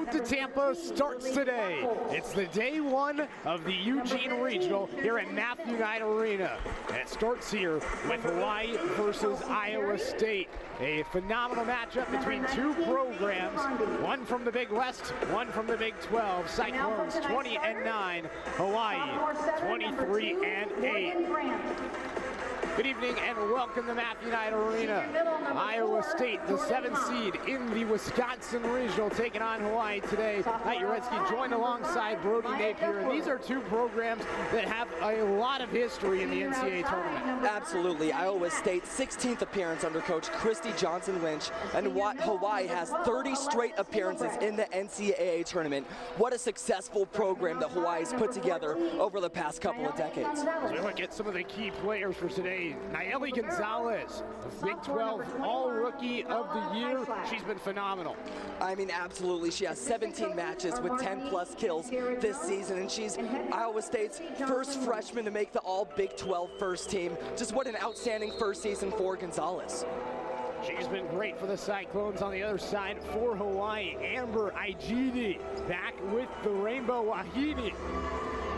Road to Tampa starts today. It's the day one of the Eugene Regional here at Matthew Knight Arena. And it starts here with Hawaii versus Iowa State. A phenomenal matchup between two programs, one from the Big West, one from the Big 12. Cyclones 20-9, Hawaii 23-8. Good evening and welcome to Matthew Knight Arena. Iowa State, the 7th seed in the Wisconsin Regional, taking on Hawaii today. Knight Uretsky joined alongside Brody Napier. And these are two programs that have a lot of history in the NCAA tournament. Absolutely. Iowa State's 16th appearance under Coach Christy Johnson-Lynch, and Hawaii has 30 straight appearances in the NCAA tournament. What a successful program that Hawaii's put together over the past couple of decades. So we look at some of the key players for today. Nayeli Gonzalez, the Big 12 All-Rookie of the Year. She's been phenomenal. I mean, absolutely. She has 17 matches with 10-plus kills this season, and she's Iowa State's first freshman to make the All-Big 12 first team. Just what an outstanding first season for Gonzalez. She's been great for the Cyclones. On the other side for Hawaii, Amber Aijidi back with the Rainbow Wahine.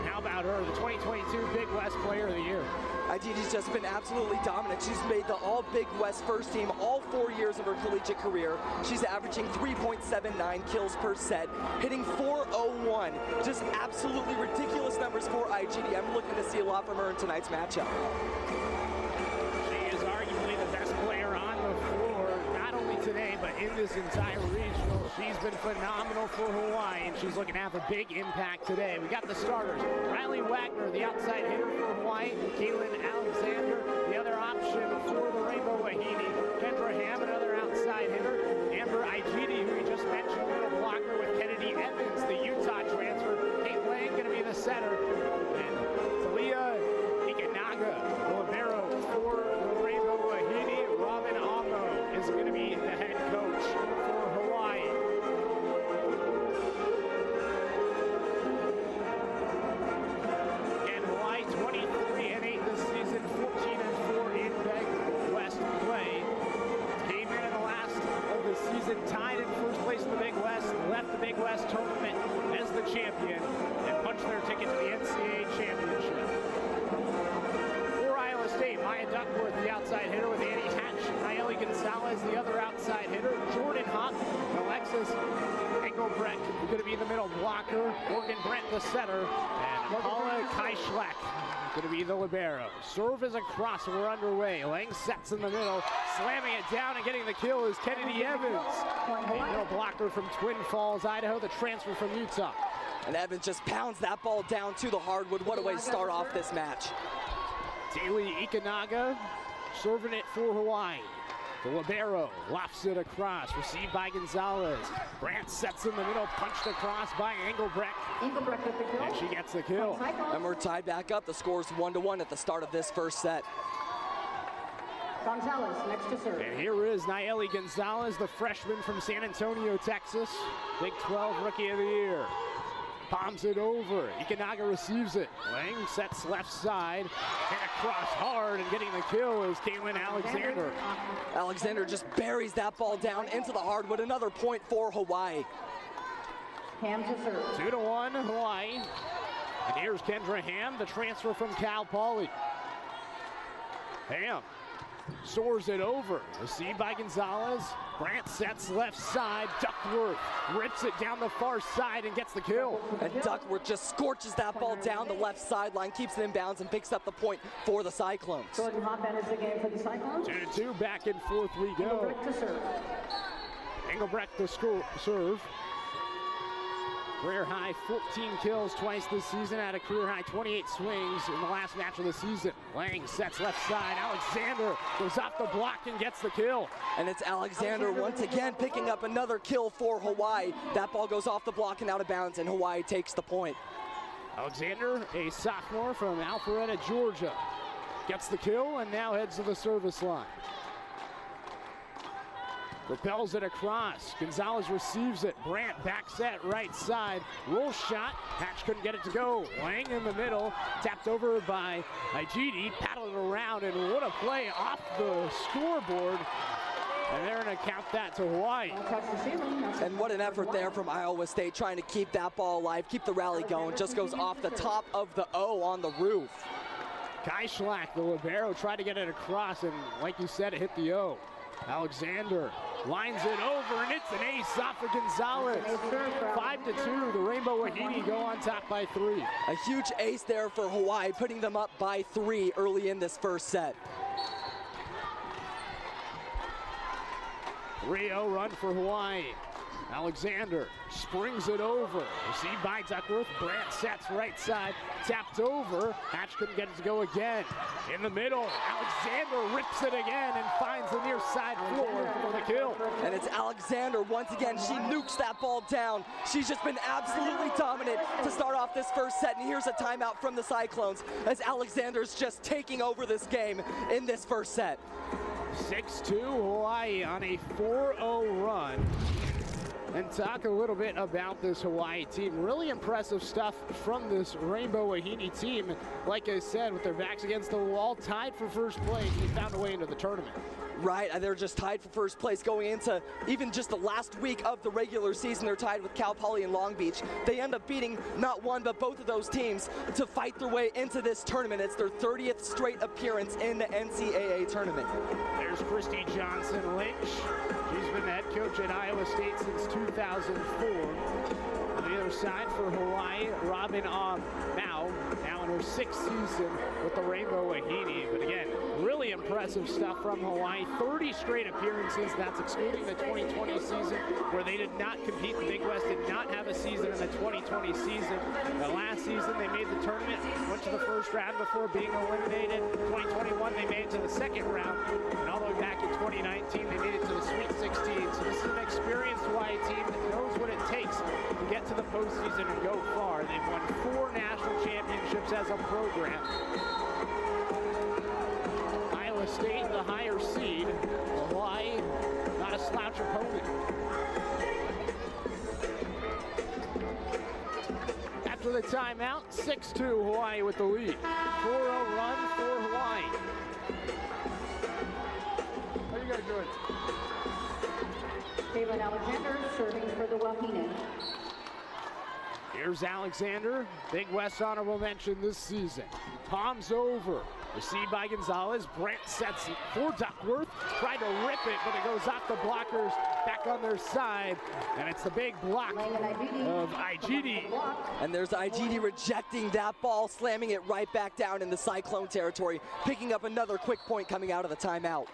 How about her, the 2022 Big West Player of the Year? Aijidi's just been absolutely dominant. She's made the All-Big West first team all 4 years of her collegiate career. She's averaging 3.79 kills per set, hitting .401. Just absolutely ridiculous numbers for Aijidi. I'm looking to see a lot from her in tonight's matchup. She is arguably the best player on the floor, not only today, but in this entire regional. She's been phenomenal for Hawaii, and she's looking to have a big impact today. We got the starters. Riley Wagner, the outside hitter for Hawaii. Kaylin Alexander, the other option for the Rainbow Wahine. Kendra Ham, another outside hitter. Amber Aijidi, who we just mentioned, middle blocker with Kennedy Evans, the Utah transfer. Kate Lang going to be the setter. And Talia Ikanaga, the libero for the Rainbow Wahine. Robin Amo is going to be the head coach for Hawaii. And Hawaii 23-8 this season, 14-4 in Big West play. Came in the last of the season, tied in first place in the Big West, left the Big West tournament as the champion, and punched their ticket to the NCAA championship. For Iowa State, Maya Duckworth, the outside hitter with Annie Hatch. Nayeli Gonzalez, the other outside hitter. Jordan Hawk, Alexis Engelbrecht, going to be the middle blocker. Morgan Brent, the setter. And Paula Kaishlek, going to be the libero. Serve is across, and we're underway. Lang sets in the middle, slamming it down and getting the kill is Kennedy Evans. A middle blocker from Twin Falls, Idaho, the transfer from Utah. And Evans just pounds that ball down to the hardwood. What a way to start off this match. Taylor Ikanaga serving it for Hawaii. The libero lofts it across, received by Gonzalez. Brandt sets in the middle, punched across by Engelbrecht. And she gets the kill. And we're tied back up. The score's 1-1 at the start of this first set. Gonzalez next to serve. And here is Nayeli Gonzalez, the freshman from San Antonio, Texas. Big 12 Rookie of the Year. Palms it over. Ikanaga receives it. Lang sets left side. And across hard, and getting the kill is Kaylin Alexander. Alexander just buries that ball down into the hardwood. Another point for Hawaii. Ham to serve. 2-1 Hawaii. And here's Kendra Ham, the transfer from Cal Poly. Ham soars it over. Received by Gonzalez. Brandt sets left side. Duckworth rips it down the far side and gets the kill. And Duckworth just scorches that ball down the left sideline, keeps it in bounds, and picks up the point for the Cyclones. Jordan Hop enters the game for the Cyclones. 2-2, back and forth we go. Engelbrecht to serve. Engelbrecht to serve. Career high 14 kills twice this season, at a career high 28 swings in the last match of the season. Lang sets left side. Alexander goes off the block and gets the kill. And it's Alexander once again picking up another kill for Hawaii. That ball goes off the block and out of bounds, and Hawaii takes the point. Alexander, a sophomore from Alpharetta, Georgia, gets the kill and now heads to the service line. Propels it across. Gonzalez receives it. Brandt back set right side. Roll shot. Hatch couldn't get it to go. Lang in the middle. Tapped over by Aijidi. Paddled it around, and what a play off the scoreboard. And they're going to count that to Hawaii. Ball touched the ceiling. That's And what an effort there from Iowa State, trying to keep that ball alive, keep the rally going. Just goes off the top of the O on the roof. Kai Schlack, the libero, tried to get it across, and like you said, it hit the O. Alexander lines it over, and it's an ace off of Gonzalez. 5-2, the Rainbow Wahine go on top by 3. A huge ace there for Hawaii, putting them up by 3 early in this first set. 3-0 run for Hawaii. Alexander springs it over. Received by Duckworth. Brandt sets right side. Tapped over. Hatch couldn't get it to go again. In the middle, Alexander rips it again and finds the near side floor for the kill. And it's Alexander once again. She nukes that ball down. She's just been absolutely dominant to start off this first set. And here's a timeout from the Cyclones as Alexander's just taking over this game in this first set. 6-2 Hawaii on a 4-0 run. And talk a little bit about this Hawaii team. Really impressive stuff from this Rainbow Wahine team. Like I said, with their backs against the wall, tied for first place, they found a way into the tournament. Right, they're just tied for first place going into even just the last week of the regular season. They're tied with Cal Poly and Long Beach. They end up beating not one, but both of those teams to fight their way into this tournament. It's their 30th straight appearance in the NCAA tournament. There's Christy Johnson-Lynch. She's been the head coach at Iowa State since 2004. On the other side for Hawaii, Robin Mao, now in her 6th season with the Rainbow Wahine. But again, really impressive stuff from Hawaii. 30 straight appearances, that's excluding the 2020 season, where they did not compete. The Big West did not have a season in the 2020 season. The last season, they made the tournament, went to the first round before being eliminated. 2021, they made it to the second round. And all the way back in 2019, they made it to the Sweet 16. So this is an experienced Hawaii team that knows what it takes to get to the postseason and go far. They've won 4 national championships as a program. Iowa State, the higher seed. Hawaii, not a slouch opponent. After the timeout, 6-2 Hawaii with the lead. 4-0 run for Hawaii. How you guys doing? Caitlin Alexander serving for the Wahine. Here's Alexander, Big West honorable mention this season. Palms over, received by Gonzalez. Brandt sets for Duckworth, tried to rip it, but it goes off the blockers, back on their side, and it's the big block of Igidi. And there's Igidi rejecting that ball, slamming it right back down in the Cyclone territory, picking up another quick point coming out of the timeout.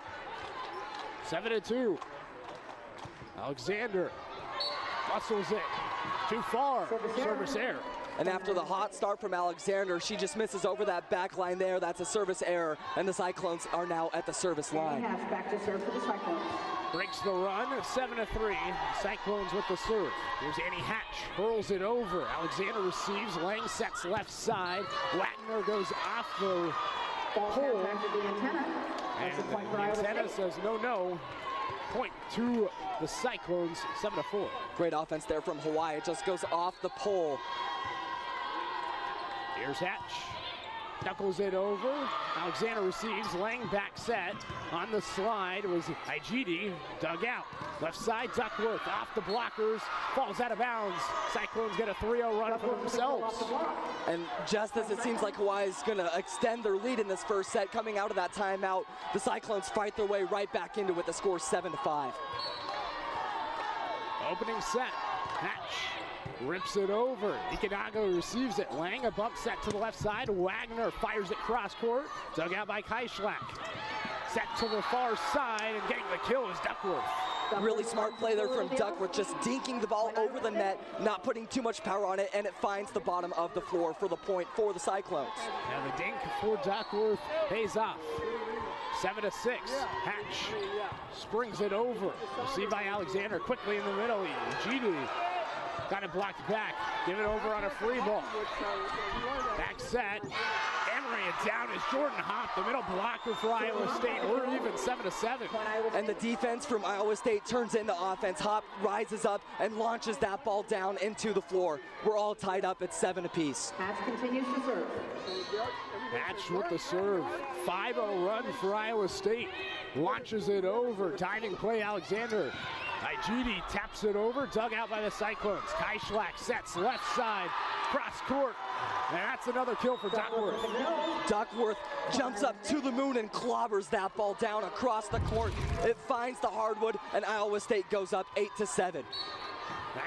7-2. Alexander muscles it too far. Service error. And after the hot start from Alexander, she just misses over that back line there. That's a service error, and the Cyclones are now at the service line. Hatch back to serve for the Cyclones. Breaks the run, 7-3. Cyclones with the serve. Here's Annie Hatch, hurls it over. Alexander receives, Lang sets left side. Wagner goes off the pole. And the antenna says no. Point to the Cyclones, 7-4. Great offense there from Hawaii. It just goes off the pole. Here's Hatch. Knuckles it over. Alexander receives. Lang back set. On the slide was Igidi. Dug out. Left side, Duckworth off the blockers. Falls out of bounds. Cyclones get a 3-0 run for themselves. And just as it seems like Hawaii is going to extend their lead in this first set, coming out of that timeout, the Cyclones fight their way right back into it. The score 7-5. Opening set. Hatch rips it over. Ikanaga receives it. Lang, a bump set to the left side. Wagner fires it cross court. Dug out by Kai Schlack. Set to the far side, and getting the kill is Duckworth. Really smart play there from Duckworth, just dinking the ball over the net, not putting too much power on it, and it finds the bottom of the floor for the point for the Cyclones. And the dink for Duckworth pays off. 7-6. Hatch springs it over. Received by Alexander quickly in the middle. Igidi got it blocked back. Give it over on a free ball. Back set. And hammering it down is Jordan Hopp, the middle blocker for Iowa State. We're even 7-7. And the defense from Iowa State turns into offense. Hopp rises up and launches that ball down into the floor. We're all tied up at 7 apiece. Hatch continues to serve. Hatch with the serve. 5-0 run for Iowa State. Launches it over. Diving play, Alexander. Igidi taps it over. Dug out by the Cyclones. Kai Schlack sets left side. Cross court. And that's another kill for Duckworth. Duckworth jumps up to the moon and clobbers that ball down across the court. It finds the hardwood, and Iowa State goes up 8-7.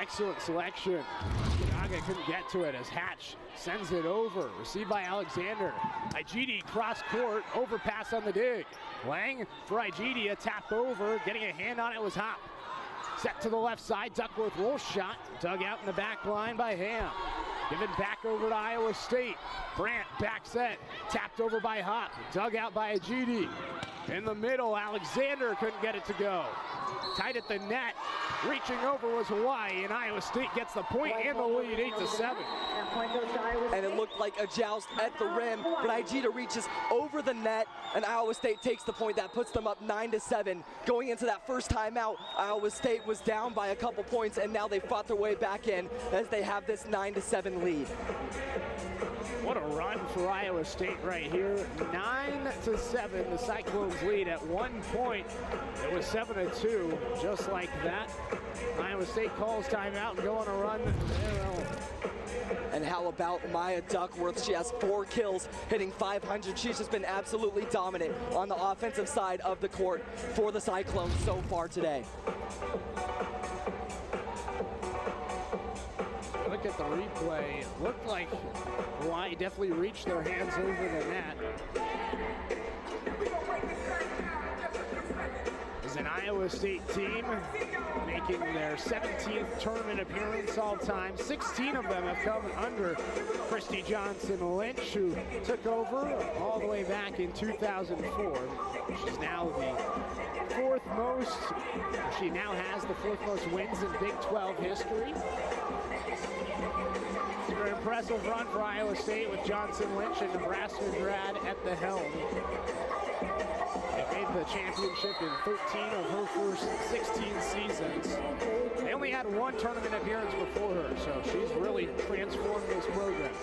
Excellent selection. Naga couldn't get to it as Hatch sends it over. Received by Alexander. Igidi cross court, overpass on the dig. Lang for Igidi, a tap over. Getting a hand on it was Hopp. Set to the left side, Duckworth roll shot. Dug out in the back line by Ham. Given back over to Iowa State. Brandt back set, tapped over by Hopp. Dug out by Igidi. In the middle, Alexander couldn't get it to go. Tight at the net. Reaching over was Hawaii, and Iowa State gets the point and the lead, 8-7. And it looked like a joust at the rim, but Igida reaches over the net, and Iowa State takes the point. That puts them up 9-7. Going into that first timeout, Iowa State was down by a couple points, and now they fought their way back in as they have this 9-7 lead. What a run for Iowa State right here. 9-7, the Cyclones lead at 1 point. It was 7-2, just like that. Iowa State calls timeout and go on a run their own. And how about Maya Duckworth? She has 4 kills, hitting 500. She's just been absolutely dominant on the offensive side of the court for the Cyclones so far today. Look at the replay. It looked like Hawaii definitely reached their hands over the net. It's an Iowa State team making their 17th tournament appearance all time. 16 of them have come under Christy Johnson-Lynch, who took over all the way back in 2004. She's now the she now has the 4th most wins in Big 12 history. It's a very impressive run for Iowa State with Johnson-Lynch and Nebraska grad at the helm. They made the championship in 13 of her first 16 seasons. They only had 1 tournament appearance before her, so she's really transformed this program.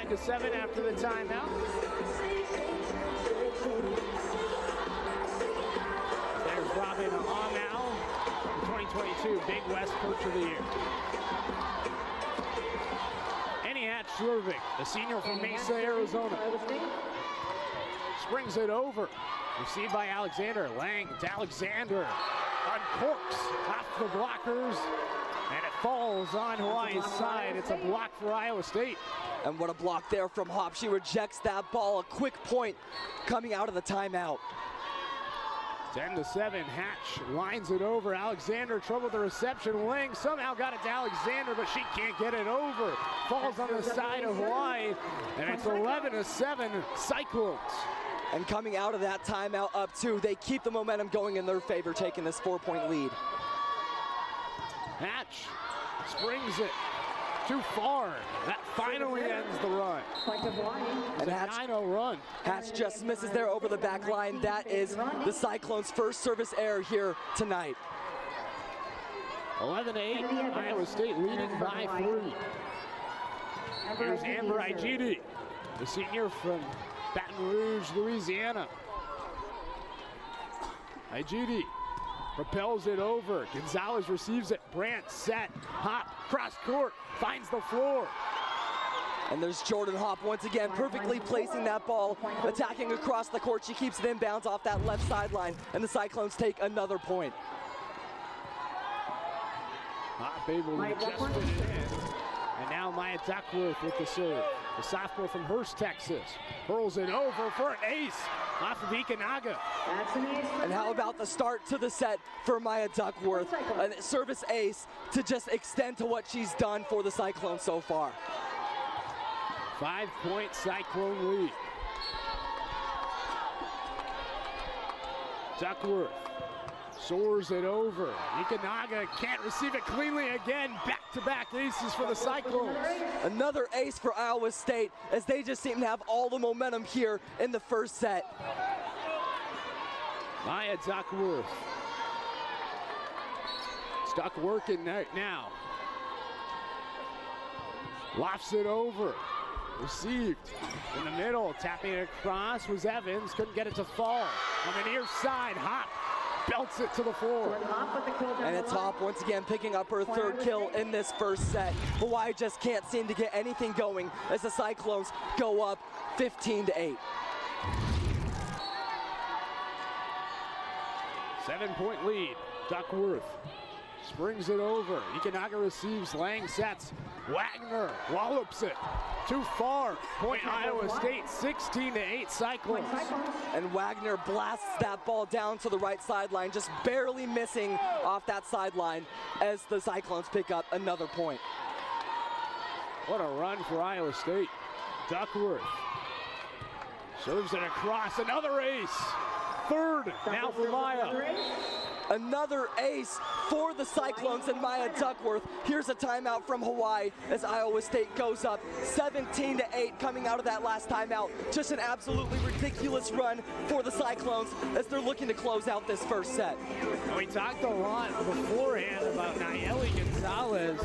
To 7 after the timeout. There's Robin Amau, the 2022 Big West Coach of the Year. Annie Hatch serving, the senior from Mesa, Arizona. Springs it over. Received by Alexander. Lang to Alexander. Uncorks off the blockers. And it falls on Hawaii's side. It's a block for Iowa State. And what a block there from Hopp. She rejects that ball. A quick point coming out of the timeout. 10-7, Hatch lines it over. Alexander, trouble with the reception. Lang somehow got it to Alexander, but she can't get it over. Falls on the side of Hawaii, and it's 11-7, Cyclones. And coming out of that timeout up 2, they keep the momentum going in their favor, taking this 4-point lead. Hatch springs it too far. That finally ends the run. And Hatch, 9-0 run. Hatch just misses there over the back line. That is the Cyclones' first service error here tonight. 11-8, Iowa State leading by 3. Here's Amber Igidi, the senior from Baton Rouge, Louisiana. Igidi propels it over. Gonzalez receives it. Brandt set. Hopp cross court. Finds the floor. And there's Jordan Hopp once again perfectly placing that ball, attacking across the court. She keeps it inbounds off that left sideline, and the Cyclones take another point. Hopp able to just put it in. And now Maya Duckworth with the serve. The sophomore from Hearst, Texas. Hurls it over for an ace off of Ikanaga. And how about the start to the set for Maya Duckworth? A service ace to just extend to what she's done for the Cyclones so far. 5-point Cyclone lead. Duckworth Soars it over. Ikunaga can't receive it cleanly again. Back-to-back aces for the Cyclones. Another ace for Iowa State, as they just seem to have all the momentum here in the first set. Maya Duckworth. Stuck working now. Lofts it over. Received in the middle. Tapping it across was Evans. Couldn't get it to fall. On the near side, Hop belts it to the floor. And it's Hop once again picking up her third kill in this first set. Hawaii just can't seem to get anything going as the Cyclones go up 15-8. 7-point lead. Duckworth springs it over. Ikunaga receives. Lang sets. Wagner wallops it. Too far. Point Iowa State. 16-8 Cyclones. And Wagner blasts that ball down to the right sideline, just barely missing off that sideline as the Cyclones pick up another point. What a run for Iowa State. Duckworth serves it across. Another ace. Third now for Maya. Another ace for the Cyclones and Maya Duckworth. Here's a timeout from Hawaii as Iowa State goes up 17-8 coming out of that last timeout. Just an absolutely ridiculous run for the Cyclones as they're looking to close out this first set. We talked a lot beforehand about Nayeli Gonzalez.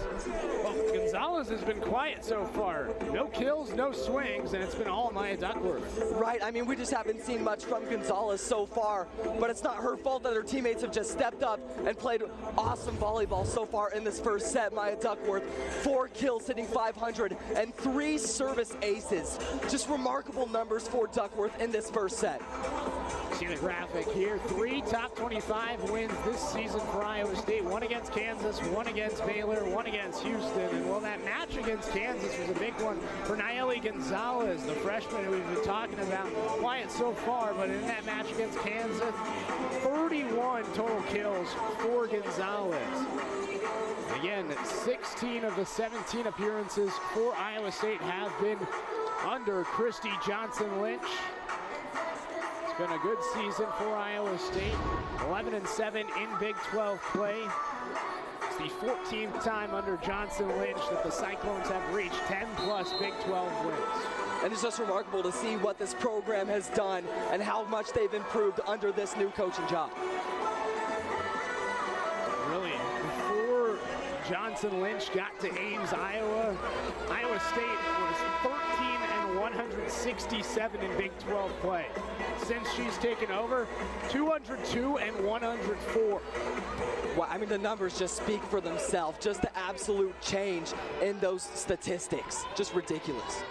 Well, Gonzalez has been quiet so far. No kills, no swings, and it's been all Maya Duckworth. Right, I mean, we just haven't seen much from Gonzalez so far, but it's not her fault that her teammates have just stepped up and played awesome volleyball so far in this first set. Maya Duckworth, 4 kills, hitting 500, and 3 service aces. Just remarkable numbers for Duckworth in this first set. See the graphic here. 3 top 25 wins this season for Iowa State. 1 against Kansas, 1 against Baylor, 1 against Houston. And well, that match against Kansas was a big one for Nayeli Gonzalez, the freshman who we've been talking about. Quiet so far, but in that match against Kansas, 31 total kills for Gonzalez. Again, 16 of the 17 appearances for Iowa State have been under Christy Johnson-Lynch. It's been a good season for Iowa State. 11-7 in Big 12 play. It's the 14th time under Johnson-Lynch that the Cyclones have reached 10-plus Big 12 wins. And it's just remarkable to see what this program has done and how much they've improved under this new coaching job. Really, before Johnson-Lynch got to Ames, Iowa State was 13-167 in Big 12 play. Since she's taken over, 202-104. Well, I mean, the numbers just speak for themselves. Just the absolute change in those statistics. Just ridiculous.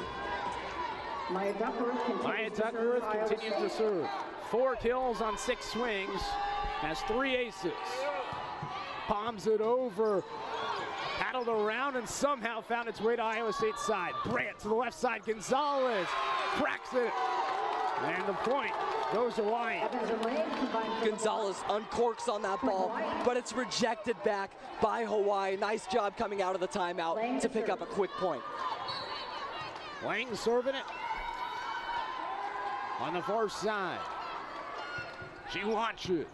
Maya Duckworth continues to serve. 4 kills on 6 swings, has 3 aces. Palms it over, paddled around, and somehow found its way to Iowa State's side. Brandt to the left side, Gonzalez cracks it, and the point goes to Hawaii. Gonzalez uncorks on that ball, but it's rejected back by Hawaii. Nice job coming out of the timeout to pick up a quick point. Lang serving it on the far side. She launches.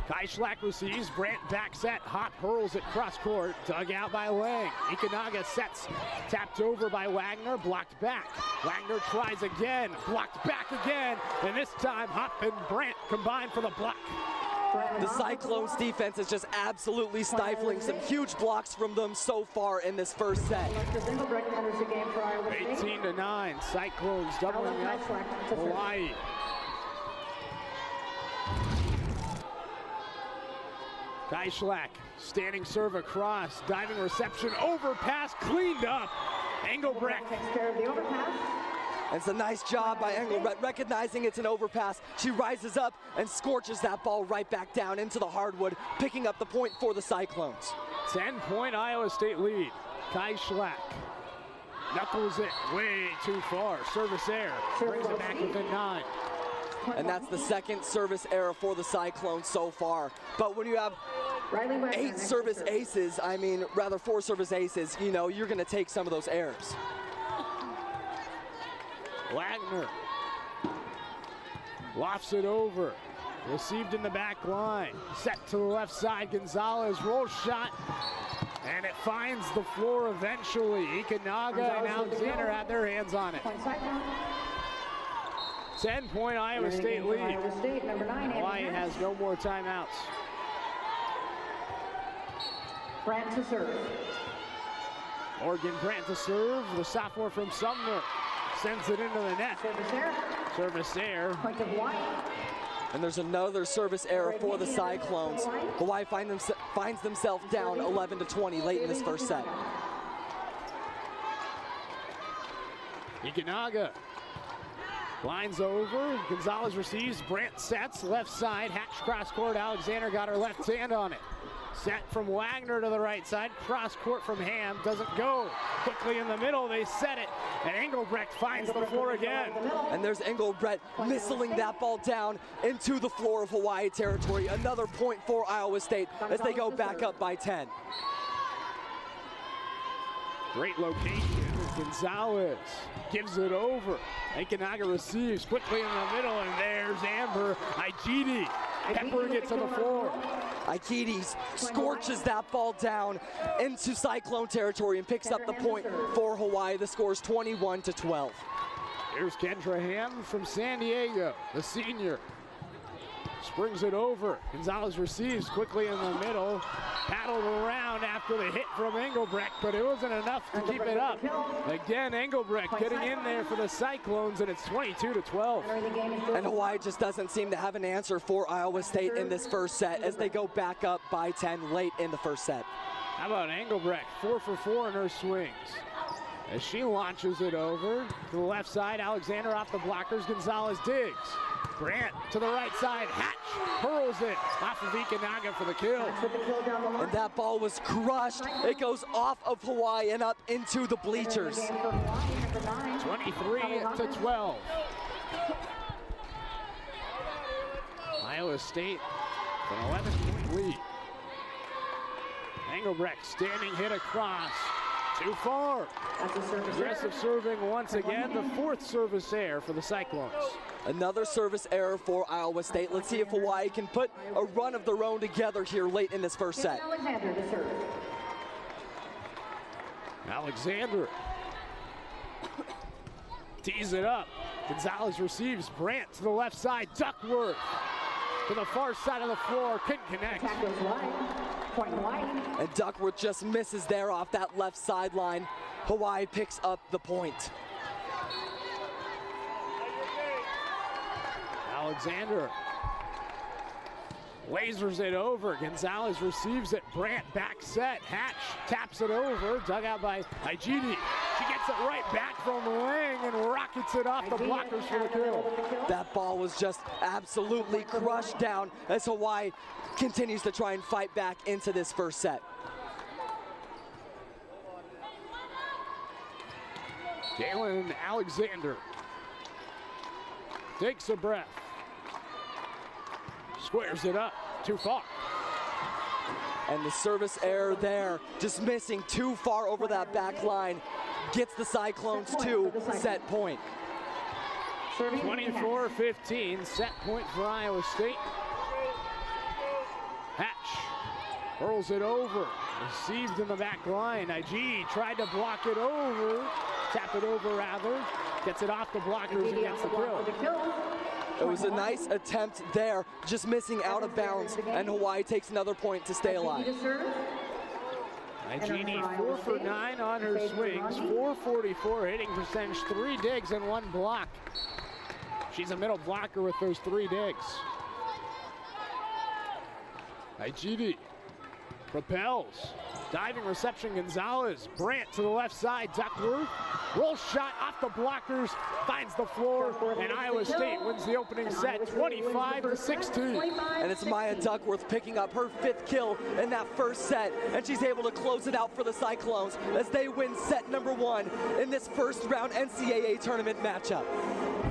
Kai Schlack receives. Brandt back set. Hop hurls it cross court. Dug out by Lang. Ikunaga sets. Tapped over by Wagner. Blocked back. Wagner tries again. Blocked back again. And this time Hop and Brandt combine for the block. The Cyclones defense is just absolutely stifling. Some huge blocks from them so far in this first set. 18-9. Cyclones doubling up Hawaii. Kai Schlack, standing serve across, diving reception, overpass, cleaned up. Engelbrecht. Takes care of the overpass. It's a nice job by Engelbrecht, recognizing it's an overpass. She rises up and scorches that ball right back down into the hardwood, picking up the point for the Cyclones. 10-point Iowa State lead. Kai Schlack knuckles it way too far. Service error, brings it back within 9. And that's the second service error for the Cyclones so far. But when you have 8 service aces, I mean, rather 4 service aces, you know, you're going to take some of those errors. Wagner lofts it over. Received in the back line. Set to the left side. Gonzalez roll shot. And it finds the floor eventually. Ikenaga and Alexander had their hands on it. 10-point Iowa State lead. Hawaii has no more timeouts. Brandt to serve. Morgan Brandt to serve. The sophomore from Sumner sends it into the net. Service error. Service error. Point of Hawaii. And there's another service error for the Cyclones. Hawaii finds themselves down 11-20 late in this first set. Ikenaga lines over. Gonzalez receives. Brandt sets. Left side. Hatch cross court. Alexander got her left hand on it. Set from Wagner to the right side. Cross court from Ham. Doesn't go. Quickly in the middle. They set it. And Engelbrecht finds the floor again. And there's Engelbrecht missiling that ball down into the floor of Hawaii territory. Another point for Iowa State as they go back up by 10. Great location. Gonzalez gives it over. Ikenaga receives quickly in the middle, and there's Amber Igidi peppering it to the floor. Igidi scorches that ball down into Cyclone territory and picks up the point for Hawaii. The score is 21-12. Here's Kendra Ham from San Diego, the senior. Springs it over. Gonzalez receives quickly in the middle. Paddled around after the hit from Engelbrecht, but it wasn't enough to keep it up. Again, Engelbrecht getting in there for the Cyclones, and it's 22-12. And Hawaii just doesn't seem to have an answer for Iowa State in this first set as they go back up by 10 late in the first set. How about Engelbrecht? 4 for 4 in her swings. As she launches it over to the left side, Alexander off the blockers, Gonzalez digs. Brandt to the right side, Hatch hurls it off of Ikenaga for the kill. And that ball was crushed. It goes off of Hawaii and up into the bleachers. 23-12. Iowa State an 11-point lead. Engelbrecht standing hit across. Too far. Aggressive serving once again. The fourth service error for the Cyclones. Another service error for Iowa State. Let's see if Hawaii can put a run of their own together here late in this first set. Alexander to serve. Alexander tees it up. Gonzalez receives. Brandt to the left side. Duckworth to the far side of the floor. Couldn't connect. Attack goes wide. Point Hawaii. And Duckworth just misses there off that left sideline. Hawaii picks up the point. Alexander lasers it over. Gonzalez receives it. Brandt back set. Hatch taps it over. Dug out by Igidi. She gets it right back from the wing and rockets it off the blockers for the kill. That ball was just absolutely crushed down as Hawaii continues to try and fight back into this first set. Galen Alexander takes a breath. Squares it up. Too far. And the service error there, just missing too far over that back line, gets the Cyclones to set point. 24-15, set point for Iowa State. Hatch hurls it over, received in the back line. Igidi tried to block it over, tap it over rather, gets it off the blockers and gets the kill. It was a nice attempt there, just missing out of bounds, and Hawaii takes another point to stay alive. Igidi 4 for 9 on her swings, 444 hitting percentage, 3 digs and 1 block. She's a middle blocker with those 3 digs. Igidi propels, diving reception, Gonzalez. Brandt to the left side, Duckworth. Roll shot off the blockers, finds the floor, and Iowa State wins the opening set, 25-16. And it's Maya Duckworth picking up her 5th kill in that first set, and she's able to close it out for the Cyclones as they win set number 1 in this first round NCAA tournament matchup.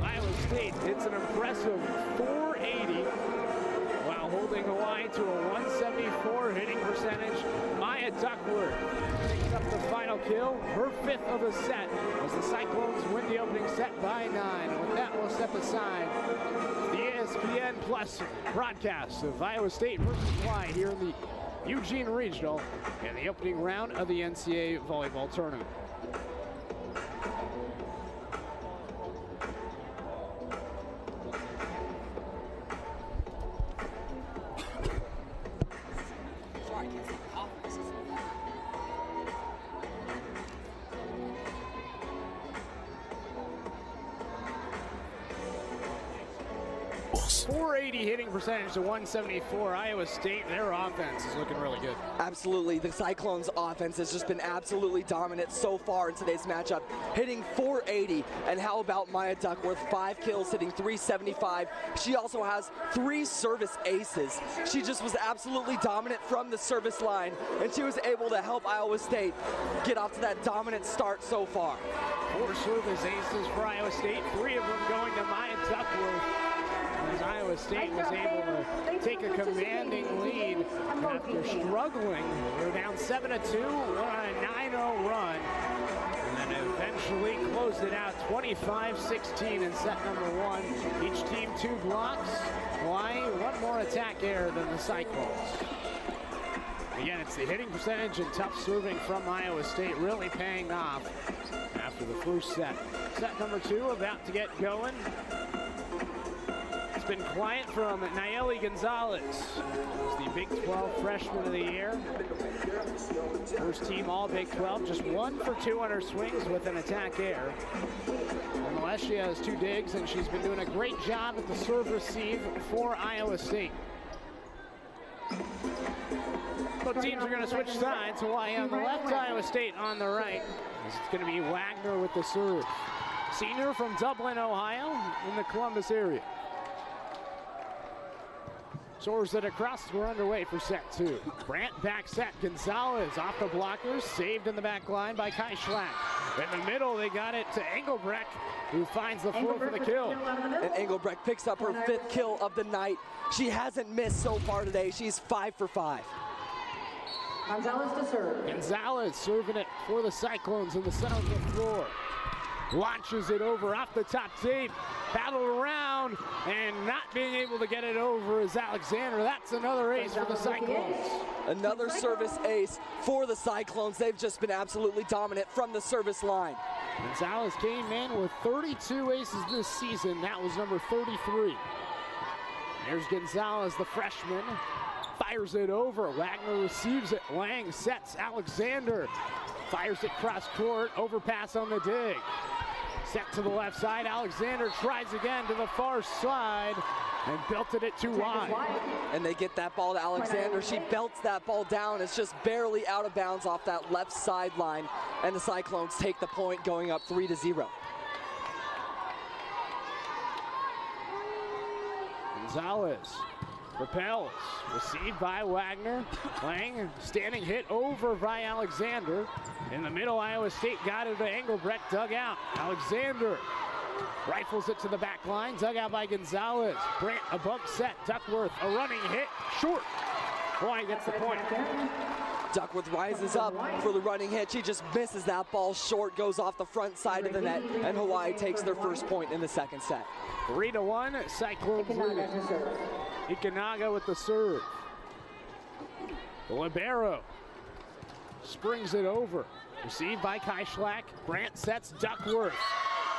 Iowa State hits an impressive 480 while holding Hawaii to a 174 hitting percentage. Maya Duckworth picks up the final kill, her 5th of the set, as the Cyclones win the opening set by 9. With that, we'll step aside the ESPN Plus broadcast of Iowa State versus Hawaii here in the Eugene Regional in the opening round of the NCAA volleyball tournament. .480 hitting percentage to 174. Iowa State, their offense is looking really good. Absolutely. The Cyclones' offense has just been absolutely dominant so far in today's matchup, hitting .480. And how about Maya Duckworth? 5 kills, hitting .375. She also has 3 service aces. She just was absolutely dominant from the service line, and she was able to help Iowa State get off to that dominant start so far. 4 service aces for Iowa State, 3 of them going to Maya Duckworth, as Iowa State was able to take a commanding lead after struggling. They were down 7-2, went on a 9-0 run, and then eventually closed it out 25-16 in set number 1. Each team 2 blocks. Hawaii, 1 more attack error than the Cyclones. Again, it's the hitting percentage and tough serving from Iowa State really paying off after the first set. Set number 2 about to get going. It's been quiet from Nayeli Gonzalez. She's the Big 12 Freshman of the Year. First team all Big 12, just 1 for 2 on her swings with an attack error. Nonetheless, she has 2 digs, and she's been doing a great job at the serve receive for Iowa State. Both teams are going to switch sides. Hawaii on the left, Iowa State on the right. It's going to be Wagner with the serve. Senior from Dublin, Ohio, in the Columbus area. Soars it across. We're underway for set 2. Brandt back set. Gonzalez off the blockers. Saved in the back line by Kai Schlack. In the middle, they got it to Engelbrecht, who finds the floor for the kill. And Engelbrecht picks up her 5th kill of the night. She hasn't missed so far today. She's 5 for 5. Gonzalez to serve. Gonzalez serving it for the Cyclones in the center of the floor. Launches it over off the top tape. Battled around, and not being able to get it over is Alexander. That's another ace for the Cyclones. Another service ace for the Cyclones. They've just been absolutely dominant from the service line. Gonzalez came in with 32 aces this season. That was number 33. There's Gonzalez, the freshman. Fires it over. Wagner receives it. Lang sets Alexander. Fires it cross court. Overpass on the dig. Set to the left side. Alexander tries again to the far side and belted it too wide. And they get that ball to Alexander. She belts that ball down. It's just barely out of bounds off that left sideline. And the Cyclones take the point, going up 3-0. Gonzalez propels, received by Wagner. Lang, standing hit over by Alexander. In the middle, Iowa State got it to Engelbrecht, dug out. Alexander rifles it to the back line, dug out by Gonzalez. Brandt, a bump set, Duckworth, a running hit, short. Hawaii gets the point. Duckworth rises up for the running hit. She just misses that ball short, goes off the front side of the net, and Hawaii takes their first point in the second set. 3-1, Cyclones leading. Ikunaga with the serve. The libero springs it over. Received by Kai Schlack. Brandt sets Duckworth.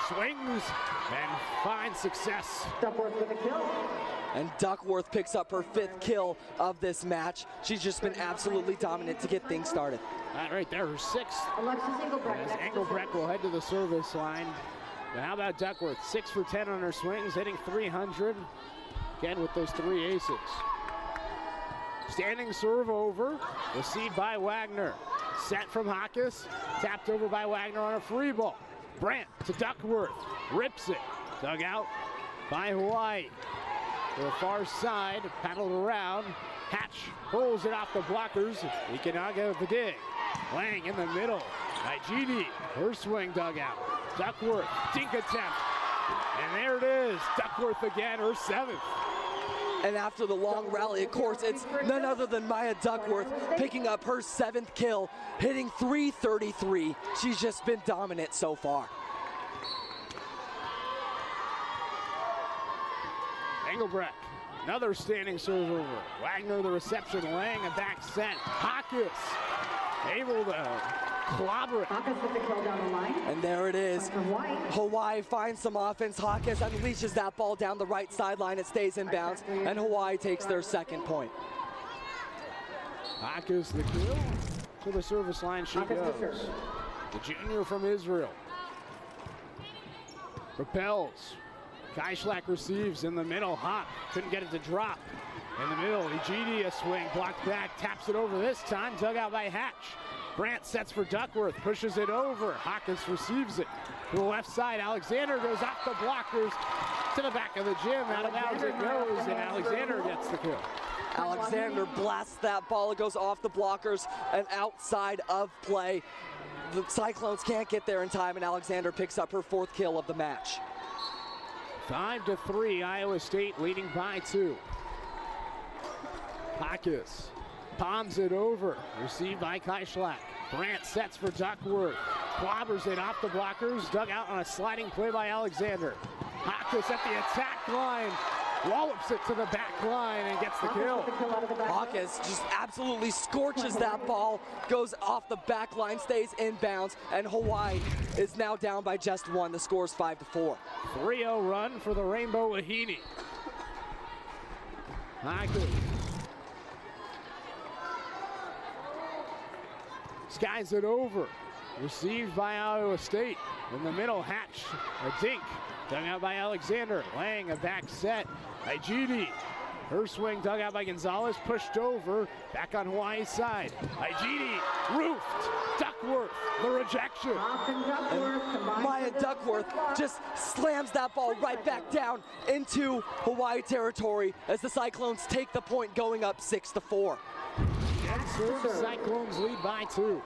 Swings and finds success. Duckworth with a kill. And Duckworth picks up her 5th kill of this match. She's just been absolutely dominant to get things started. That right there, her 6th. Alexis Engelbrecht. As Engelbrecht will head to the service line. But how about Duckworth? 6 for 10 on her swings, hitting .300. Again with those 3 aces. Standing serve over, received by Wagner. Set from Hawkes, tapped over by Wagner on a free ball. Brandt to Duckworth, rips it. Dug out by Hawaii. To the far side, paddled around. Hatch hurls it off the blockers. Ikunaga with the dig. Lang in the middle. Naijidi, her swing dug out. Duckworth, dink attempt. And there it is, Duckworth again, her 7th. And after the long rally, of course, it's none other than Maya Duckworth picking up her 7th kill, hitting 333. She's just been dominant so far. Engelbrecht, another standing serve over. Wagner the reception, laying a back set. Hawkes able to clobber it. Hawkes with the kill down the line. And there it is. Point for Hawaii. Hawaii finds some offense. Hawkes unleashes that ball down the right sideline. It stays in bounds, and Hawaii takes their 2nd point. Hawkes the kill. To the service line she Hawkes to goes. serve. The junior from Israel. Propels. Kaishlak receives in the middle. Hop couldn't get it to drop. In the middle, Ejidi a swing, blocked back, taps it over this time, dug out by Hatch. Brandt sets for Duckworth, pushes it over. Hawkins receives it to the left side. Alexander goes off the blockers to the back of the gym. Out of bounds it goes, and Alexander gets the kill. Alexander blasts that ball. It goes off the blockers and outside of play. The Cyclones can't get there in time, and Alexander picks up her 4th kill of the match. 5-3, Iowa State leading by 2. Hawkes palms it over, received by Kaishlak. Brandt sets for Duckworth, clobbers it off the blockers, dug out on a sliding play by Alexander. Hawkes at the attack line, wallops it to the back line and gets the kill. Hawkes just absolutely scorches that ball, goes off the back line, stays in bounds, and Hawaii is now down by just 1. The score is 5-4. 3-0 run for the Rainbow Wahine. Hawkes skies it over, received by Iowa State. In the middle, Hatch, a dink, dug out by Alexander, laying a back set. Ejidi, her swing dug out by Gonzalez, pushed over, back on Hawaii's side. Ejidi, roofed, Duckworth, the rejection. Maya Duckworth just slams that ball right back down into Hawaii territory as the Cyclones take the point, going up 6-4. Cyclones lead by 2. And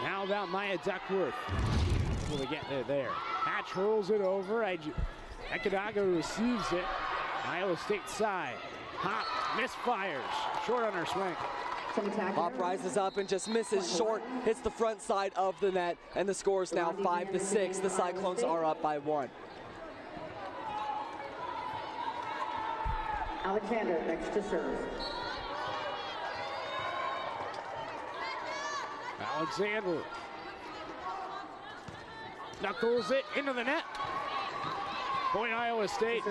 how about Maya Duckworth? Will they get there? Hatch hurls it over. Ekadaga receives it. Iowa State side. Hop misfires. Short on her swing. Hop rises up and just misses short. Hits the front side of the net. And the score is now 5-6. The Cyclones are up by 1. Alexander next to serve. Alexander knuckles it into the net. Point Iowa State.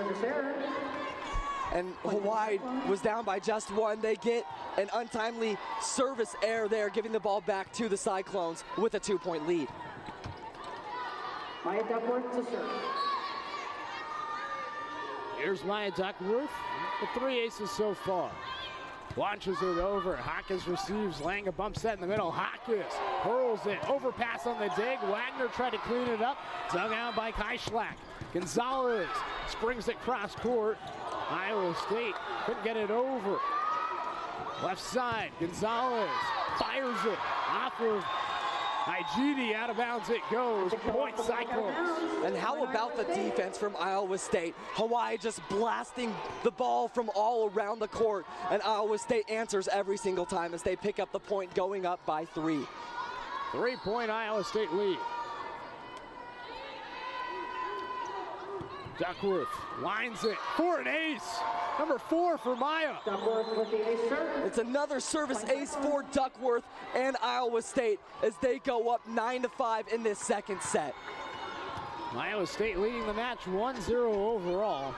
And Hawaii was down by just 1. They get an untimely service error there, giving the ball back to the Cyclones with a 2-point lead. Maya Duckworth to serve. Here's Maya Duckworth, the 3 aces so far. Launches it over. Hawkes receives, laying a bump set in the middle. Hawkes hurls it. Overpass on the dig. Wagner tried to clean it up. Dug out by Kaishlak. Gonzalez springs it cross court. Iowa State couldn't get it over. Left side, Gonzalez fires it off of Ejidi. Out of bounds it goes. Point Cyclones. And how about the defense from Iowa State? Hawaii just blasting the ball from all around the court, and Iowa State answers every single time as they pick up the point, going up by 3. 3-point Iowa State lead. Duckworth lines it for an ace. Number 4 for Maya. Duckworth with the ace serve. It's another service ace for Duckworth and Iowa State as they go up 9-5 in this 2nd set. Iowa State leading the match 1-0 overall.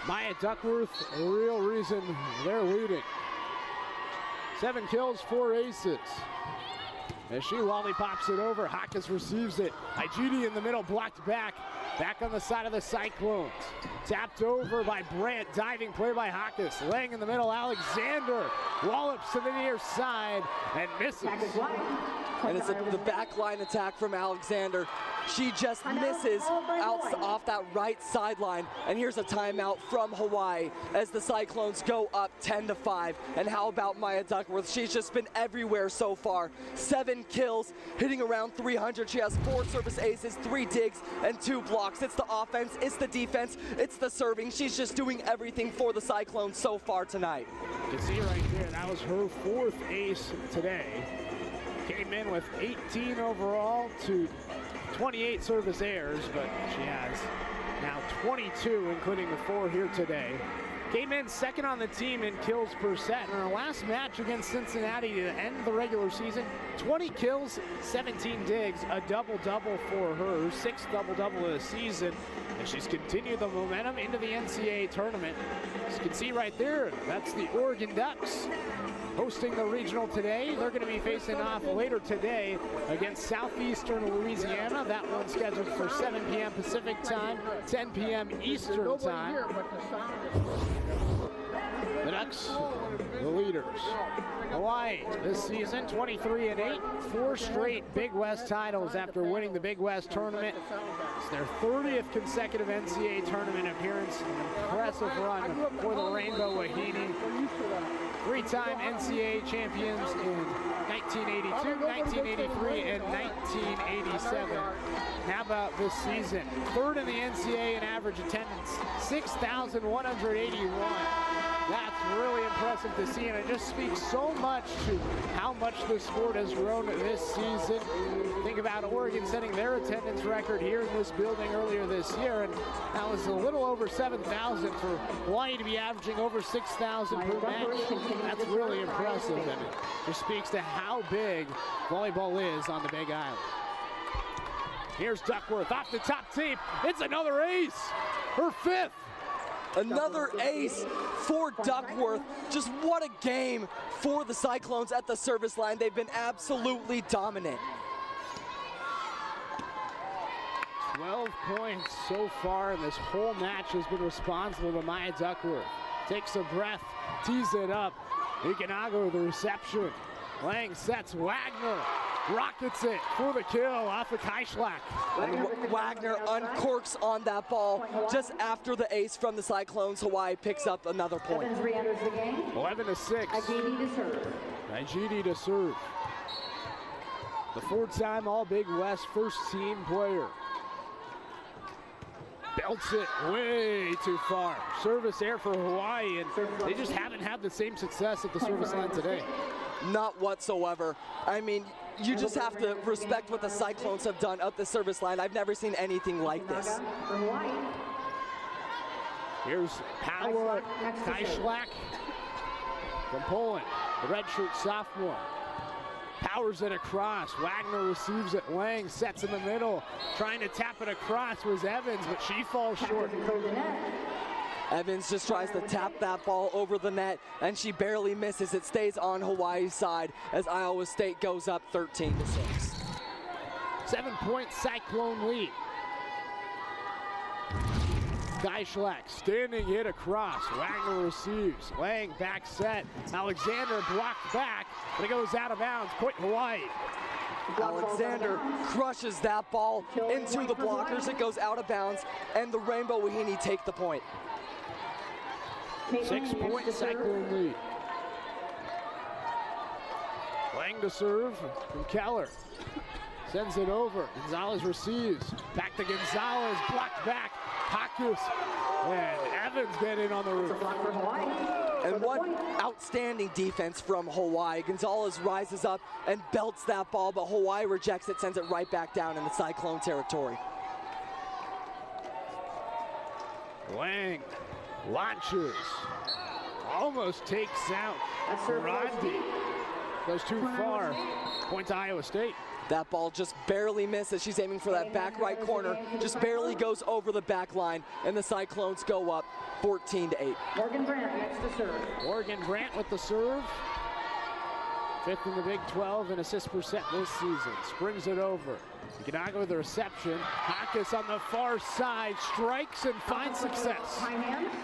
Maya Duckworth, a real reason they're leading. 7 kills, 4 aces. As she lollipops it over, Hawkes receives it. Ejidi in the middle, blocked back. Back on the side of the Cyclones. Tapped over by Brandt, diving play by Hawkes. Laying in the middle, Alexander. Wallops to the near side and misses. And it's the back line attack from Alexander. She just misses out off that right sideline. And here's a timeout from Hawaii as the Cyclones go up 10-5. And how about Maya Duckworth? She's just been everywhere so far. 7 10 kills, hitting around 300. She has 4 service aces, 3 digs, and 2 blocks. It's the offense, it's the defense, it's the serving. She's just doing everything for the Cyclones so far tonight. You can see right there, that was her 4th ace today. Came in with 18 overall to 28 service errors, but she has now 22, including the 4 here today. Came in second on the team in kills per set. In her last match against Cincinnati to end the regular season, 20 kills, 17 digs, a double-double for her, 6th double-double of the season, and she's continued the momentum into the NCAA tournament. As you can see right there, that's the Oregon Ducks hosting the regional today. They're going to be facing off later today against Southeastern Louisiana. That one's scheduled for 7 p.m. Pacific time, 10 p.m. Eastern time. The Ducks, the leaders. Hawaii this season, 23-8, 4 straight Big West titles after winning the Big West tournament. It's their 30th consecutive NCAA tournament appearance. An impressive run for the Rainbow Wahine. 3-time NCAA champions in 1982, 1983, and 1987. How about this season? 3rd in the NCAA in average attendance, 6,181. That's really impressive to see, and it just speaks so much to how much the sport has grown this season. Think about Oregon setting their attendance record here in this building earlier this year, and that was a little over 7,000 for Hawaii to be averaging over 6,000 per match. That's really impressive, and it just speaks to how big volleyball is on the Big Island. Here's Duckworth off the top tape. It's another ace, her 5th. Another ace for Duckworth. Just what a game for the Cyclones at the service line. They've been absolutely dominant. 12 points so far, and this whole match has been responsible to Maya Duckworth. Takes a breath, tees it up. Ikanaga with the reception. Lang sets Wagner. Rockets it for the kill off of Kaischlak. And Wagner uncorks on that ball just after the ace from the Cyclones. Hawaii picks up another point. Evans re-enters the game. 11-6. Ajidi to serve. Ajidi to serve. The 4-time All-Big West first-team player. Belts it way too far. Service air for Hawaii, and they just haven't had the same success at the service line today. Not whatsoever. I mean, you just have to respect what the Cyclones have done up the service line. I've never seen anything like this. Here's Paula Kaischlak from Poland, the redshirt sophomore. Powers it across. Wagner receives it. Lang sets in the middle. Trying to tap it across was Evans, but she falls short. Evans just tries to tap that ball over the net, and she barely misses. It stays on Hawaii's side as Iowa State goes up 13-6. 7-point Cyclone lead. Kaischlak standing hit across. Wagner receives. Lang back set. Alexander blocked back, but it goes out of bounds. Point Hawaii. Alexander crushes that ball into the blockers. It goes out of bounds, and the Rainbow Wahine take the point. 6-point Cyclone lead. Lang to serve from Keller. Sends it over. Gonzalez receives. Back to Gonzalez. Blocked back. Hakus and Evans get in on the roof. And what outstanding defense from Hawaii. Gonzalez rises up and belts that ball, but Hawaii rejects it, sends it right back down in the Cyclone territory. Lang launches. Almost takes out Rodney. Goes too far. Point to Iowa State. That ball just barely misses. She's aiming for that back right corner. Just barely goes over the back line, and the Cyclones go up 14-8. Morgan Brandt next to serve. Morgan Brandt with the serve. 5th in the Big 12 in assists per set this season. Springs it over. Ikanaga with the reception. Hakus on the far side, strikes and finds success.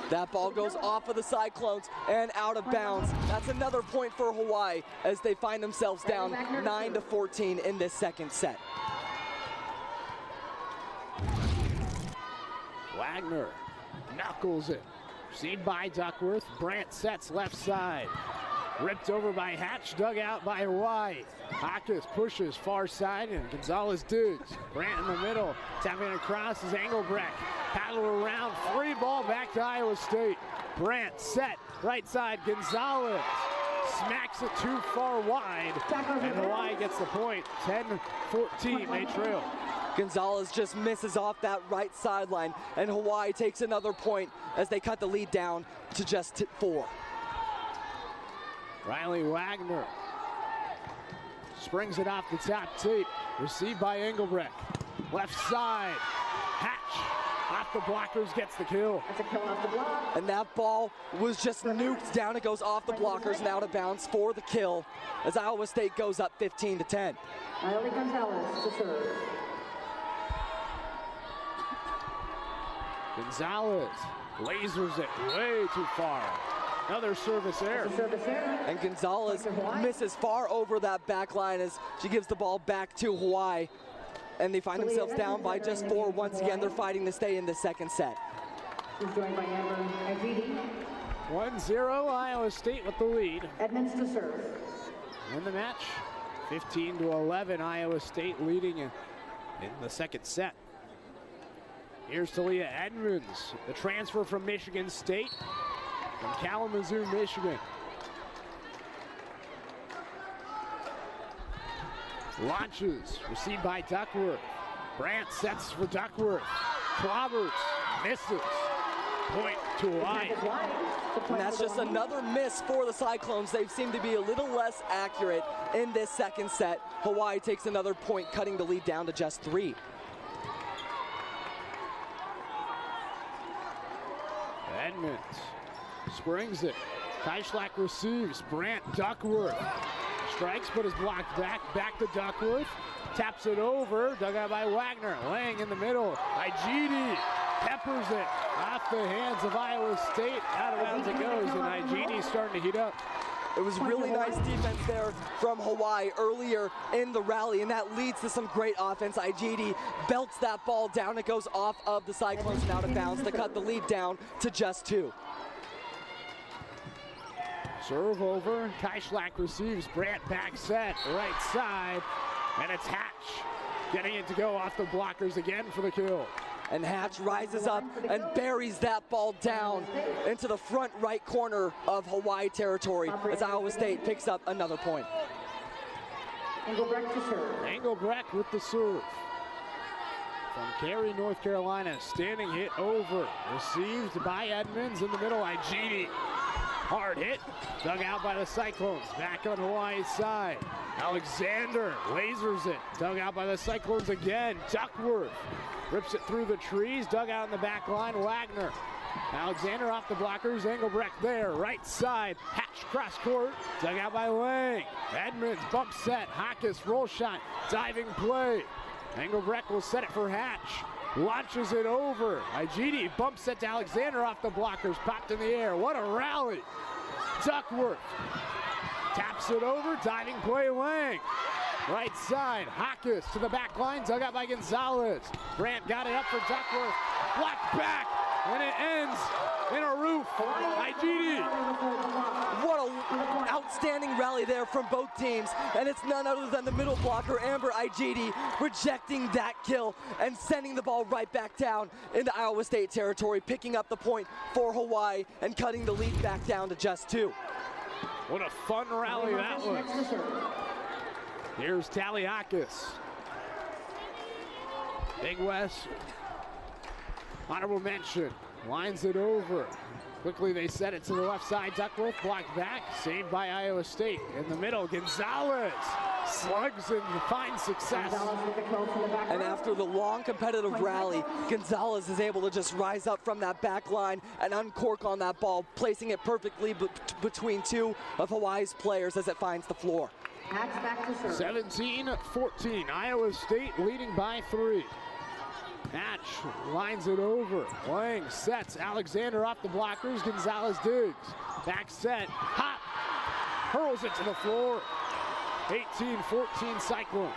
That ball goes off of the Cyclones and out of bounds. That's another point for Hawaii as they find themselves down 9-14 in this second set. Wagner knuckles it. Received by Duckworth. Brandt sets left side. Ripped over by Hatch, dug out by Hawaii. Hawkins pushes far side and Gonzalez digs. Brandt in the middle, tapping across is Engelbrecht. Paddle around, free ball back to Iowa State. Brandt set, right side, Gonzalez smacks it too far wide, and Hawaii gets the point. 10-14, they trail. Gonzalez just misses off that right sideline, and Hawaii takes another point as they cut the lead down to just 4. Riley Wagner springs it off the top tape, received by Engelbrecht. Left side, Hatch off the blockers, gets the kill. That's a kill off the block. And that ball was just nuked down. It goes off the blockers and out of bounds for the kill as Iowa State goes up 15-10. Riley Gonzalez to serve. Gonzalez lasers it way too far. Another service error. Service error. And Gonzalez misses far over that back line as she gives the ball back to Hawaii. And they find themselves down by just 4 once again. They're fighting to stay in the second set. He's joined by Amber Ajidi. 1-0, Iowa State with the lead. Edmonds to serve. In the match, 15-11, Iowa State leading in the second set. Here's Talia Edmonds, the transfer from Michigan State, from Kalamazoo, Michigan. Launches, received by Duckworth. Brandt sets for Duckworth. Clobbers, misses. Point to Hawaii. And that's just another miss for the Cyclones. They seem to be a little less accurate in this second set. Hawaii takes another point, cutting the lead down to just 3. Edmonds springs it. Kaischlak receives. Brandt, Duckworth. Strikes, but is blocked back to Duckworth. Taps it over, dug out by Wagner. Laying in the middle, Ajidi peppers it off the hands of Iowa State. Out of bounds it goes, and Ajidi's starting to heat up. It was really nice defense there from Hawaii earlier in the rally, and that leads to some great offense. Ajidi belts that ball down. It goes off of the Cyclones and out of bounds to cut the lead down to just 2. Serve over, Kaischlak receives, Brandt back set, right side, and it's Hatch getting it to go off the blockers again for the kill. And Hatch rises up and buries that ball down into the front right corner of Hawaii territory as Iowa State picks up another point. Engelbrecht to serve. Engelbrecht with the serve. From Cary, North Carolina, standing hit over, received by Edmonds in the middle, Ajidi. Hard hit, dug out by the Cyclones, back on Hawaii's side. Alexander lasers it, dug out by the Cyclones again. Duckworth rips it through the trees, dug out in the back line, Wagner. Alexander off the blockers, Engelbrecht there, right side. Hatch cross court, dug out by Lang. Edmonds bump set, Hawkins roll shot, diving play. Engelbrecht will set it for Hatch. Launches it over. Ajidi bumps it to Alexander off the blockers, popped in the air. What a rally. Duckworth taps it over, diving play Lang. Right side, Hawkins to the back line, dug out by Gonzalez. Brandt got it up for Duckworth, blocked back, and it ends in a roof. Ajidi. What an outstanding rally there from both teams, and it's none other than the middle blocker, Amber Ajidi, rejecting that kill and sending the ball right back down into Iowa State territory, picking up the point for Hawaii and cutting the lead back down to just 2. What a fun rally that was. Here's Taliakis. Big West, honorable mention, lines it over. Quickly they set it to the left side. Duckworth blocked back, saved by Iowa State. In the middle, Gonzalez slugs and finds success. And after the long competitive rally, Gonzalez is able to just rise up from that back line and uncork on that ball, placing it perfectly between 2 of Hawaii's players as it finds the floor. 17-14, Iowa State leading by 3. Hatch lines it over. Lang sets Alexander off the blockers. Gonzalez digs. Back set. Hop. Hurls it to the floor. 18-14 Cyclones.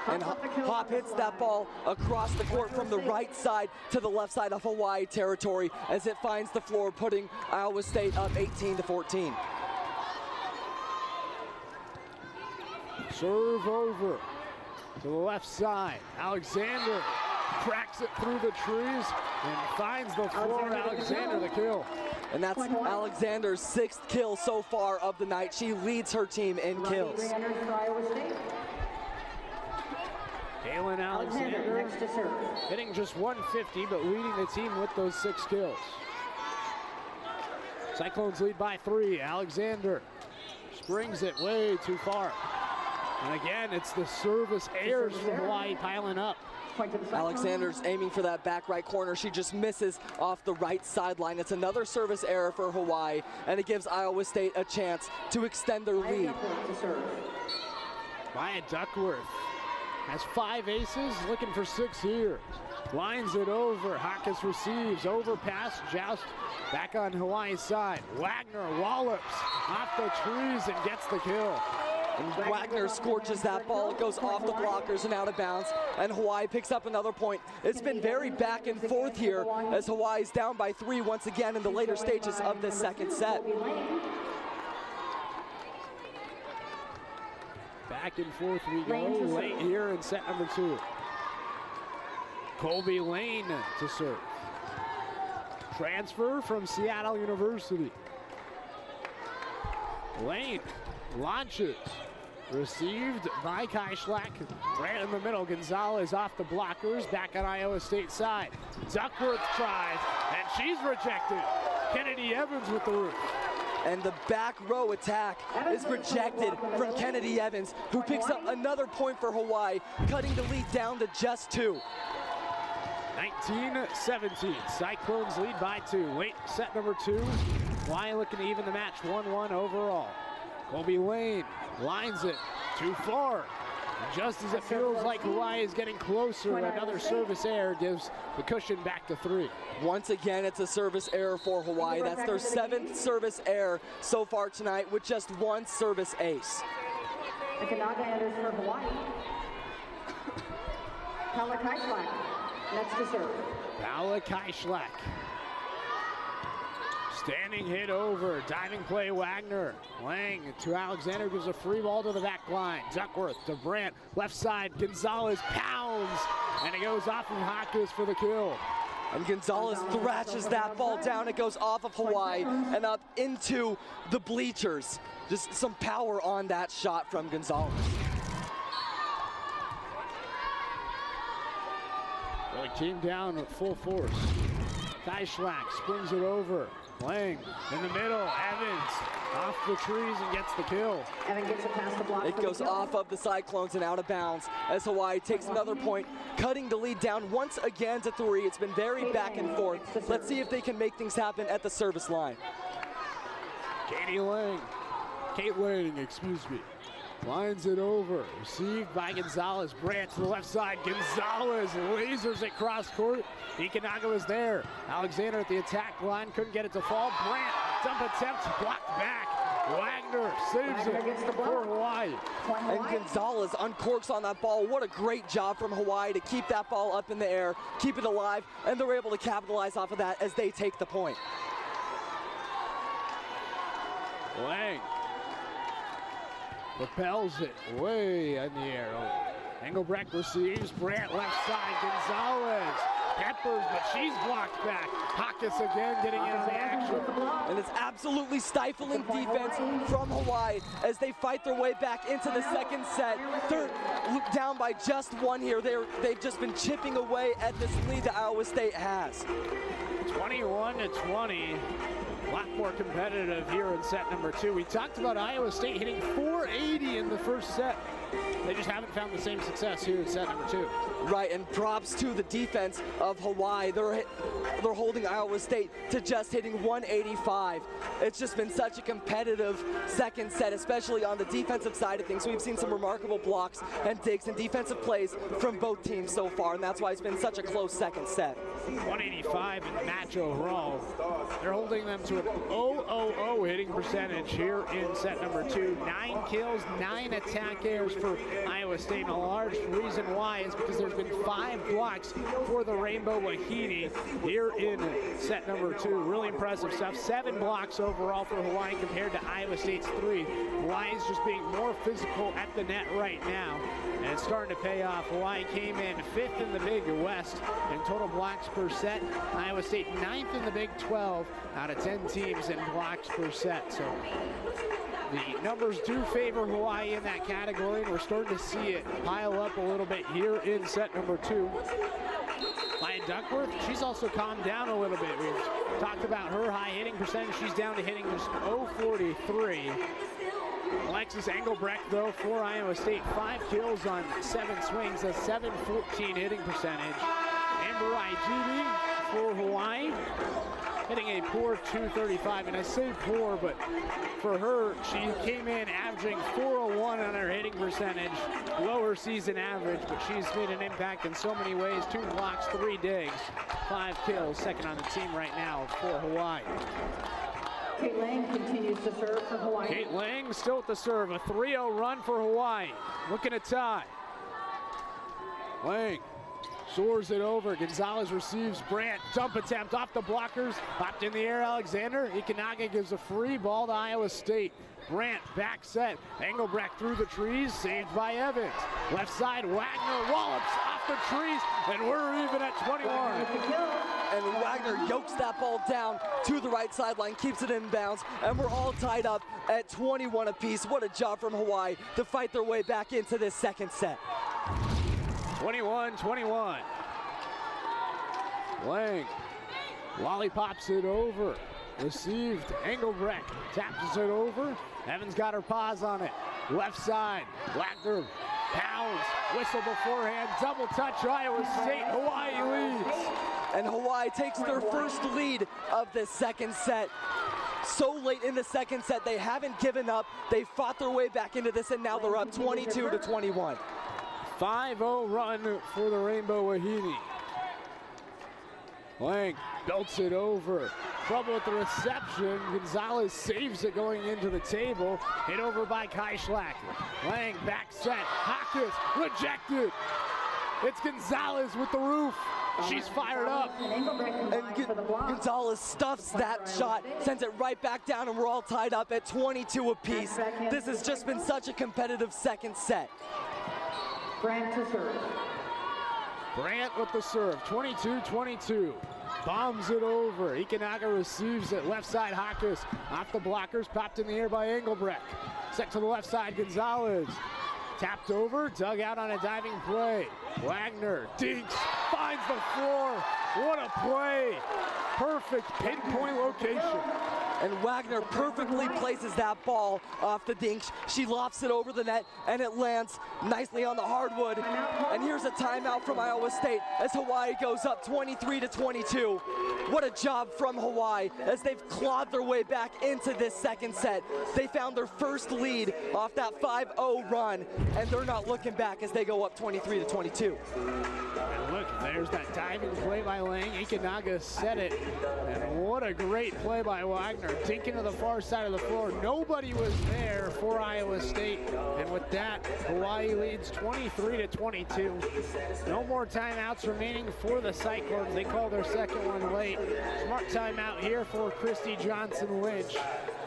And Hop hits that ball across the court from the right side to the left side of Hawaii territory as it finds the floor, putting Iowa State up 18-14. Serve over to the left side. Alexander cracks it through the trees and finds the floor. Alexander the kill. And that's Alexander's 6th kill so far of the night. She leads her team in kills. Kaylin Alexander next to serve. hitting just 150, but leading the team with those 6 kills. Cyclones lead by 3. Alexander springs it way too far. And again, it's the service errors from Hawaii piling up. Alexander's aiming for that back right corner. She just misses off the right sideline. It's another service error for Hawaii, and it gives Iowa State a chance to extend their lead. Maya Duckworth has 5 aces, looking for 6 here. Lines it over, Hawkins receives, overpass, joust, back on Hawaii's side. Wagner wallops off the trees and gets the kill. And Wagner scorches that ball. It goes off the blockers and out of bounds, and Hawaii picks up another point. It's been very back and forth here as Hawaii's down by 3 once again in the later stages of this second set. Back and forth we go late here in set number 2. Colby Lane to serve. Transfer from Seattle University. Lane launches. Received by Kai Schlack. Right in the middle. Gonzalez off the blockers. Back on Iowa State side. Duckworth tries, and she's rejected. Kennedy Evans with the roof. And the back row attack is rejected from Kennedy Evans, who picks up another point for Hawaii, cutting the lead down to just 2. 19-17. Cyclones lead by 2. Late set number 2. Hawaii looking to even the match 1-1 overall. Colby Lane lines it too far. Just as it feels like Hawaii is getting closer, another service error gives the cushion back to 3. Once again, it's a service error for Hawaii. That's their 7th service error so far tonight, with just 1 service ace. Okanaga enters for Hawaii. Paula Kaislak next to serve. Paula Kaislak. Standing hit over, diving play Wagner. Lang to Alexander, gives a free ball to the back line. Duckworth to Brandt, left side, Gonzalez pounds, and it goes off of Hawkins for the kill. And Gonzalez thrashes that ball down. It goes off of Hawaii and up into the bleachers. Just some power on that shot from Gonzalez. Really came down with full force. Kai Schlack springs it over. Lang in the middle, Evans off the trees and gets the kill. Evan gets it past the block. It goes off of the Cyclones and out of bounds as Hawaii takes another point, cutting the lead down once again to 3. It's been very back and forth. Let's see if they can make things happen at the service line. Kate Lang, excuse me. Lines it over, received by Gonzalez. Brandt to the left side. Gonzalez lasers it cross court. Okanaga was there. Alexander at the attack line, couldn't get it to fall. Brandt, dump attempt, blocked back. Wagner saves it for Hawaii. And Gonzalez uncorks on that ball. What a great job from Hawaii to keep that ball up in the air, keep it alive, and they're able to capitalize off of that as they take the point. Lang propels it way in the air. Engelbrecht receives, Brandt left side, Gonzalez peppers, but she's blocked back. Hawkins again getting into the action. And it's absolutely stifling defense from Hawaii as they fight their way back into the second set. They're down by just 1 here. They've just been chipping away at this lead that Iowa State has. 21-20. A lot more competitive here in set number 2. We talked about Iowa State hitting 480 in the first set. They just haven't found the same success here in set number 2. Right, and props to the defense of Hawaii. They're holding Iowa State to just hitting 185. It's just been such a competitive second set, especially on the defensive side of things. We've seen some remarkable blocks and digs and defensive plays from both teams so far, and that's why it's been such a close second set. 185 in the match overall. They're holding them to an 0-0-0 hitting percentage here in set number 2. 9 kills, 9 attack errors for Iowa State, and a large reason why is because there's been 5 blocks for the Rainbow Wahine here in set number 2. Really impressive stuff. 7 blocks overall for Hawaii compared to Iowa State's 3. Hawaii's just being more physical at the net right now, and it's starting to pay off. Hawaii came in 5th in the Big West in total blocks per set. Iowa State 9th in the Big 12 out of 10 teams in blocks per set. So the numbers do favor Hawaii in that category, and we're starting to see it pile up a little bit here in set number 2. Maya Duckworth, she's also calmed down a little bit. We've talked about her high hitting percentage. She's down to hitting just .043. Alexis Engelbrecht, though, for Iowa State, 5 kills on 7 swings, a .714 hitting percentage. Amber Igb for Hawaii, hitting a poor .235, and I say poor, but for her, she came in averaging .401 on her hitting percentage, lower season average, but she's made an impact in so many ways. 2 blocks, 3 digs, 5 kills, second on the team right now for Hawaii. Kate Lang continues to serve for Hawaii. Kate Lang still at the serve, a 3-0 run for Hawaii, looking to tie. Lang soars it over. Gonzalez receives. Brandt, dump attempt off the blockers. Popped in the air, Alexander. Ikenaga gives a free ball to Iowa State. Brandt, back set. Engelbrecht through the trees, saved by Evans. Left side, Wagner wallops off the trees, and we're even at 21. And Wagner yokes that ball down to the right sideline, keeps it in bounds, and we're all tied up at 21 apiece. What a job from Hawaii to fight their way back into this second set. 21-21. Lang lollipops it over. Received. Engelbrecht taps it over. Evans got her paws on it. Left side. Wagner pounds. Whistle beforehand. Double touch. Iowa State. Hawaii leads. And Hawaii takes their first lead of the second set. So late in the second set, they haven't given up. They fought their way back into this, and now they're up 22-21. 5-0 run for the Rainbow Wahine. Lang belts it over. Trouble with the reception. Gonzalez saves it going into the table. Hit over by Kai Schlack. Lang back set. Hawkins rejected. It's Gonzalez with the roof. She's fired up. And Gonzalez stuffs that shot, sends it right back down, and we're all tied up at 22 apiece. This has just been such a competitive second set. Brandt to serve. Brandt with the serve, 22-22. Bombs it over. Ikenaga receives it. Left side, Hawkins off the blockers, popped in the air by Engelbrecht. Set to the left side, Gonzalez. Tapped over, dug out on a diving play. Wagner dinks, finds the floor. What a play. Perfect pinpoint location. And Wagner perfectly places that ball off the dink. She lofts it over the net, and it lands nicely on the hardwood. And here's a timeout from Iowa State as Hawaii goes up 23-22. What a job from Hawaii as they've clawed their way back into this second set. They found their first lead off that 5-0 run, and they're not looking back as they go up 23-22. And look, there's that diving play by Lang. Ikenaga set it. And what a great play by Wagner. Dinking to the far side of the floor. Nobody was there for Iowa State. And with that, Hawaii leads 23-22. No more timeouts remaining for the Cyclones. They call their second one late. Smart timeout here for Christy Johnson-Lynch.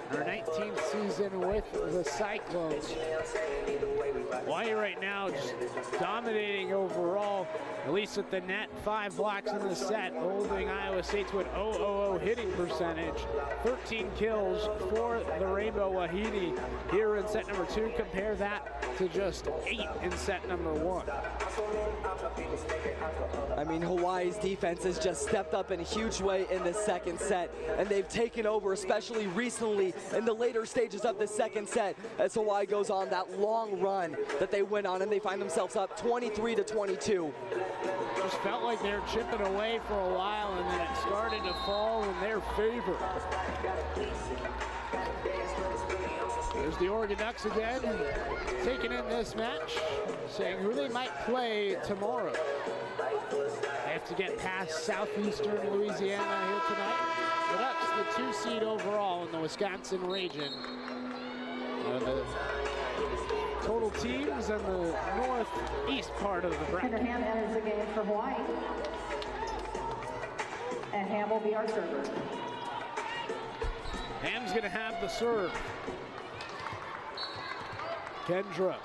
Her 19th season with the Cyclones. Hawaii right now just dominating overall, at least at the net. 5 blocks in the set, holding Iowa State to an .000 hitting percentage. 13 kills for the Rainbow Wahine here in set number 2. Compare that to just 8 in set number 1. I mean, Hawaii's defense has just stepped up in a huge way in the second set, and they've taken over, especially recently in the later stages of the second set, as Hawaii goes on that long run that they went on, and they find themselves up 23-22. Just felt like they were chipping away for a while, and then it started to fall in their favor. There's the Oregon Ducks again, taking in this match, saying who they might play tomorrow. They have to get past Southeastern Louisiana here tonight. The Ducks, the 2 seed overall in the Wisconsin region. total teams in the northeast part of the bracket. Ham enters the game for Hawaii. And Ham will be our server. Ham's going to have the serve. Kendra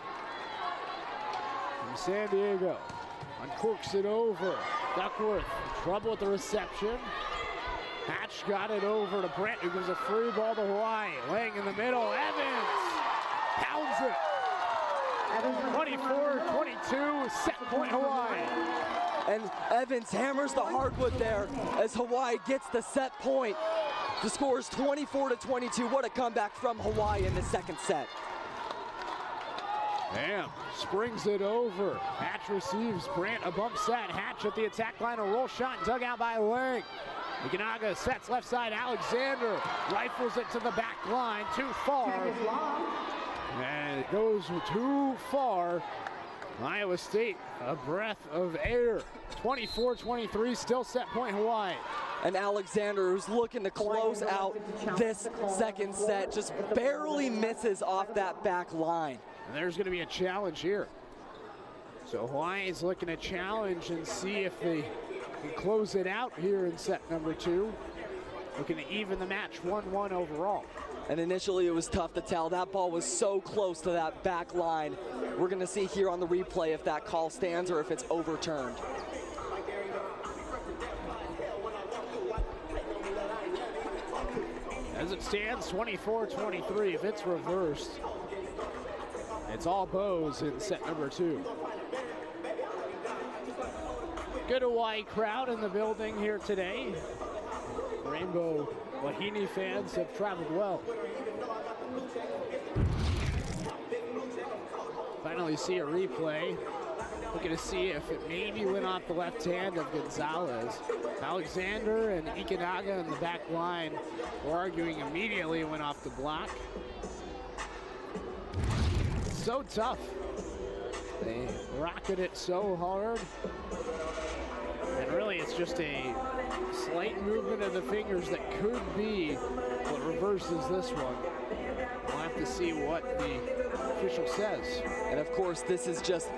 from San Diego uncorks it over. Duckworth, trouble with the reception. Hatch got it over to Brent, who gives a free ball to Hawaii. Laying in the middle, Evans pounds it. 24-22, set point Hawaii. And Evans hammers the hardwood there as Hawaii gets the set point. The score is 24-22. What a comeback from Hawaii in the second set. Ham springs it over. Hatch receives. Brant a bump set. Hatch at the attack line. A roll shot dug out by Lang. Ikanaga sets left side. Alexander rifles it to the back line. Too far. And it goes too far. Iowa State, a breath of air. 24-23, still set point Hawaii. And Alexander, who's looking to close out this second set, just barely misses off that back line. And there's going to be a challenge here. So Hawaii's looking to challenge and see if they can close it out here in set number 2. Looking to even the match 1-1 overall. And initially it was tough to tell. That ball was so close to that back line. We're going to see here on the replay if that call stands or if it's overturned. As it stands, 24-23. If it's reversed, it's all bows in set number 2. Good Hawaii crowd in the building here today. Rainbow Wahine fans have traveled well. Finally see a replay. Looking to see if it maybe went off the left hand of Gonzalez. Alexander and Ikanaga in the back line were arguing immediately, went off the block. It's so tough. They rocket it so hard. And really it's just a slight movement of the fingers that could be what reverses this one. We'll have to see what the official says. And of course, this is just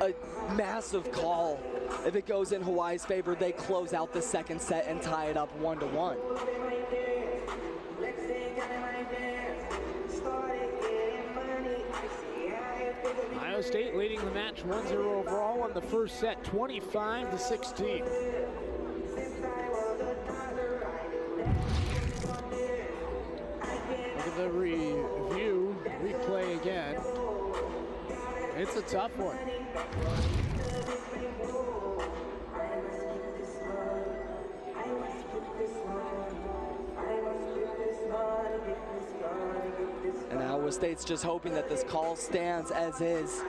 a massive call. If it goes in Hawaii's favor, they close out the second set and tie it up 1-1. Iowa State leading the match 1-0 overall in the first set, 25-16. Look at the replay again. It's a tough one. And Iowa State's just hoping that this call stands as is,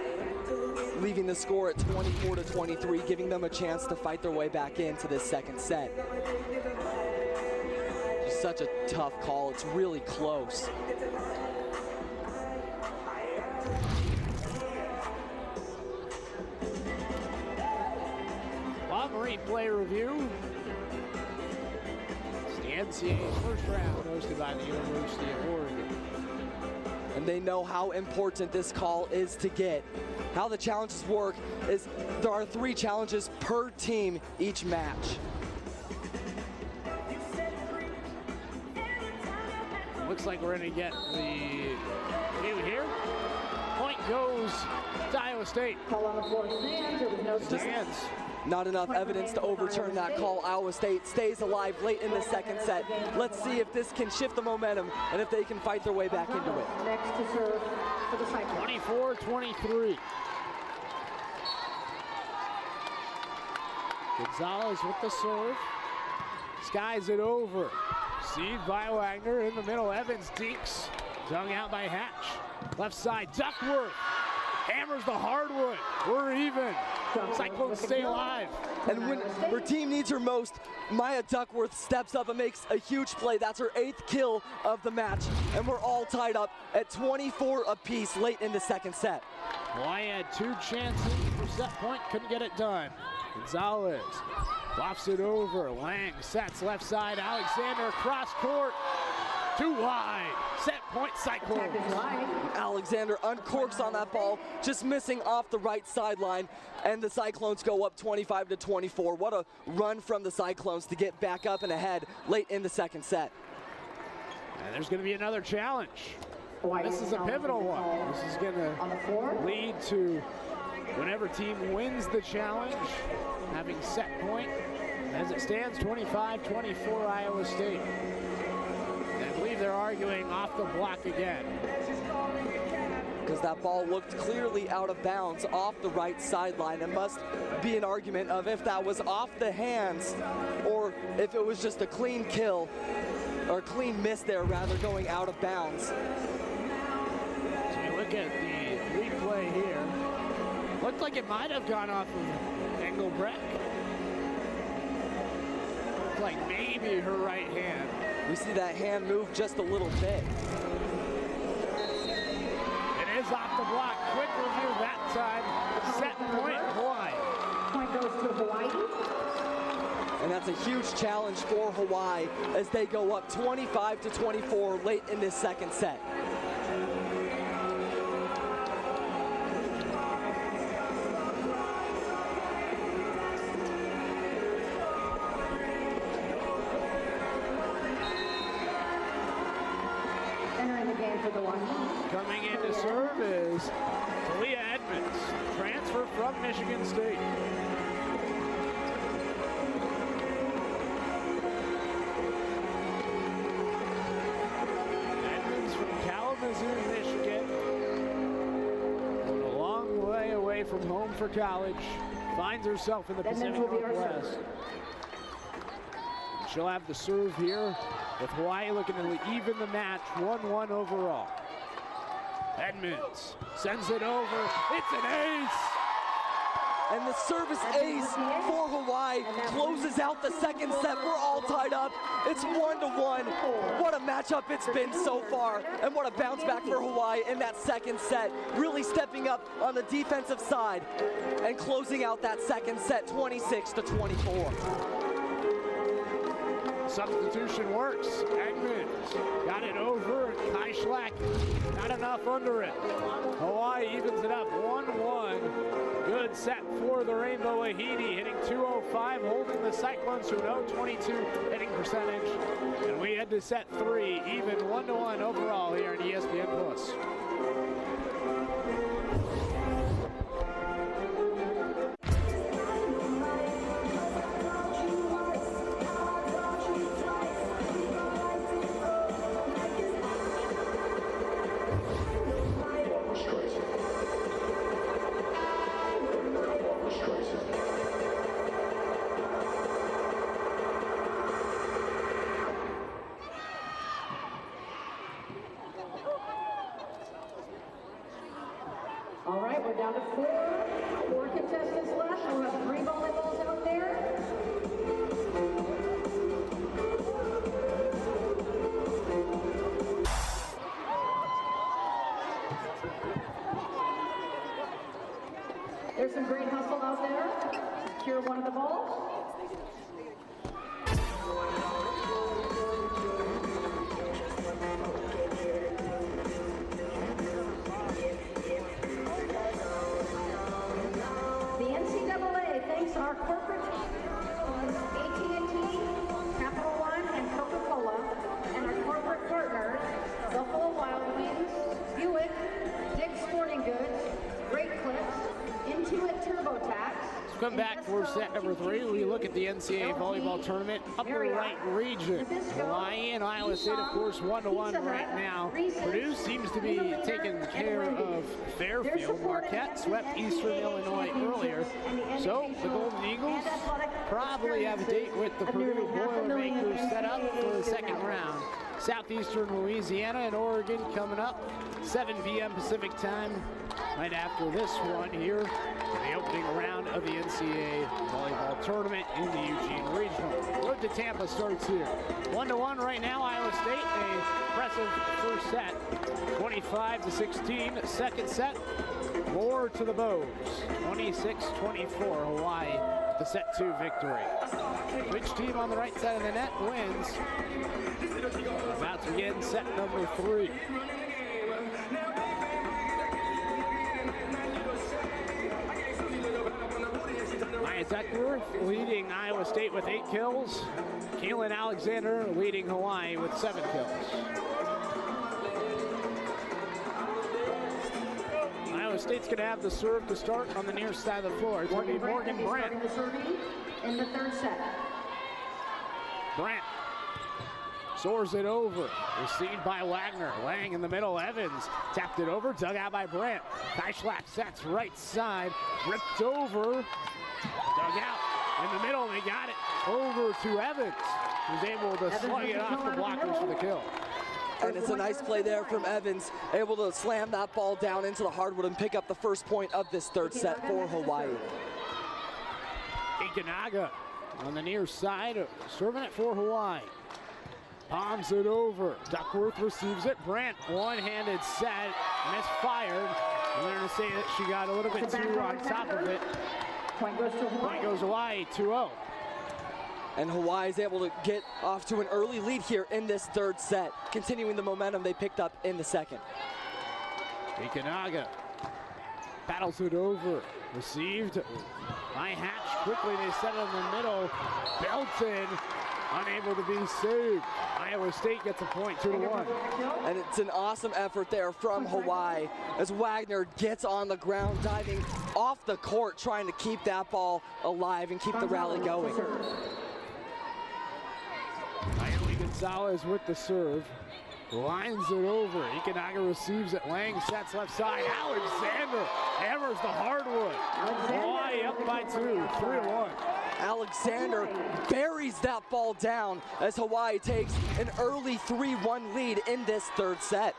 leaving the score at 24-23, giving them a chance to fight their way back into this second set. Just such a tough call. It's really close. On replay review, it's the NCAA first round hosted by the University of Oregon. And they know how important this call is to get. How the challenges work is there are 3 challenges per team each match. Looks like we're going to get the view here. Point goes to Iowa State. Call on the floor stands. There was no Stands. Not enough evidence to overturn that call. Iowa State stays alive late in the second set. Let's see if this can shift the momentum and if they can fight their way back into it. Next to serve for the Cyclones. 24-23. Gonzalez with the serve. Skies it over. Received by Wagner in the middle. Evans dinks. Dug out by Hatch. Left side, Duckworth. Hammers the hardwood. We're even. Cyclones stay alive. And when her team needs her most, Maya Duckworth steps up and makes a huge play. That's her 8th kill of the match. And we're all tied up at 24 apiece late in the second set. Hawaii had 2 chances for set point, couldn't get it done. Gonzalez lofts it over. Lang sets left side. Alexander cross court. Too wide. Set point Cyclones. Attack is right. Alexander uncorks on that ball, just missing off the right sideline, and the Cyclones go up 25-24. What a run from the Cyclones to get back up and ahead late in the second set. And there's going to be another challenge. Hawaii This is a pivotal one. This is going on the to floor. lead to whenever team wins the challenge, having set point. As it stands, 25-24 Iowa State. And I believe they're arguing off the block again. Because that ball looked clearly out of bounds off the right sideline. It must be an argument of if that was off the hands or if it was just a clean kill or clean miss there, rather, going out of bounds. So we look at the replay here. Looked like it might have gone off of Engelbrecht. Looked like maybe her right hand. We see that hand move just a little bit. It is off the block. Quick review that time. Set point Hawaii. Point goes to Hawaii. And that's a huge challenge for Hawaii as they go up 25-24 late in this second set. Entering the game for the one. Coming in to serve is Talia Edmonds, transfer from Michigan State. Edmonds from Kalamazoo, Michigan. A long way away from home for college. Finds herself in the Pacific will be our Northwest. serve. She'll have the serve here, with Hawaii looking to even the match, 1-1 overall. Edmonds sends it over. It's an ace! And the service ace for Hawaii closes out the second set. We're all tied up. It's 1-1. What a matchup it's been so far. And what a bounce back for Hawaii in that second set. Really stepping up on the defensive side and closing out that second set 26-24. Substitution works. Edmonds got it over. Kai Schlack not enough under it. Hawaii evens it up 1-1. Good set for the Rainbow Wahiti, hitting 205, holding the Cyclones to an 0-22 hitting percentage. And we head to set 3, even 1-1 overall here on ESPN Plus. All right, we're down to four contestants left. We'll have 3 volleyballs out there. There's some great hustle out there. Secure one of the balls. The NCAA thanks our corporate AT&T, Capital One, and Coca-Cola, and our corporate partners, Buffalo Wild Wings, Buick, Dick's Sporting Goods, Great Clips, Intuit TurboTax. Come back for set number 3. We look at the NCAA volleyball tournament, upper right region. Hawaii and Iowa State, of course, 1-1 right now. Purdue seems to be taking care of Fairfield. Marquette swept Eastern Illinois earlier. So the Golden Eagles probably have a date with the Purdue Boilermakers set up for the second round. Southeastern Louisiana and Oregon coming up, 7 p.m. Pacific time, right after this one here, the opening round of the NCAA volleyball tournament in the Eugene Regional. Road to Tampa starts here. 1-1 right now, Iowa State, a impressive first set, 25-16. Second set, more to the bows, 26-24, Hawaii the set 2 victory. Which team on the right side of the net wins? About to begin set number 3. Maya Duckworth leading Iowa State with 8 kills. Kaylin Alexander leading Hawaii with 7 kills. Iowa State's going to have the serve to start on the near side of the floor. It's going to be Morgan Brandt. In the third set. Brandt soars it over. Received by Wagner. Lang in the middle. Evans tapped it over. Dug out by Brandt. Kaishlak sets right side. Ripped over. Dug out in the middle. They got it over to Evans, who's able to slug it off the blockers for the kill. And it's a nice play there from Evans, able to slam that ball down into the hardwood and pick up the first point of this third set for Hawaii. Ikanaga on the near side, serving it for Hawaii. Palms it over. Duckworth receives it. Brandt, one-handed set, misfired. I'm going to say that she got a little bit too on top of it. Point goes Hawaii, 2-0. And Hawaii is able to get off to an early lead here in this third set, continuing the momentum they picked up in the second. Ikanaga battles it over. Received by Hatch. Quickly they set it in the middle. Belton unable to be saved. Iowa State gets a point, 2-1. And it's an awesome effort there from Hawaii as Wagner gets on the ground, diving off the court, trying to keep that ball alive and keep the rally going. Naomi Gonzalez with the serve. Lines it over. Ikanaga receives it. Lang sets left side. Alexander hammers the hardwood. Hawaii up by 2, 3-1. Alexander buries that ball down as Hawaii takes an early 3-1 lead in this third set.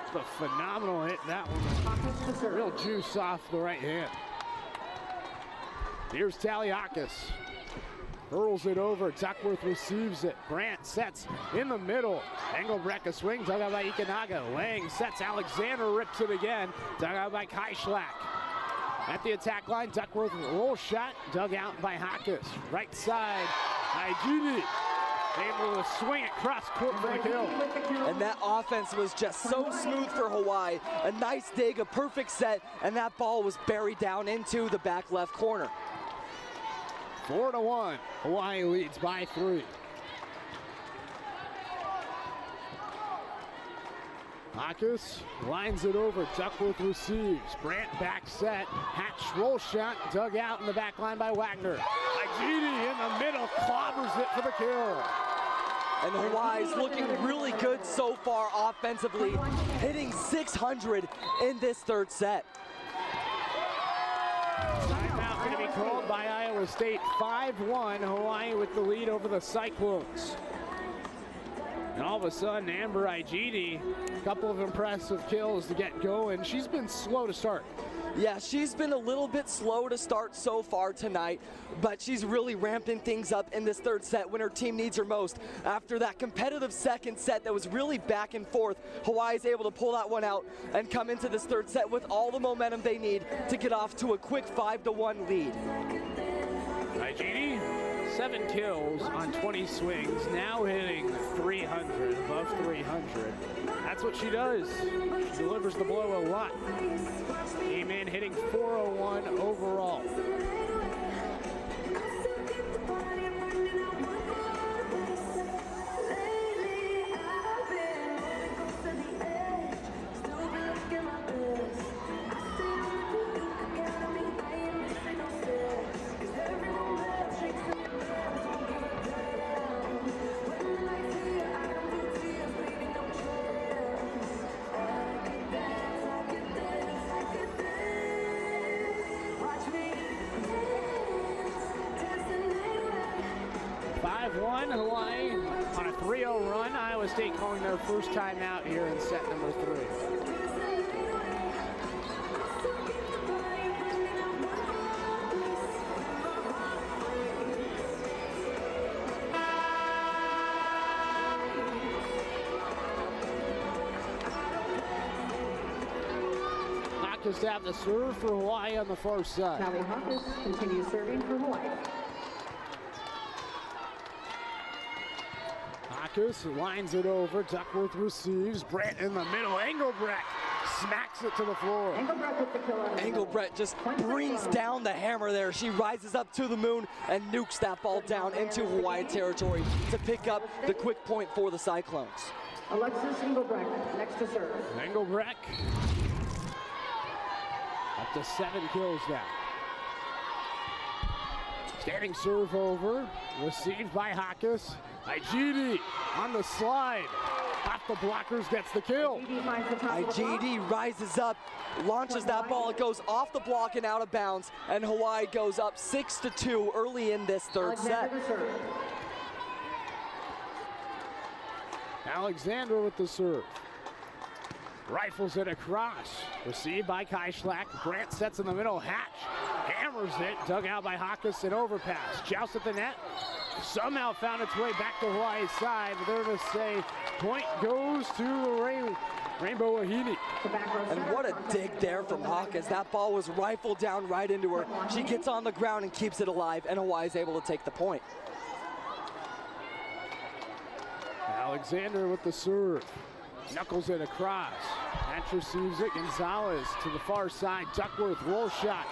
It's a phenomenal hit, that one. Real juice off the right hand. Here's Taliakis. Hurls it over. Duckworth receives it. Brandt sets in the middle. Engelbrecht a swing. Dug out by Ikanaga. Lang sets. Alexander rips it again. Dug out by Kaishlak. At the attack line, Duckworth roll shot. Dug out by Hawkes. Right side. Igidi able to swing it cross court for the kill. And that offense was just so smooth for Hawaii. A nice dig, a perfect set, and that ball was buried down into the back left corner. 4-1. Hawaii leads by 3. Hawkes lines it over. Duckworth receives. Brandt back set. Hatch roll shot. Dug out in the back line by Wagner. Igidi in the middle. Clobbers it for the kill. And Hawaii's looking really good so far offensively, hitting 600 in this third set. Timeout going to be called by Iowa State. 5-1. Hawaii with the lead over the Cyclones. And all of a sudden, Amber Igidi, a couple of impressive kills to get going. She's been slow to start. Yeah, she's been a little bit slow to start so far tonight, but she's really ramping things up in this third set when her team needs her most. After that competitive second set that was really back and forth, Hawaii's able to pull that one out and come into this third set with all the momentum they need to get off to a quick 5-1 lead. Igidi, 7 kills on 20 swings, now hitting 300, above 300. That's what she does. She delivers the blow a lot. Came in hitting 401 overall. Hawaii on a 3-0 run. Iowa State calling their first time out here in set number 3. goes to have the serve for Hawaii on the far side. Callie Hawkins continues serving for Hawaii. Hawkins lines it over. Duckworth receives. Brandt in the middle. Engelbrecht smacks it to the floor. Engelbrecht with the kill. Engelbrecht just brings down the hammer there. She rises up to the moon and nukes that ball down into Hawaii territory to pick up the quick point for the Cyclones. Alexis Engelbrecht next to serve. Engelbrecht up to 7 kills now. Standing serve over, received by Hawkins. Igidi on the slide. Off the blockers, gets the kill. IGD rises up, launches that ball. It goes off the block and out of bounds. And Hawaii goes up 6-2 early in this third set. Alexander with the serve. Rifles it across. Received by Kai Schlack. Brandt sets in the middle. Hatch hammers it. Dug out by Hawkins and overpass. Joust at the net. Somehow found its way back to Hawaii's side. But they're going to say point goes to the Rainbow Wahine. And what a dig there from Hawkins. That ball was rifled down right into her. She gets on the ground and keeps it alive, and Hawaii's able to take the point. Alexander with the serve. Knuckles it across. Hatch receives it. Gonzalez to the far side. Duckworth roll shot.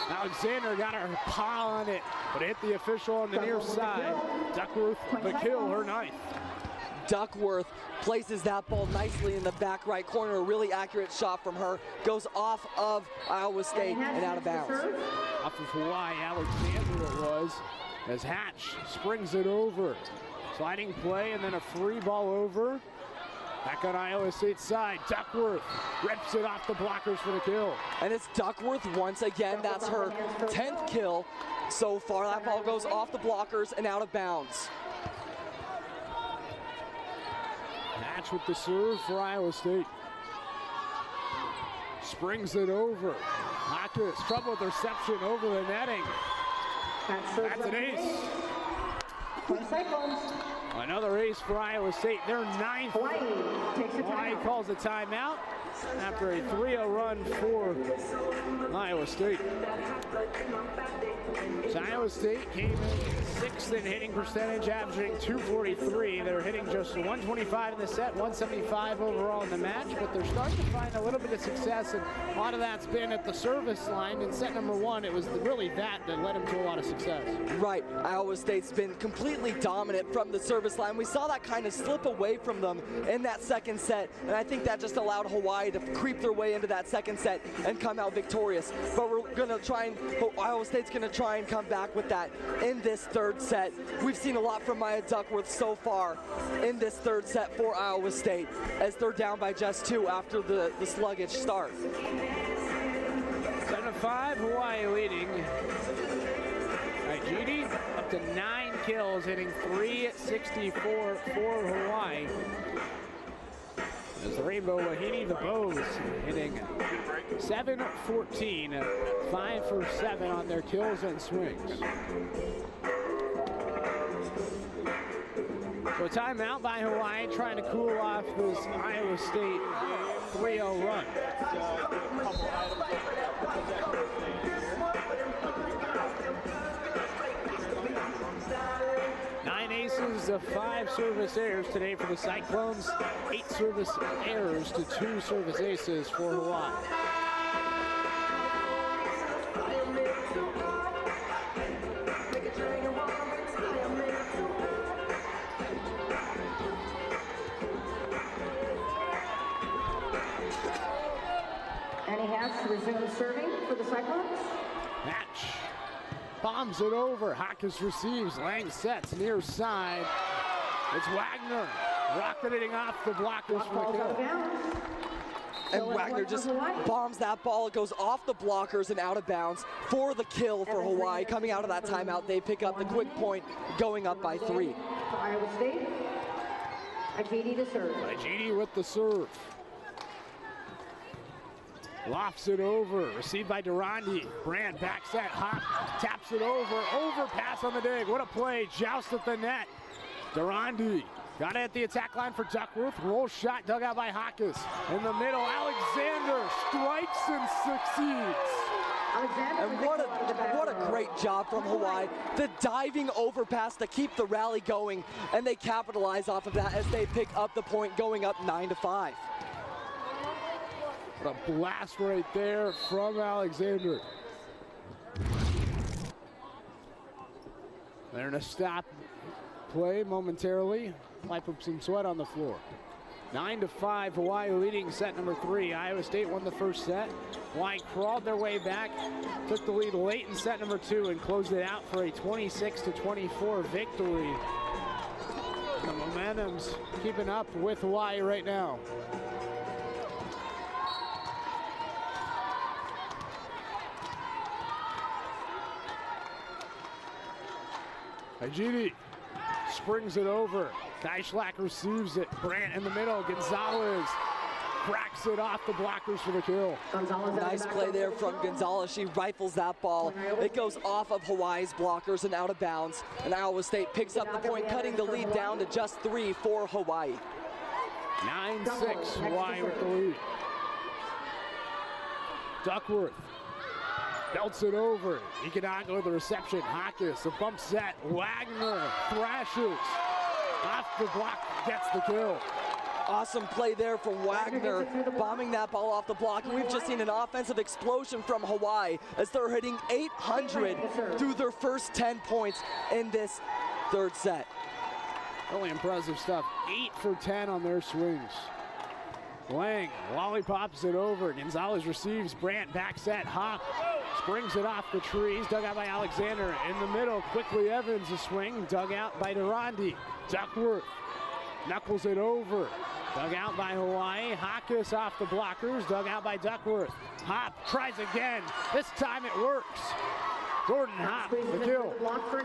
Alexander got her paw on it, but it hit the official on the near side. Duckworth the kill, her ninth. Duckworth places that ball nicely in the back right corner. A really accurate shot from her. Goes off of Iowa State and out of bounds. Off of Hawaii, Alexander it was, as Hatch springs it over. Sliding play and then a free ball over. Back on Iowa State's side, Duckworth rips it off the blockers for the kill. And it's Duckworth once again. That's her 10th kill so far. That ball goes off the blockers and out of bounds. Hatch with the serve for Iowa State. Springs it over. Hawkins, trouble with reception over the netting. That's an ace. Another ace for Iowa State. They're ninth. Hawaii calls a timeout after a 3-0 run for Iowa State. So Iowa State came in 6th in hitting percentage, averaging .243. They're hitting just 125 in the set, 175 overall in the match, but they're starting to find a little bit of success, and a lot of that's been at the service line. In set number 1, it was really that led them to a lot of success. Right, Iowa State's been completely dominant from the service line. We saw that kind of slip away from them in that second set, and I think that just allowed Hawaii to creep their way into that second set and come out victorious. But we're gonna try and, Iowa State's gonna try and come back with that in this third set. We've seen a lot from Maya Duckworth so far in this third set for Iowa State, as they're down by just 2 after the sluggish start. 7-5, Hawaii leading. Igidi up to 9 kills, hitting .364 for Hawaii. As the Rainbow Wahine, the Bows, hitting .714, 5 for 7 on their kills and swings. So timeout by Hawaii, trying to cool off this Iowa State 3-0 run. 9 aces to 5 service errors today for the Cyclones. 8 service errors to 2 service aces for Hawaii. And he has to resume serving for the Cyclones. Hatch bombs it over. Hawkins receives. Lang sets near side. It's Wagner rocketing off the blockers for the kill. And Wagner just bombs that ball. It goes off the blockers and out of bounds for the kill for Hawaii. Coming out of that timeout, they pick up the quick point, going up by 3. For Iowa State, Igidi to serve. Igidi with the serve. Lofts it over, received by Durandi. Brand back set, hop, taps it over, overpass on the dig. What a play, joust at the net. Durandi Got it at the attack line for Duckworth. Roll shot dug out by Hawkes. In the middle, Alexander strikes and succeeds. And what a great job from Hawaii. The diving overpass to keep the rally going, and they capitalize off of that as they pick up the point, going up 9-5. What a blast right there from Alexander. They're gonna stop play momentarily. Wipe up some sweat on the floor. 9-5, Hawaii leading set number 3. Iowa State won the first set. Hawaii crawled their way back, took the lead late in set number 2 and closed it out for a 26-24 victory. The momentum's keeping up with Hawaii right now. Hajidi springs it over. Kaischlak receives it. Brandt in the middle. Gonzalez cracks it off the blockers for the kill. Nice play there from Gonzalez. She rifles that ball. It goes off of Hawaii's blockers and out of bounds. And Iowa State picks up the point, cutting the lead down to just 3 for Hawaii. 9-6, Hawaii with the lead. Duckworth belts it over. Ikenaga with the reception. Hawkes, a bump set. Wagner thrashes. Off the block, gets the kill. Awesome play there from Wagner, bombing that ball off the block. And we've just seen an offensive explosion from Hawaii as they're hitting 800 through their first 10 points in this third set. Really impressive stuff. 8 for 10 on their swings. Lang lollipops it over. Gonzalez receives. Brandt back set. Hop springs it off the trees. Dug out by Alexander. In the middle, quickly Evans a swing. Dug out by Durandi. Duckworth knuckles it over. Dug out by Hawaii. Hawkes off the blockers. Dug out by Duckworth. Hop tries again. This time it works. Jordan Hop, the kill.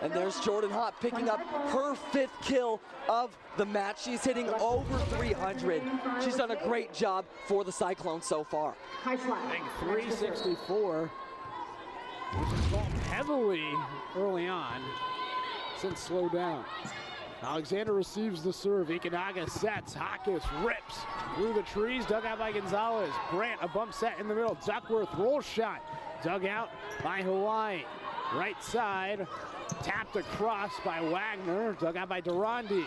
And there's Jordan Hop picking up her 5th kill of the match. She's hitting over 300. She's done a great job for the Cyclones so far. I think 364, which has fallen heavily early on, since slowed down. Alexander receives the serve. Ikenaga sets. Hawkes rips through the trees. Dug out by Gonzalez. Brandt, a bump set in the middle. Duckworth, roll shot. Dug out by Hawaii. Right side, tapped across by Wagner. Dug out by Durandi.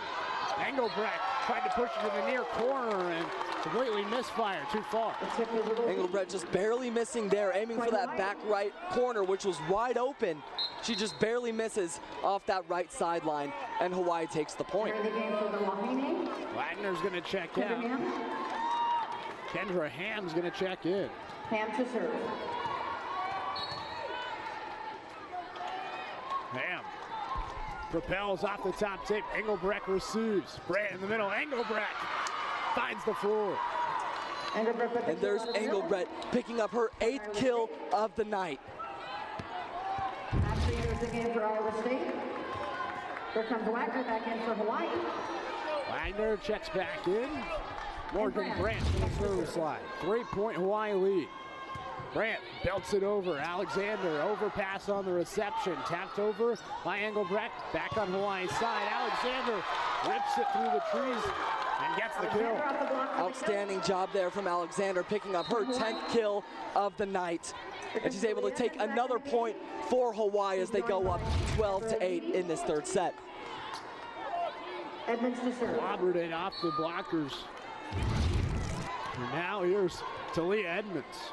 Engelbrecht tried to push it to the near corner and completely misfire, too far. Engelbrecht just barely missing there, aiming for that back right corner, which was wide open. She just barely misses off that right sideline, and Hawaii takes the point. Wagner's going to check out. Kendra Ham's going to check in. Ham to serve. Ham propels off the top tape. Engelbrecht receives. Brandt in the middle. Engelbrecht finds the floor. And there's Engelbrecht picking up her 8th kill of the night. After years again for Iowa State. Here comes Wagner back in for Hawaii. Wagner checks back in. Morgan Brandt from the service line. 3-point Hawaii lead. Brandt belts it over. Alexander overpass on the reception. Tapped over by Engelbrecht. Back on Hawaii's side. Alexander rips it through the trees and gets the kill. Outstanding job there from Alexander, picking up her 10th kill of the night. And she's able to take another point for Hawaii as they go up 12-8 in this third set. Edmonds to serve. Clobbered it off the blockers. And now here's Talia Edmonds.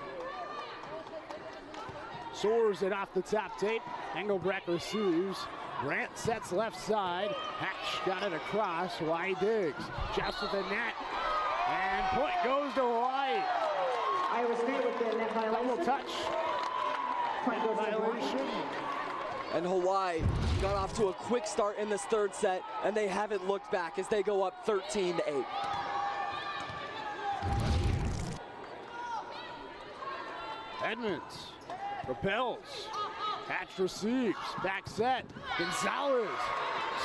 Soars it off the top tape. Engelbrecht receives. Brandt sets left side. Hatch got it across. Hawaii digs. Just with the net. And point goes to Hawaii. Iowa State with the net violation. Double touch. Point goes to Violation. And Hawaii got off to a quick start in this third set, and they haven't looked back as they go up 13-8. Edmonds propels. Hatch receives. Back set. Gonzalez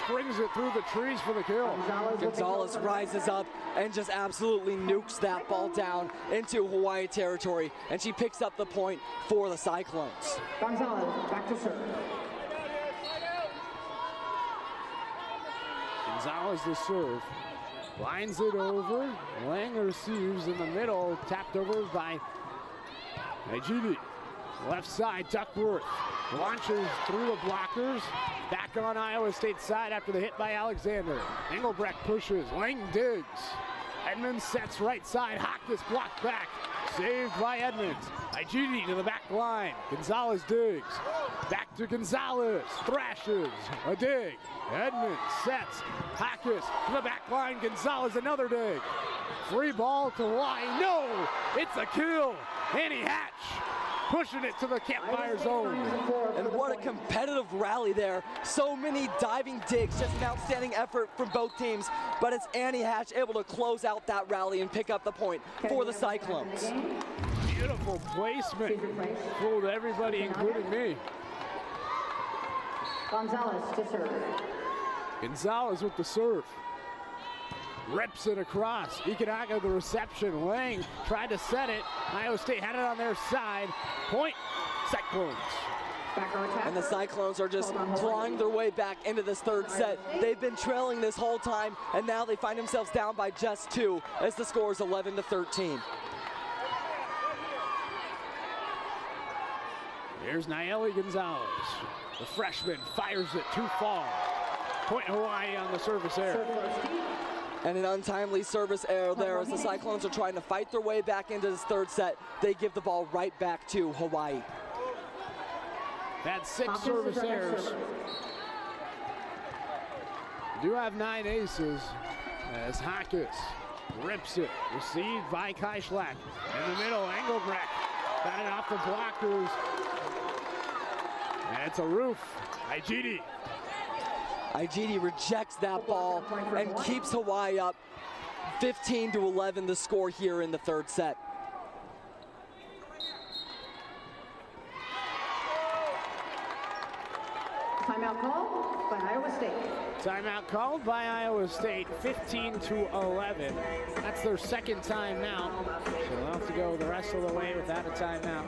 springs it through the trees for the kill. Gonzalez rises up and just absolutely nukes that ball down into Hawaii territory, and she picks up the point for the Cyclones. Gonzalez back to serve. Gonzalez the serve. Lines it over. Lang receives in the middle. Tapped over by Ajidi. Left side, Duckworth launches through the blockers. Back on Iowa State side after the hit by Alexander. Engelbrecht pushes. Lang digs. Edmonds sets right side. Hockes blocked back. Saved by Edmonds. Ajidi to the back line. Gonzalez digs. Back to Gonzalez. Thrashes. A dig. Edmonds sets. Hockes to the back line. Gonzalez another dig. Free ball to Hawaii. No! It's a kill. Annie Hatch pushing it to the campfire zone. And what a competitive rally there. So many diving digs, just an outstanding effort from both teams. But it's Annie Hatch able to close out that rally and pick up the point for the Cyclones. Beautiful placement. Fooled everybody, including me. Gonzalez to serve. Gonzalez with the serve. Rips it across. Ikenaga the reception. Lang tried to set it. Iowa State had it on their side. Point, Cyclones. And the Cyclones are just clawing their way back into this third set. They've been trailing this whole time, and now they find themselves down by just 2 as the score is 11-13. Here's Nayeli Gonzalez. The freshman fires it too far. Point Hawaii on the service error. And an untimely service error there as the Cyclones are trying to fight their way back into this third set. They give the ball right back to Hawaii. That's 6 service errors. Do have 9 aces as Hockes rips it. Received by Kai Schlack. In the middle, Engelbrecht got it off the blockers. And it's a roof. Ajidi. Ajidi rejects that ball and keeps Hawaii up 15-11 the score here in the third set. Timeout called by Iowa State. Timeout called by Iowa State, 15-11. That's their second timeout, so they'll have to go the rest of the way without a timeout.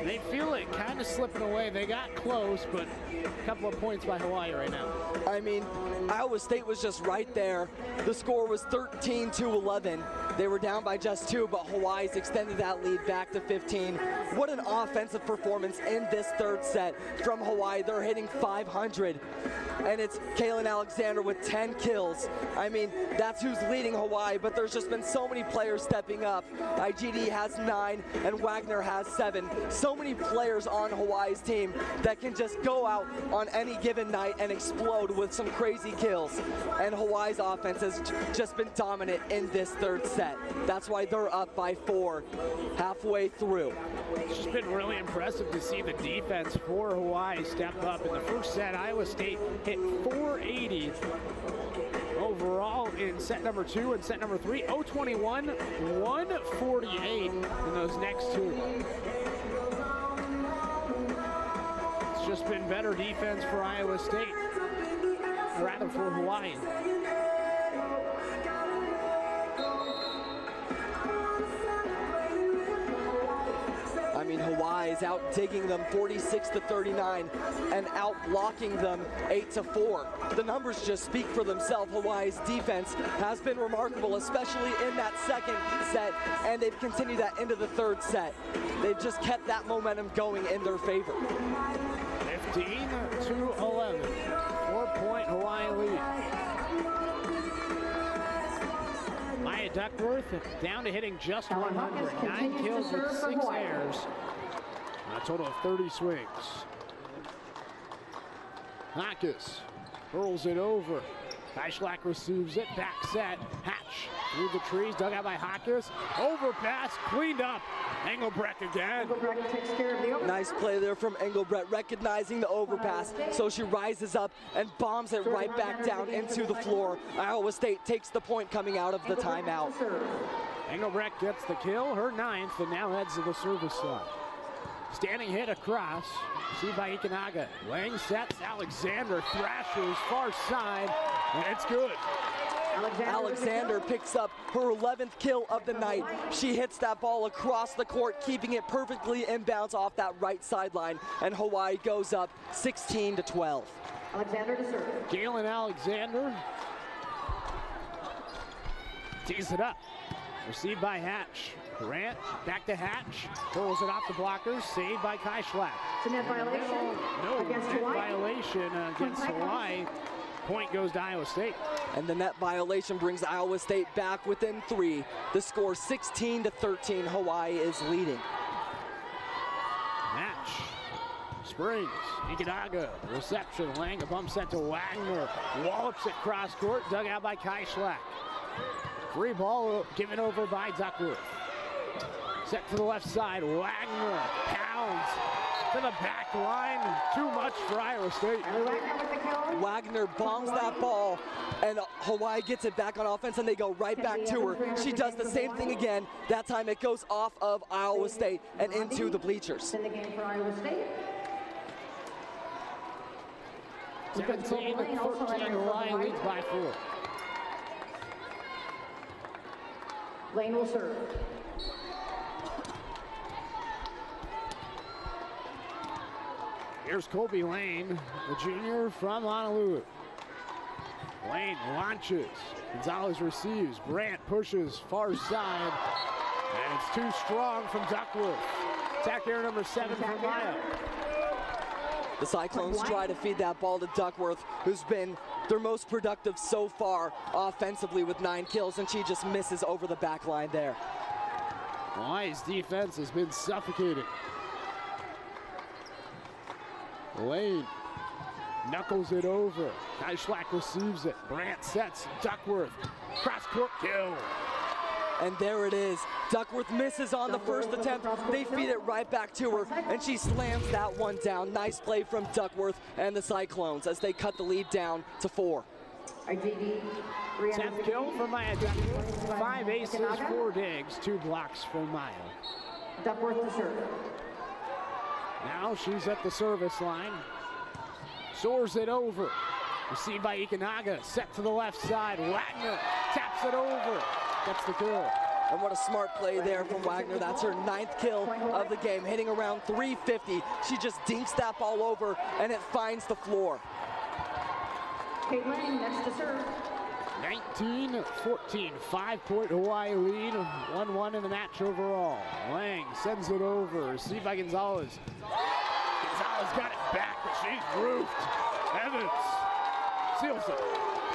They feel it kind of slipping away. They got close, but a couple of points by Hawaii right now. I mean, Iowa State was just right there. The score was 13-11. They were down by just 2, but Hawaii's extended that lead back to 15. What an offensive performance in this third set from Hawaii. They're hitting 500. And it's Kaylin Alexander with 10 kills. I mean, that's who's leading Hawaii, but there's just been so many players stepping up. IGD has 9 and Wagner has 7. So many players on Hawaii's team that can just go out on any given night and explode with some crazy kills. And Hawaii's offense has just been dominant in this third set. That's why they're up by 4 halfway through. It's just been really impressive to see the defense for Hawaii step up. In the first set, Iowa State hit 480 overall in set number 2 and set number 3. 021, 148 in those next 2. It's just been better defense for Iowa State, or rather for Hawaii. I mean, Hawaii is out digging them 46-39 and out blocking them 8-4. The numbers just speak for themselves. Hawaii's defense has been remarkable, especially in that second set, and they've continued that into the third set. They've just kept that momentum going in their favor. 15-11, 4-point Hawaii lead. Maya Duckworth down to hitting just 100. 9 kills with 6 errors. A total of 30 swings. Hockes hurls it over. Kaischlak receives it. Back set. Hatch through the trees. Dug out by Hockes. Overpass. Cleaned up. Engelbrecht again. Engelbrecht takes care of the overpass. Nice play there from Engelbrecht, recognizing the overpass. So she rises up and bombs it right back down into the floor. Iowa State takes the point coming out of the timeout. Engelbrecht gets the kill, her 9th, and now heads to the service line. Standing hit across, received by Ikenaga. Lang sets, Alexander thrashes far side, and it's good. Alexander picks up her 11th kill of the night. She hits that ball across the court, keeping it perfectly in bounds off that right sideline, and Hawaii goes up 16-12. Alexander to serve. Galen Alexander Tees it up. Received by Hatch. Grant back to Hatch. Pulls it off the blockers. Saved by Kai Schlack. It's a net violation. No against net Hawaii. violation against Hawaii. Point goes to Iowa State. And the net violation brings Iowa State back within 3. The score 16-13. Hawaii is leading. Hatch. Springs. Ikenaga. Reception. Lang. A bump set to Wagner. Wallops it cross court. Dug out by Kai Schlack. Free ball given over by Duckworth. Set to the left side. Wagner pounds to the back line. Too much for Iowa State. Wagner bombs that ball, and Hawaii gets it back on offense, and they go right back to her. She does the same thing again. That time it goes off of Iowa State and into the bleachers. In the game for Iowa State. 17-14, Hawaii leads by 4. Lane will serve. Here's Colby Lane, the junior from Honolulu. Lane launches. Gonzalez receives. Brandt pushes far side. And it's too strong from Duckworth. Attack error number 7 for Maya. The Cyclones try to feed that ball to Duckworth, who's been their most productive so far offensively with 9 kills, and she just misses over the back line there. Hawaii's defense has been suffocating. Lane knuckles it over. Kai Schlack receives it. Brandt sets. Duckworth. Cross court kill. And there it is. Duckworth misses on the first attempt. They feed it right back to her, and she slams that one down. Nice play from Duckworth and the Cyclones as they cut the lead down to 4. 10th kill for Maya Duckworth. 5 aces, 4 digs, 2 blocks for Maya. Duckworth to serve. Now she's at the service line. Soars it over. Received by Ikenaga. Set to the left side. Wagner taps it over. Gets the kill. And what a smart play there from Wagner. That's her 9th kill of the game, hitting around 350. She just dinks that ball over, and it finds the floor. Kate Lang next to serve. 19-14, 5-point Hawaii lead, 1-1 in the match overall. Lang sends it over, received by Gonzalez. Gonzalez got it back, but she's roofed. Evans seals it.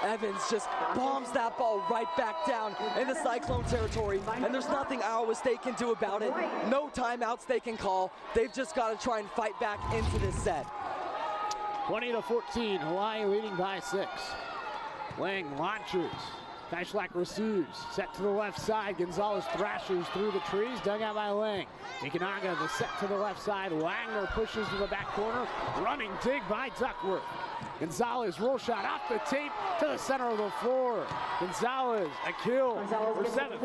Evans just bombs that ball right back down in the Cyclone territory, and there's nothing Iowa State can do about it. No timeouts they can call. They've just got to try and fight back into this set. 20-14, Hawaii leading by 6. Lang launches. Kai Schlack receives. Set to the left side. Gonzalez thrashes through the trees. Dug out by Lang. Ikenaga, the set to the left side. Wagner pushes to the back corner. Running dig by Duckworth. Gonzalez roll shot off the tape to the center of the floor. Gonzalez, a kill for 7.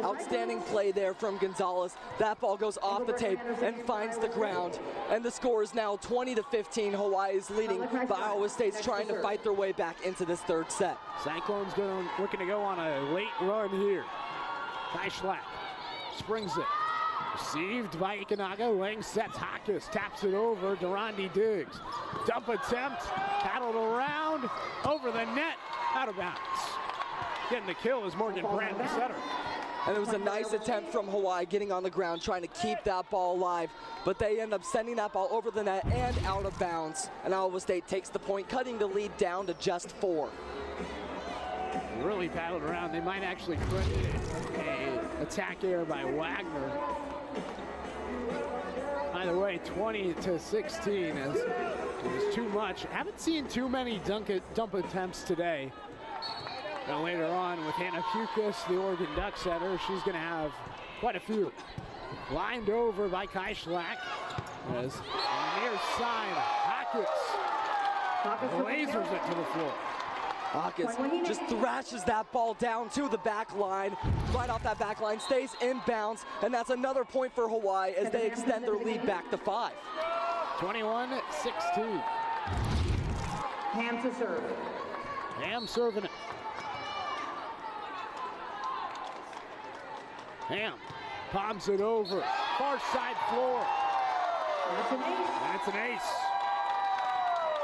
Outstanding play there from Gonzalez. That ball goes off the tape and finds the ground. And the score is now 20-15. Hawaii is leading, but Iowa State's trying to fight their way back into this 3rd set. Cyclones looking to go on a late run here. Kai Schlack springs it. Received by Ikenaga. Lang sets. Hawkes taps it over. Durandi digs. Dump attempt. Paddled around. Over the net. Out of bounds. Getting the kill is Morgan Brandt, the setter. And it was a nice attempt from Hawaii getting on the ground, trying to keep that ball alive. But they end up sending that ball over the net and out of bounds. And Iowa State takes the point, cutting the lead down to just 4. Really paddled around. They might actually credit a attack error by Wagner. Either way, 20-16 is too much. Haven't seen too many dump attempts today. And later on with Hannah Pukas, the Oregon Duck setter, she's going to have quite a few. Lined over by Kai Schlack. As on the near side, Hawkes lasers it to the floor. Hawkes just thrashes that ball down to the back line. Right off that back line, stays in bounds, and that's another point for Hawaii as they extend their lead back to 5. 21-16. Ham to serve. Ham serving it. Ham palms it over. Far side floor. That's an ace. That's an ace.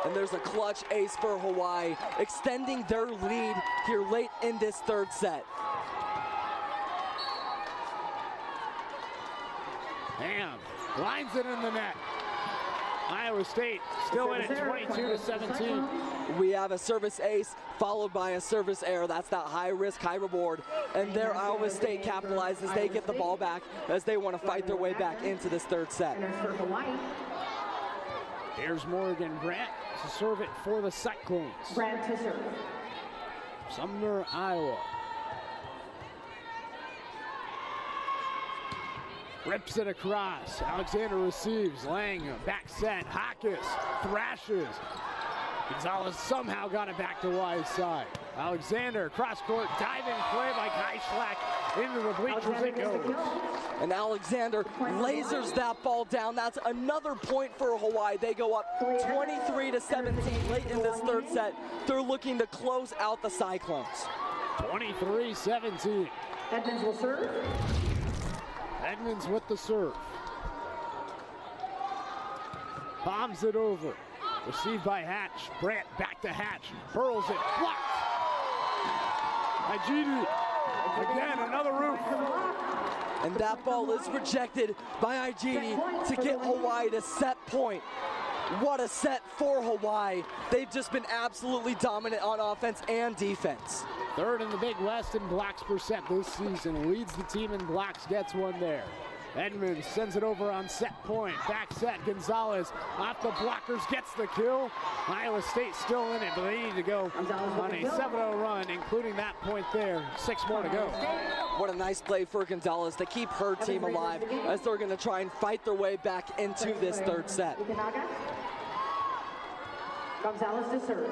And there's a clutch ace for Hawaii, extending their lead here late in this 3rd set. Ham lines it in the net. Iowa State still in it, 22-17. We have a service ace followed by a service error. That's that high risk, high reward. And there Iowa State capitalizes. They get the ball back as they want to fight their way back into this third set. Here's Morgan Grant to serve it for the Cyclones. Grant to serve. Sumner, Iowa. Rips it across. Alexander receives. Lang, back set. Hawkes thrashes. Gonzalez somehow got it back to Wise side. Alexander, cross court, diving play by Kai Schlack into the bleachers it goes. And Alexander lasers that ball down. That's another point for Hawaii. They go up 23-17 late in this third set. They're looking to close out the Cyclones. 23-17. Edmonds will serve. Edmonds with the serve. Bombs it over. Received by Hatch. Brandt back to Hatch. Hurls it. Blocked. Ajidi. Again, another roof. And that ball is rejected by Ajidi to get Hawaii to set point. What a set for Hawaii. They've just been absolutely dominant on offense and defense. Third in the Big West in blocks per set this season. Leads the team in blocks, gets one there. Edmonds sends it over on set point. Back set, Gonzalez off the blockers, gets the kill. Iowa State still in it, but they need to go on a 7-0 run, including that point there. 6 more to go. What a nice play for Gonzalez to keep her team alive as they're going to try and fight their way back into this third set. Gonzalez to serve.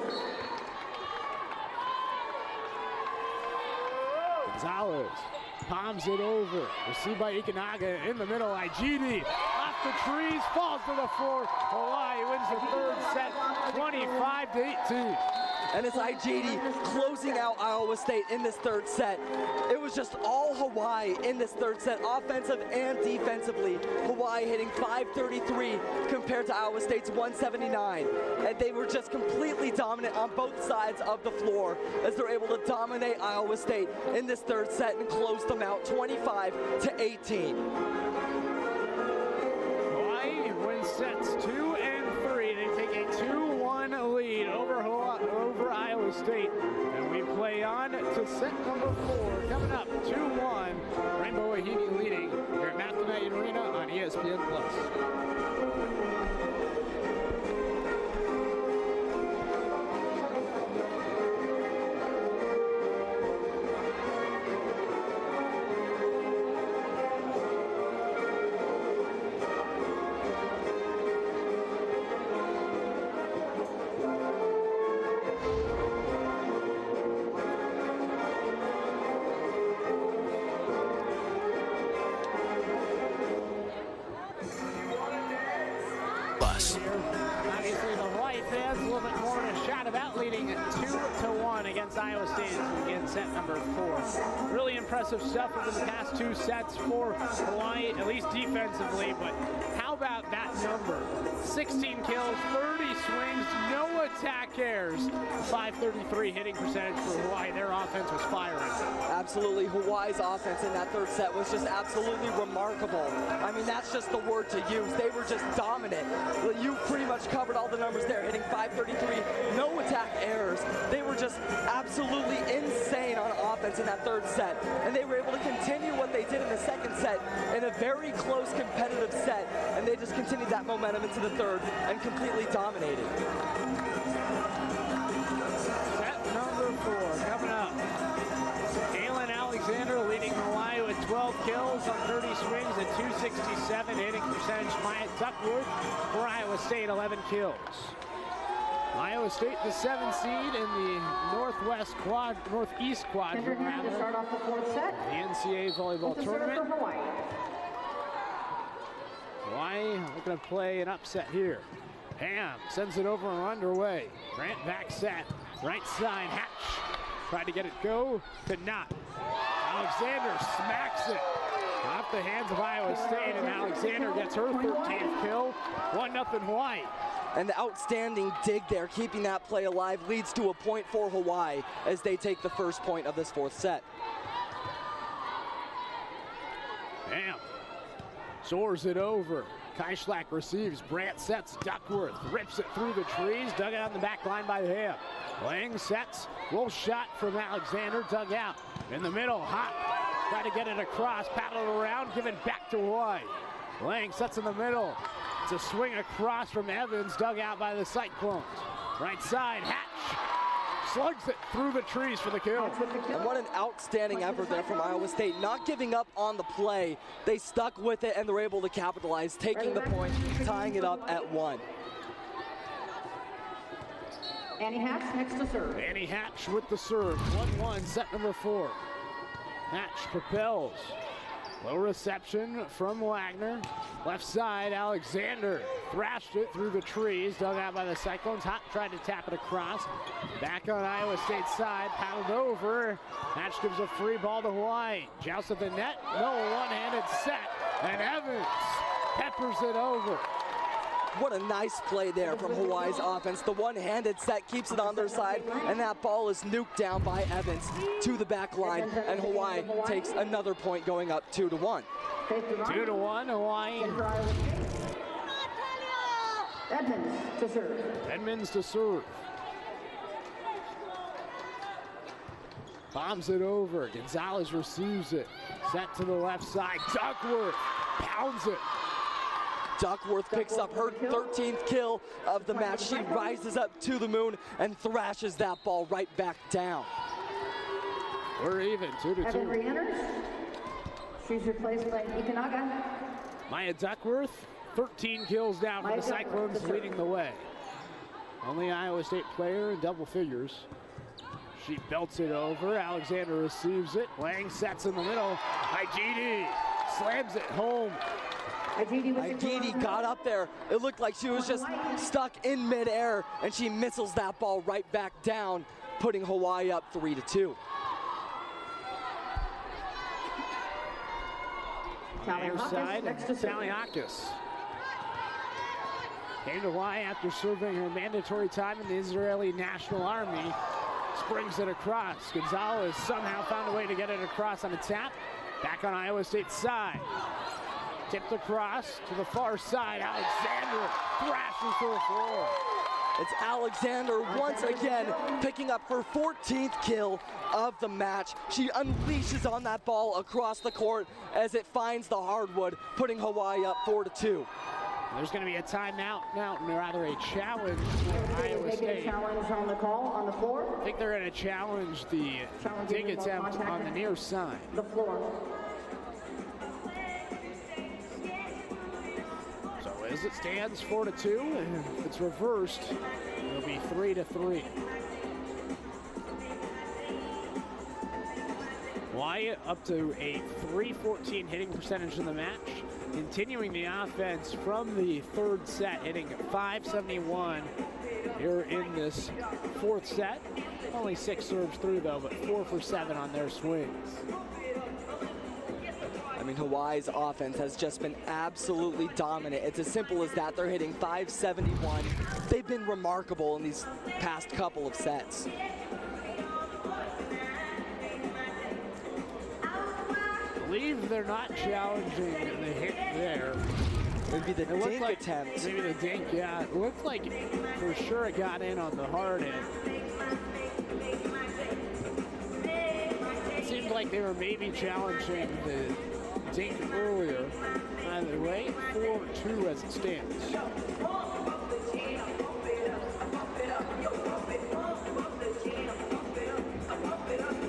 Gonzalez palms it over. Received by Ikenaga in the middle. Ajidi off the trees, falls to the floor. Hawaii wins the third set, 25-18. And it's Ajidi closing out Iowa State in this third set. It was just all Hawaii in this third set, offensive and defensively. Hawaii hitting 533 compared to Iowa State's 179. And they were just completely dominant on both sides of the floor as they're able to dominate Iowa State in this third set and close them out 25-18. Hawaii wins sets 2 and 3. They take a 2-1 lead over Iowa State. And we play on to set number 4. Coming up, 2-1. Rainbow Wahine leading here at Mathematics Arena on ESPN+. Obviously, the Hawaii fans a little bit more in a shot about leading 2-1 against Iowa State as we begin set number 4. Really impressive stuff over the past 2 sets for Hawaii, at least defensively. But how about that number? 16 kills, 30 swings, no attack errors. 533 hitting percentage for Hawaii. Their offense was firing. Absolutely, Hawaii's offense in that third set was just absolutely remarkable. I mean, that's just the word to use. They were just dominant. You pretty much covered all the numbers there, hitting 533, no attack errors. They were just absolutely insane on offense in that third set. And they were able to continue what they did in the second set in a very close competitive set. And they just continued that momentum into the third and completely dominated. Set number 4 coming up. Kalen Alexander leading Hawaii with 12 kills on 30 swings at 267 hitting percentage. Maya Duckworth for Iowa State, 11 kills. Iowa State, the 7th seed in the northeast quadrant To start off the fourth set. the NCAA volleyball tournament. Hawaii looking to play an upset here. Ham sends it over and underway. Grant back set, right side, Hatch. Tried to get it go, could not. Alexander smacks it off the hands of Iowa State, and Alexander gets her 13th kill. 1-0 Hawaii. And the outstanding dig there, keeping that play alive, leads to a point for Hawaii as they take the first point of this fourth set. Ham Soars it over. Keishlak receives. Brandt sets. Duckworth rips it through the trees. Dug out on the back line by Ham. Lang sets. Roll shot from Alexander. Dug out. In the middle. Hot. Try to get it across. Paddled around. Give it back to White. Lang sets in the middle. It's a swing across from Evans. Dug out by the Cyclones. Right side. Hatch slugs it through the trees for the kill. And what an outstanding effort there from Iowa State. Not giving up on the play. They stuck with it and they're able to capitalize, taking the point, tying it up at 1. Annie Hatch next to serve. Annie Hatch with the serve. 1-1, set number 4. Hatch propels. Low reception from Wagner. Left side, Alexander thrashed it through the trees. Dug out by the Cyclones. Hot tried to tap it across. Back on Iowa State's side, paddled over. Hatch gives a free ball to Hawaii. Joust at the net. No, one-handed set. And Evans peppers it over. What a nice play there from Hawaii's offense. The one-handed set keeps it on their side, and that ball is nuked down by Evans to the back line, and Hawaii takes another point, going up 2-1. 2-1, Hawaii. Edmonds to serve. Edmonds to serve. Bombs it over. Gonzalez receives it. Set to the left side. Duckworth pounds it. Duckworth picks up her 13th kill of the match. She rises up to the moon and thrashes that ball right back down. We're even, 2-2. Evan re-enters. She's replaced by Ikanaga. Maya Duckworth, 13 kills now for the Cyclones, leading the way. Only Iowa State player in double figures. She belts it over. Alexander receives it. Lang sets in the middle. Igidi slams it home. Igidi got up there. It looked like she was just stuck in midair, and she missiles that ball right back down, putting Hawaii up 3-2. Near side, Taliakis came to Hawaii after serving her mandatory time in the Israeli National Army. Springs it across. Gonzalez somehow found a way to get it across on a tap. Back on Iowa State's side. Tipped across to the far side. Alexander thrashes to the floor. It's Alexander once again picking up her 14th kill of the match. She unleashes on that ball across the court as it finds the hardwood, putting Hawaii up 4-2. There's going to be a timeout, rather a challenge for Iowa State. Challenge on the call on the floor. I think they're going to challenge the dig attempt on the near side. The floor. As it stands, 4-2, and if it's reversed, it'll be 3-3. Wyatt up to a .314 hitting percentage in the match, continuing the offense from the third set, hitting .571 here in this fourth set. Only 6 serves through though, but 4 for 7 on their swings. I mean, Hawaii's offense has just been absolutely dominant. It's as simple as that. They're hitting .571. They've been remarkable in these past couple of sets. I believe they're not challenging the hit there. Maybe the dink attempt. Maybe the dink, yeah. It looked like for sure it got in on the hard end. It seemed like they were maybe challenging the dink earlier. Either way, 4-2 as it stands.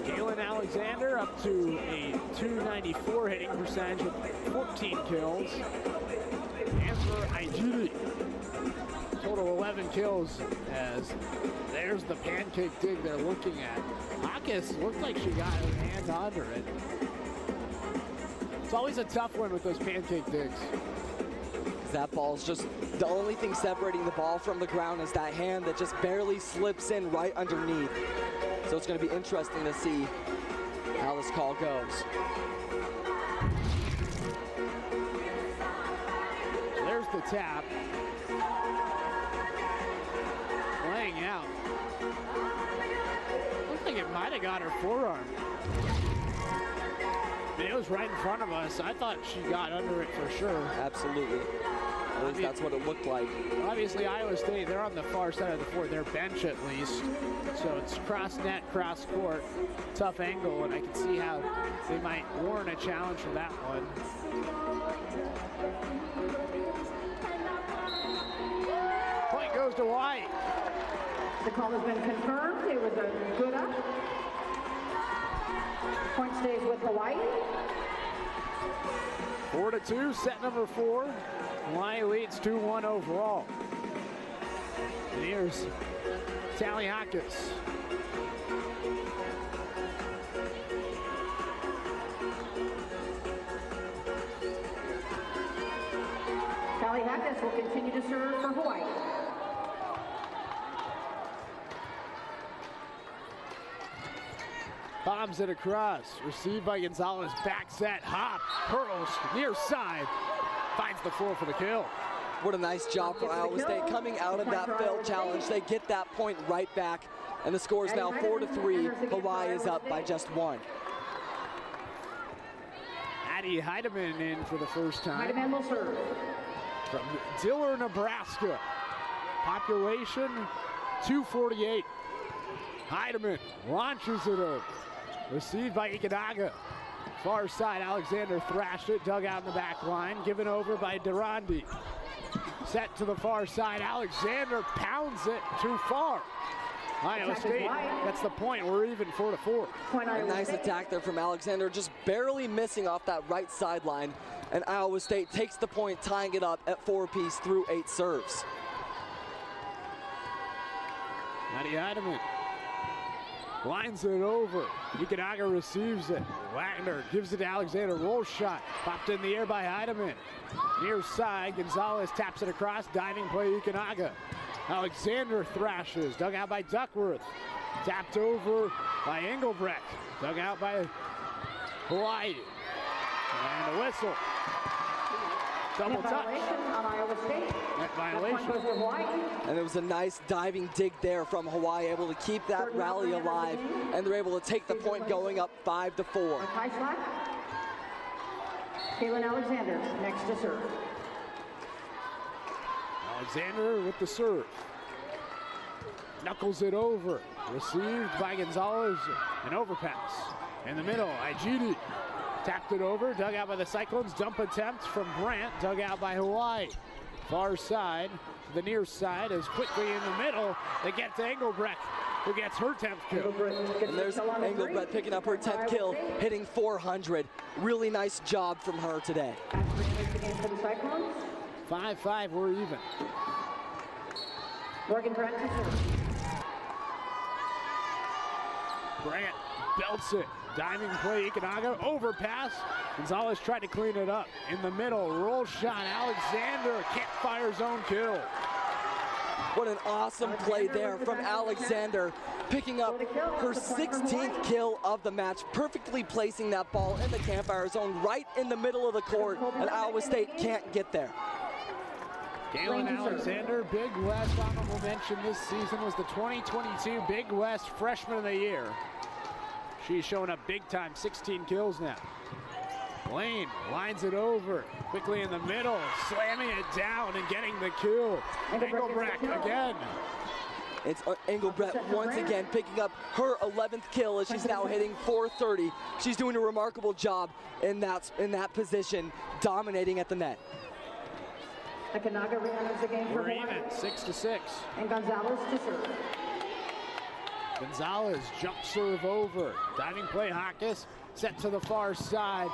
Galen Alexander up to a .294 hitting percentage with 14 kills. Amber Igidi, total 11 kills, as there's the pancake dig they're looking at. Hawkins looked like she got her hands under it. It's always a tough one with those pancake digs. That ball's just, the only thing separating the ball from the ground is that hand that just barely slips in right underneath. So it's going to be interesting to see how this call goes. So there's the tap. Laying out. Looks like it might have got her forearm. It was right in front of us. I thought she got under it for sure. Absolutely. At least that's what it looked like. Obviously, Iowa State, they're on the far side of the court, their bench at least. So it's cross net, cross court, tough angle, and I can see how they might warrant a challenge for that one. Point goes to White. The call has been confirmed. It was a good up. Point stays with Hawaii. 4-2, set number 4. Hawaii leads 2-1 overall. And here's Taliakis. Taliakis will continue to serve for Hawaii. Bombs it across, received by Gonzalez, back set, hop, hurdles, near side, finds the floor for the kill. What a nice job for Iowa State. Coming out of that failed challenge, they get that point right back, and the score is now 4-3. Hawaii is up by just 1. Addie Heidemann in for the first time. Heidemann will serve. From Diller, Nebraska. Population 248. Heidemann launches it over. Received by Ikanaga. Far side, Alexander thrashed it, dug out in the back line, given over by Durandi. Set to the far side, Alexander pounds it too far. Iowa State, that's the point, we're even 4-4. A nice attack there from Alexander, just barely missing off that right sideline, and Iowa State takes the point, tying it up at 4-piece through 8 serves. Addie Heidemann lines it over. Ikanaga receives it. Wagner gives it to Alexander. Roll shot. Popped in the air by Heidemann. Near side, Gonzalez taps it across. Diving play, Ikanaga. Alexander thrashes. Dug out by Duckworth. Tapped over by Engelbrecht. Dug out by Hawaii. And a whistle. Double touch. On Iowa State. Net violation. And it was a nice diving dig there from Hawaii, able to keep that rally alive, and they're able to take the point going up 5-4. Kaylin Alexander next to serve. Alexander with the serve. Knuckles it over. Received by Gonzalez. An overpass. In the middle, Igidi. Tapped it over, dug out by the Cyclones. Dump attempt from Brandt, dug out by Hawaii. Far side, the near side is quickly in the middle. They get to Engelbrecht, who gets her 10th kill. And there's Engelbrecht picking up her 10th kill, hitting 400. Really nice job from her today. 5-5, we're even. Morgan Brandt to serve. Brandt belts it. Diving play, Ikanaga, overpass. Gonzalez tried to clean it up. In the middle, roll shot, Alexander, campfire zone kill. What an awesome play there from Alexander, picking up her 16th kill of the match, perfectly placing that ball in the campfire zone right in the middle of the court, and Iowa State can't get there. Galen Alexander, Big West honorable mention this season, was the 2022 Big West Freshman of the Year. She's showing up big time, 16 kills now. Lane lines it over, quickly in the middle, slamming it down and getting the kill. Engelbrecht again. It's Engelbrecht once again picking up her 11th kill as she's now hitting 430. She's doing a remarkable job in that position, dominating at the net. Ikanaga re-enters the game for We're even, 6-6. And Gonzalez to serve. Gonzalez jump serve over. Diving play, Hawkes set to the far side.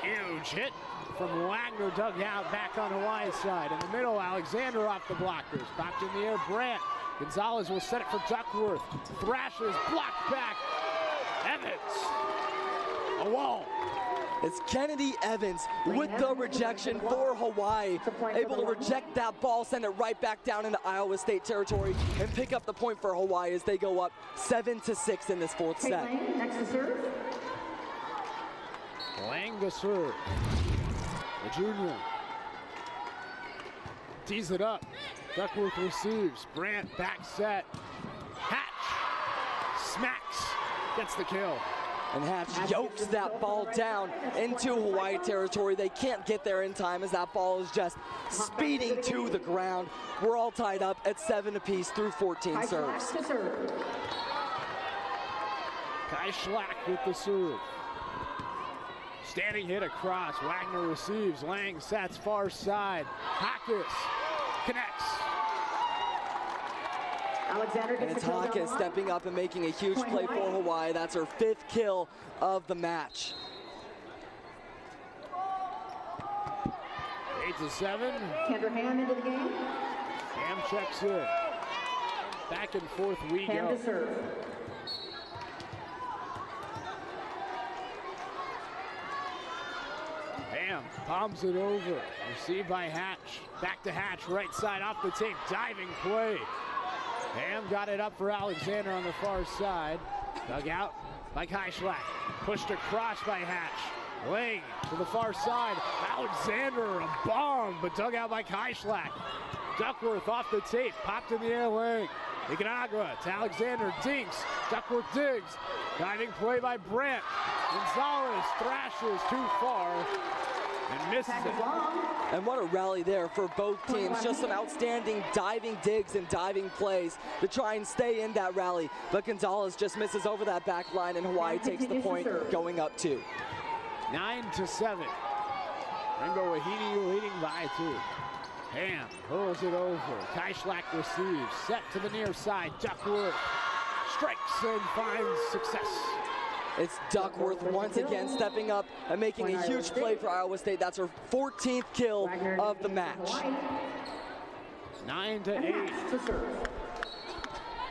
Huge hit from Wagner, dug out back on Hawaii's side. In the middle, Alexander off the blockers. Popped in the air, Brandt. Gonzalez will set it for Duckworth. Thrashes, blocked back. Evans. A wall. It's Kennedy Evans with the rejection for Hawaii, able to reject that ball, send it right back down into Iowa State territory, and pick up the point for Hawaii as they go up 7-6 in this 4th set. Next to serve. Lang to serve. The junior. Tees it up. Duckworth receives. Brandt back set. Hatch smacks. Gets the kill. And Hatch yokes that ball down into Hawaii territory. They can't get there in time as that ball is just speeding to the ground. We're all tied up at 7 apiece through 14 serves. Kai Schlack with the serve. Standing hit across. Wagner receives. Lang sets far side. Hawkes connects. And it's Hawkes stepping up and making a huge play for Hawaii. That's her 5th kill of the match. 8-7. Kendra Ham into the game. Ham checks in. Back and forth we Ham go. to serve. Ham palms it over. Received by Hatch. Back to Hatch. Right side off the tape. Diving play. Ham got it up for Alexander on the far side. Dug out by Kai Schlack. Pushed across by Hatch. Lang to the far side. Alexander, a bomb, but dug out by Kai Schlack. Duckworth off the tape. Popped in the air. Lang. Iguanagua to Alexander. Dinks. Duckworth digs. Diving play by Brandt. Gonzalez thrashes too far and misses it. And what a rally there for both teams. Just some outstanding diving digs and diving plays to try and stay in that rally. But Gonzalez just misses over that back line, and Hawaii takes the point, going up 2. 9-7. Rainbow Wahine leading by 2. Ham hurls it over. Kai Schlack receives. Set to the near side. Duckworth strikes and finds success. It's Duckworth once again stepping up and making a huge play for Iowa State. That's her 14th kill of the match. 9-8.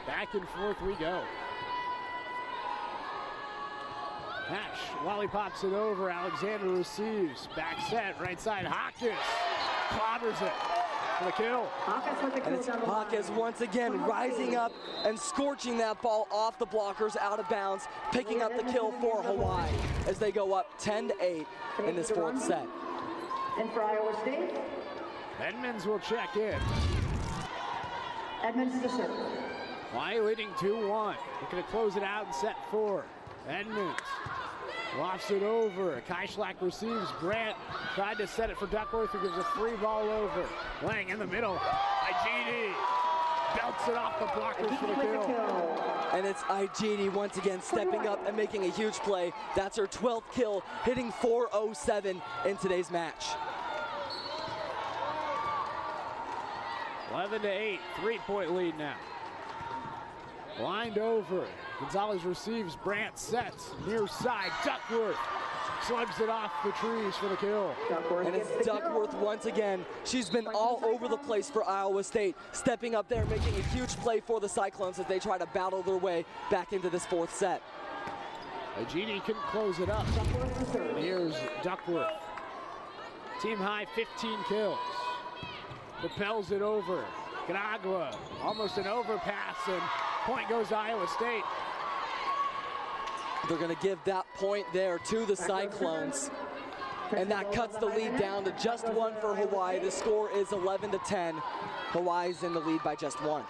Back and forth we go. Hatch lollipops it over. Alexander receives. Back set, right side. Hawkes clobbers it for the kill. And it's Hawkes once again rising up and scorching that ball off the blockers out of bounds, picking up the kill for Hawaii as they go up 10-8 in this 4th set. And for Iowa State, Edmonds will check in. Edmonds to serve. Hawaii leading 2-1. Looking to close it out in set 4. Edmonds lofts it over. Kai Schlack receives. Brandt tried to set it for Duckworth, who gives a free ball over. Lang in the middle. Igini belts it off the blockers for the kill. And it's Igini once again stepping up and making a huge play. That's her 12th kill, hitting 407 in today's match. 11-8, 3-point lead now. Lined over. Gonzalez receives. Brandt sets. Near side. Duckworth slugs it off the trees for the kill. And it's Duckworth once again. She's been all over the place for Iowa State, stepping up there, making a huge play for the Cyclones as they try to battle their way back into this 4th set. Igini couldn't close it up. And here's Duckworth. Team high 15 kills. Propels it over. Iguanagua, almost an overpass, and point goes to Iowa State. They're going to give that point there to the Cyclones. And that cuts the lead down to just 1 for Hawaii. The score is 11-10. Hawaii's in the lead by just 1.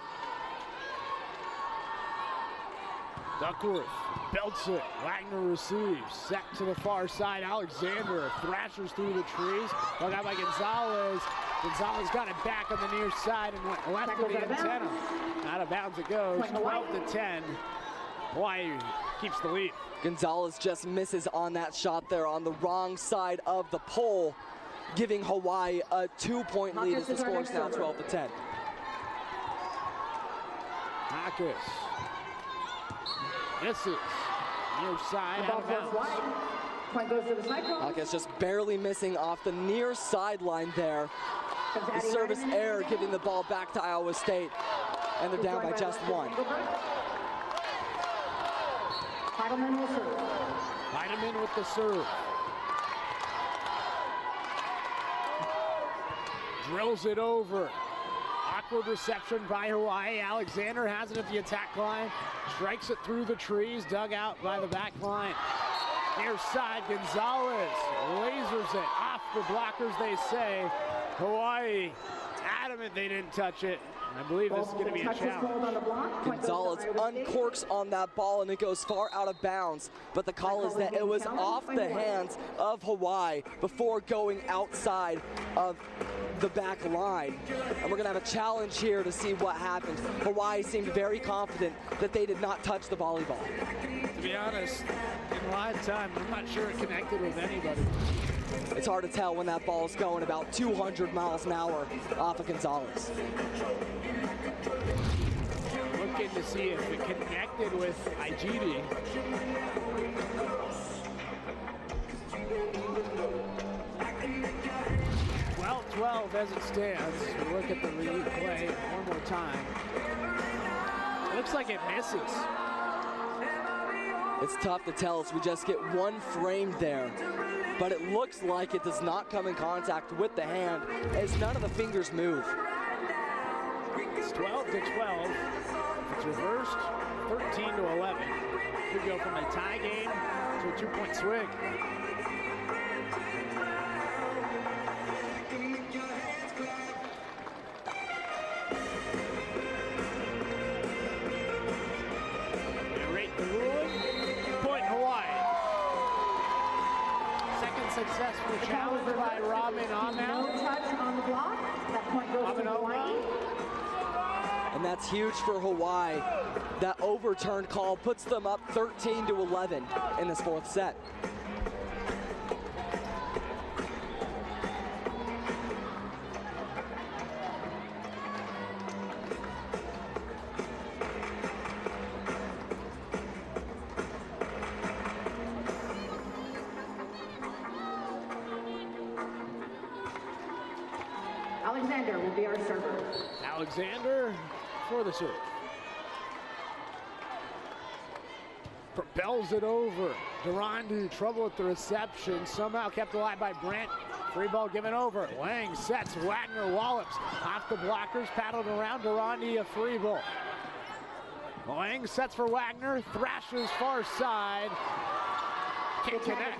Duckworth belts it. Wagner receives. Set to the far side. Alexander thrashes through the trees. Dug out by Gonzalez. Gonzalez got it back on the near side and went left of the antenna. Out of bounds it goes. 12-10. Hawaii keeps the lead. Gonzalez just misses on that shot there on the wrong side of the pole, giving Hawaii a 2-point lead as the score is now 12-10. Hawkes misses. Near side, out of bounds. Point goes to the Cyclones. Hawkes just barely missing off the near sideline there. The service error giving the ball back to Iowa State, and they're down by just 1. Heidemann will serve. Heidemann with the serve. Drills it over. Awkward reception by Hawaii. Alexander has it at the attack line. Strikes it through the trees. Dug out by the back line. Near side, Gonzalez lasers it off the blockers, they say. Hawaii adamant they didn't touch it. I believe this is going to be a challenge. Gonzalez uncorks on that ball and it goes far out of bounds, but the call is that it was off the hands of Hawaii before going outside of the back line. And we're going to have a challenge here to see what happened. Hawaii seemed very confident that they did not touch the volleyball. To be honest, in live time, I'm not sure it connected with anybody. It's hard to tell when that ball is going about 200 miles an hour off of Gonzalez. Looking to see if it connected with IGD. 12-12 as it stands. We look at the replay one more time. It looks like it misses. It's tough to tell as we just get one frame there, but it looks like it does not come in contact with the hand as none of the fingers move. It's 12-12. It's reversed, 13-11. Could go from a tie game to a two-point swing. Successful challenge by Robin Amel. No touch on the block. That point goes to Hawaii. And that's huge for Hawaii. That overturned call puts them up 13-11 in this fourth set. Alexander will be our server. Alexander for the serve. Propels it over. Durandi, trouble with the reception. Somehow kept alive by Brent. Free ball given over. Lang sets. Wagner wallops. Off the blockers, paddled around. Durandi a free ball. Lang sets for Wagner. Thrashes far side. Can't connect.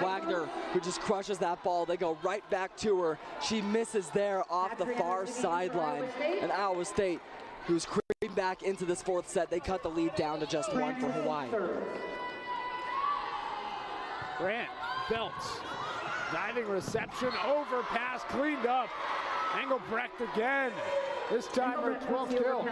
Wagner, who just crushes that ball. They go right back to her. She misses there off the far sideline. And Iowa State, who's creeping back into this fourth set, they cut the lead down to just one for Hawaii. Grant belts. Diving reception, overpass, cleaned up. Engelbrecht again. This time her 12th kill.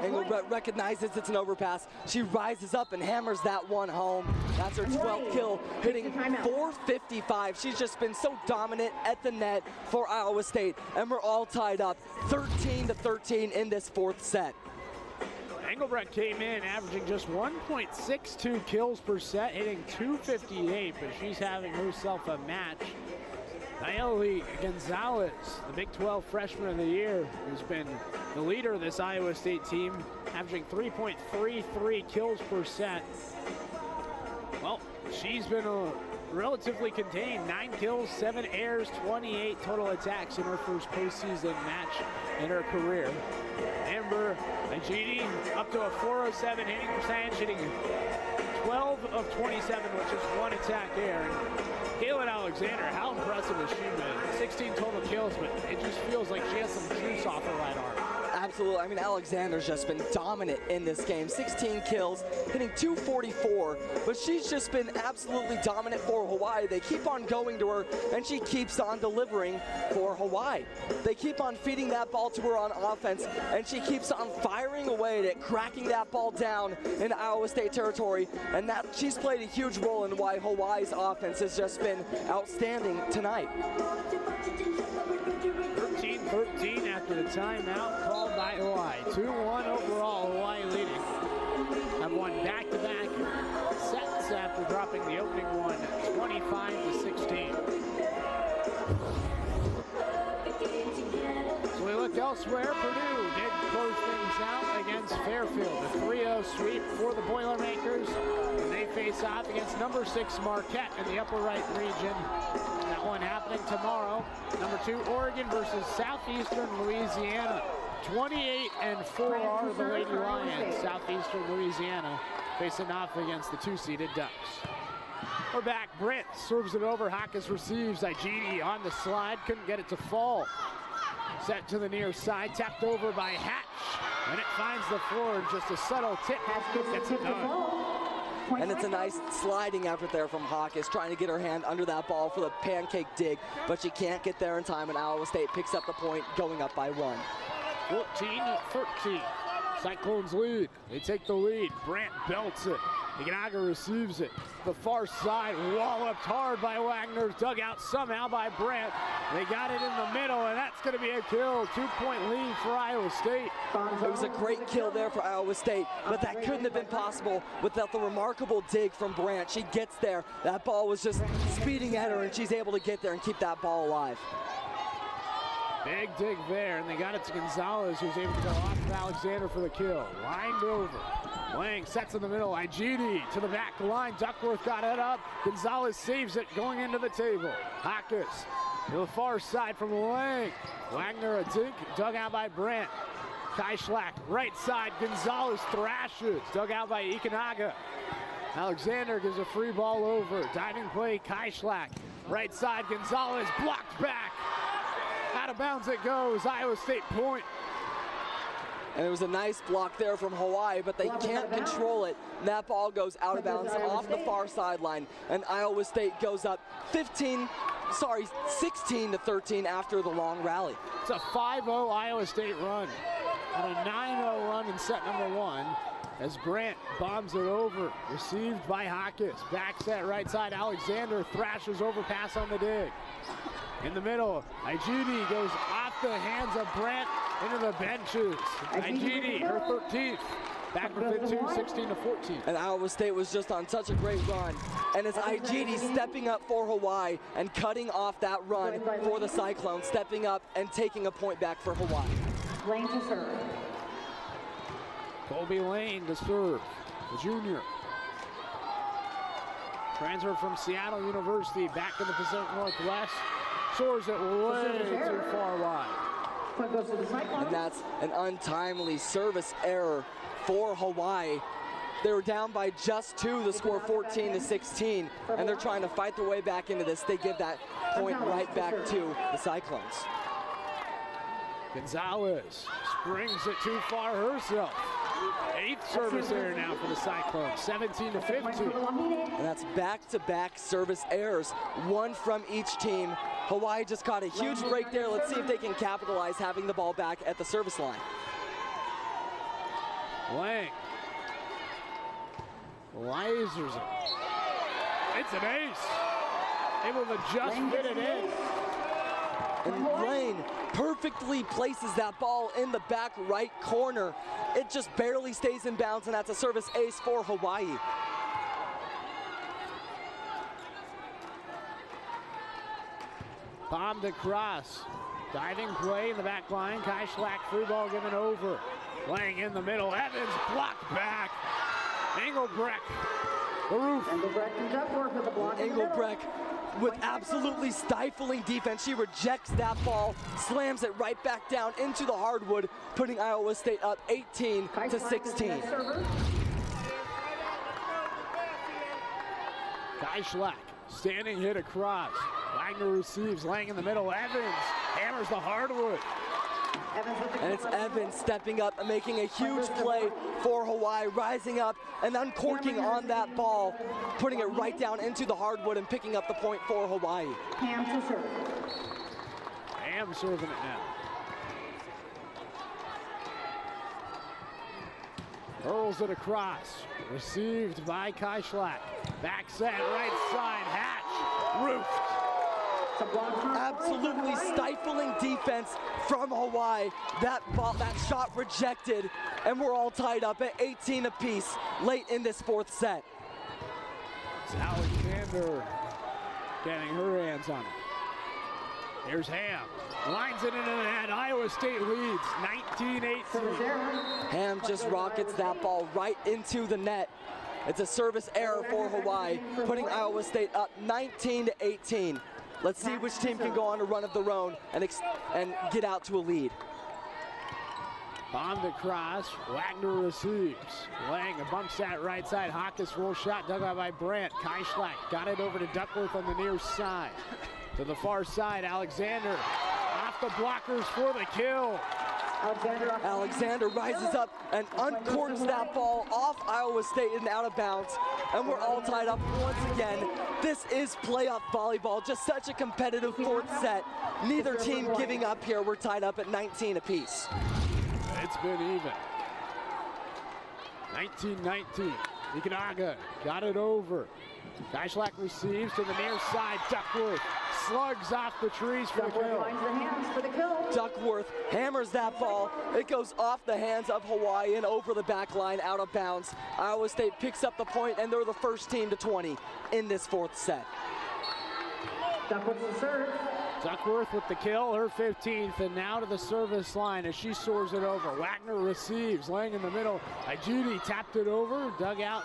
Engelbrecht recognizes it's an overpass. She rises up and hammers that one home. That's her 12th kill, hitting 455. She's just been so dominant at the net for Iowa State. And we're all tied up 13-13 in this fourth set. Engelbrecht came in averaging just 1.62 kills per set, hitting 258, but she's having herself a match. Nayeli Gonzalez, the Big 12 Freshman of the Year, who's been the leader of this Iowa State team, averaging 3.33 kills per set. Well, she's been relatively contained. 9 kills, 7 airs, 28 total attacks in her first postseason match in her career. Amber Ajidi up to a 407 hitting percentage, hitting 12 of 27, which is 1 attack air. Kaylin Alexander, how impressive has she been? 16 total kills, but it just feels like she has some juice off her right arm. Absolutely. I mean, Alexander's just been dominant in this game. 16 kills, hitting 244, but she's just been absolutely dominant for Hawaii. They keep on going to her, and she keeps on delivering for Hawaii. They keep on feeding that ball to her on offense, and she keeps on firing away at it, cracking that ball down in Iowa State territory, and that she's played a huge role in why Hawaii's offense has just been outstanding tonight. 13-13 after the timeout called by Hawaii. 2-1 overall, Hawaii leading. Have won back-to-back sets after dropping the opening one 25-16. So we look elsewhere. Purdue did close things out against Fairfield. A 3-0 sweep for the Boilermakers. And they face off against number 6 Marquette in the upper right region. That one happening tomorrow. Number 2, Oregon versus Southeastern Louisiana. 28-4 are the Lady Lions. Southeastern Louisiana facing off against the 2-seeded Ducks. We're back. Brent serves it over. Hawkins receives. Igini on the slide. Couldn't get it to fall. Set to the near side, tapped over by Hatch, and it finds the floor, and just a subtle tip gets it done. And it's a nice sliding effort there from Hawkins, trying to get her hand under that ball for the pancake dig, but she can't get there in time, and Iowa State picks up the point, going up by 1. 14-13. Cyclones lead. They take the lead. Brandt belts it. Ikenaga receives it. The far side, walloped hard by Wagner. Dug out somehow by Brandt. They got it in the middle, and that's going to be a kill. 2-point lead for Iowa State. It was a great kill there for Iowa State, but that couldn't have been possible without the remarkable dig from Brandt. She gets there. That ball was just speeding at her, and she's able to get there and keep that ball alive. Big dig there, and they got it to Gonzalez, who's able to go off of Alexander for the kill. Lined over. Lang sets in the middle. Igidi to the back line. Duckworth got it up. Gonzalez saves it going into the table. Hawkins to the far side from Lang. Wagner a dig, dug out by Brandt. Kai Schlack, right side. Gonzalez thrashes, dug out by Ikenaga. Alexander gives a free ball over. Diving play, Kai Schlack. Right side, Gonzalez blocked back. Out of bounds it goes. Iowa State point. And it was a nice block there from Hawaii, but they can't control it. And that ball goes out of bounds off the far sideline, and Iowa State goes up 16-13 after the long rally. It's a 5-0 Iowa State run, and a 9-0 run in set number 1 as Brandt bombs it over. Received by Hawkins. Back set right side. Alexander thrashes over, pass on the dig. In the middle, Igidi goes off the hands of Brandt into the benches. Igidi, her 13th. Back within 2, 16-14. And Iowa State was just on such a great run. And it's Igidi stepping up for Hawaii and cutting off that run for the Cyclones, stepping up and taking a point back for Hawaii. Lane to serve. Colby Lane to serve, the junior. Transferred from Seattle University back in the Pacific Northwest. Soars it way too far wide. And that's an untimely service error for Hawaii. They were down by just 2, the score 14-16, and they're trying to fight their way back into this. They give that point right back to the Cyclones. Gonzalez springs it too far herself. 8th service error now for the Cyclones, 17-15. And that's back-to-back service errors, 1 from each team. Hawaii just caught a huge break there. Let's see if they can capitalize having the ball back at the service line. Lang lasers it. It's an ace. Able to just fit it in. And Lane perfectly places that ball in the back right corner. It just barely stays in bounds, and that's a service ace for Hawaii. Bombed across. Diving play in the back line. Kai Schlack, free ball given over. Lang in the middle. Evans blocked back. Engelbrecht, the roof. Engelbrecht and Duckworth with the block. Engelbrecht with absolutely stifling defense. She rejects that ball, slams it right back down into the hardwood, putting Iowa State up 18-16. Kai Schlack, standing hit across. Wagner receives, Lang in the middle. Evans hammers the hardwood. And it's Evans stepping up and making a huge play for Hawaii, rising up and uncorking on that ball, putting it right down into the hardwood and picking up the point for Hawaii. Ham to serve. Ham serving it now. Hurls it across. Received by Kai Schlack. Back set, right side, Hatch. Roofed. Absolutely stifling defense from Hawaii. That shot rejected, and we're all tied up at 18 apiece late in this 4th set. It's Alexander getting her hands on it. Here's Ham. Lines it into the net. Iowa State leads 19-18. Ham just rockets that ball right into the net. It's a service error for Hawaii, putting Iowa State up 19-18. Let's see which team can go on a run of their own and get out to a lead. Bombed across, Wagner receives. Lang, a bump set right side. Hawkins roll shot, dug out by Brandt. Kai Schlack got it over to Duckworth on the near side. To the far side, Alexander off off the blockers for the kill. Alexander rises up and uncorks that ball off Iowa State and out of bounds. And we're all tied up once again. This is playoff volleyball, just such a competitive fourth set. Neither team giving up here. We're tied up at 19 apiece. It's been even. 19-19. Ikenaga got it over. Geishlak receives to the near side. Duckworth slugs off the trees for the kill. Duckworth hammers that ball. It goes off the hands of Hawaii and over the back line, out of bounds. Iowa State picks up the point, and they're the first team to 20 in this fourth set. Duckworth to serve. Duckworth with the kill, her 15th, and now to the service line as she soars it over. Wagner receives, laying in the middle. Ijudi tapped it over, dug out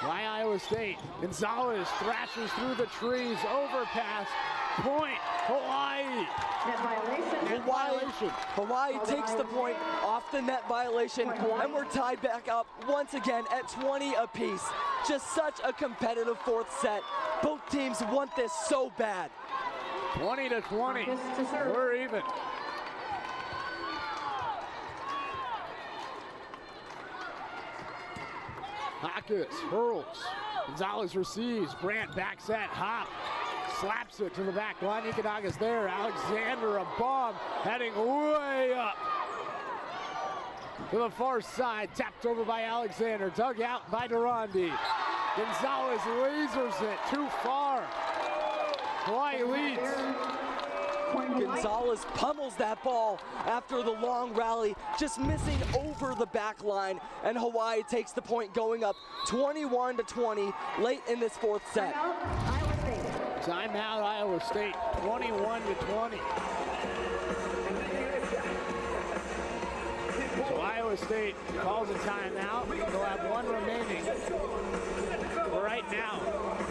by Iowa State. Gonzalez thrashes through the trees, overpass, point, Hawaii. Net violation. Hawaii takes the point off the net violation, and we're tied back up once again at 20 apiece. Just such a competitive fourth set. Both teams want this so bad. 20-20, we're even. Hawkes hurls, Gonzalez receives, Brandt backs at Hop, slaps it to the back line, Ikenaga there, Alexander a bomb, heading way up to the far side, tapped over by Alexander, dug out by Durandi. Gonzalez lasers it too far. Hawaii leads. Gonzalez pummels that ball after the long rally, just missing over the back line, and Hawaii takes the point, going up 21-20 late in this fourth set. Timeout, Iowa State, 21-20. So Iowa State calls a timeout. They'll have one remaining. Right now,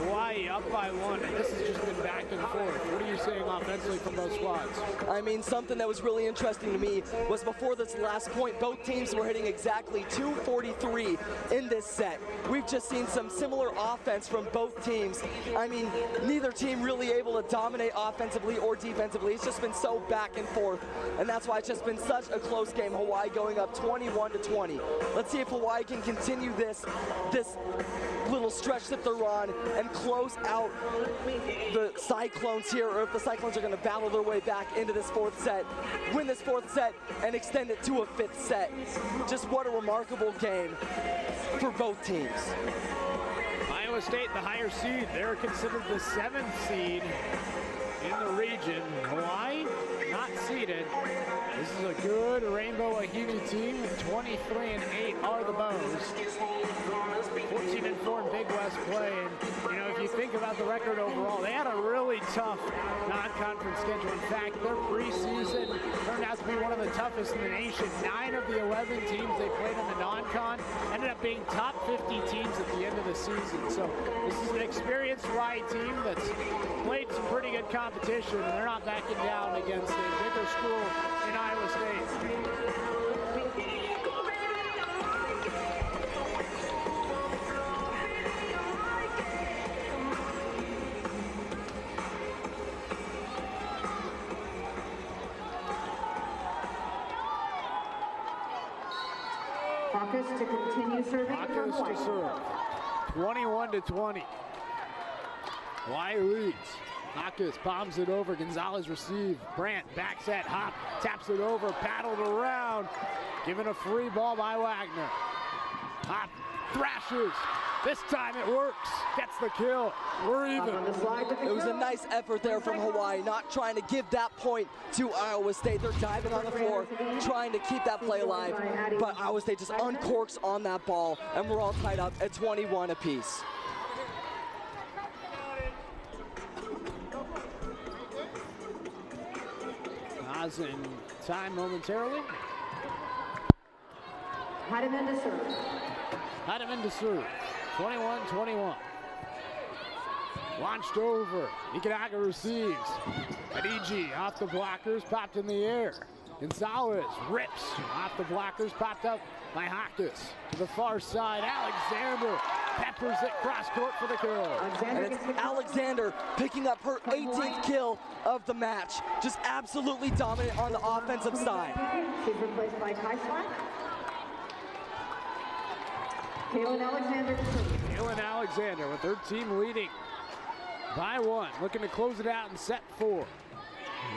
Hawaii up by one, and this has just been back and forth. What are you seeing offensively from both squads? I mean, something that was really interesting to me was before this last point, both teams were hitting exactly 243 in this set. We've just seen some similar offense from both teams. I mean, neither team really able to dominate offensively or defensively. It's just been so back and forth, and that's why it's just been such a close game. Hawaii going up 21-20. Let's see if Hawaii can continue this little stretch that they're on and close out the Cyclones here, or if the Cyclones are going to battle their way back into this fourth set, win this fourth set, and extend it to a fifth set. Just what a remarkable game for both teams. Iowa State, the higher seed, they're considered the 7th seed in the region. Hawaii, not seeded. This is a good Rainbow Wahine team. 23-8 are the Bows. 14-4 in Big West play. And, you know, if you think about the record overall, they had a really tough non-conference schedule. In fact, their preseason turned out to be one of the toughest in the nation. 9 of the 11 teams they played in the non-con ended up being top 50 teams at the end of the season. So this is an experienced Hawaii team that's played some pretty good competition, and they're not backing down against a bigger school in Iowa State. Hawkes to continue serving. Hawkes to serve. 21-20. Hawaii leads. Hawkes bombs it over. Gonzalez receive. Brandt backs at Hop. Taps it over. Paddled around. Given a free ball by Wagner. Hop thrashes. This time it works. Gets the kill. We're even. It was a nice effort there from Hawaii, not trying to give that point to Iowa State. They're diving on the floor, trying to keep that play alive, but Iowa State just uncorks on that ball, and we're all tied up at 21 apiece. Nas in time momentarily. Had him in to serve. Had him in to serve. 21-21. Launched over. Ikenaga receives. Adiji off the blockers, popped in the air. Gonzalez rips off the blockers, popped up by Hawkes. To the far side, Alexander peppers it cross court for the kill. And it's Alexander picking up her 18th kill of the match. Just absolutely dominant on the offensive side. She's replaced by Kai Slack. Kaylin Alexander. Kaylin Alexander with her team leading by 1, looking to close it out in set 4.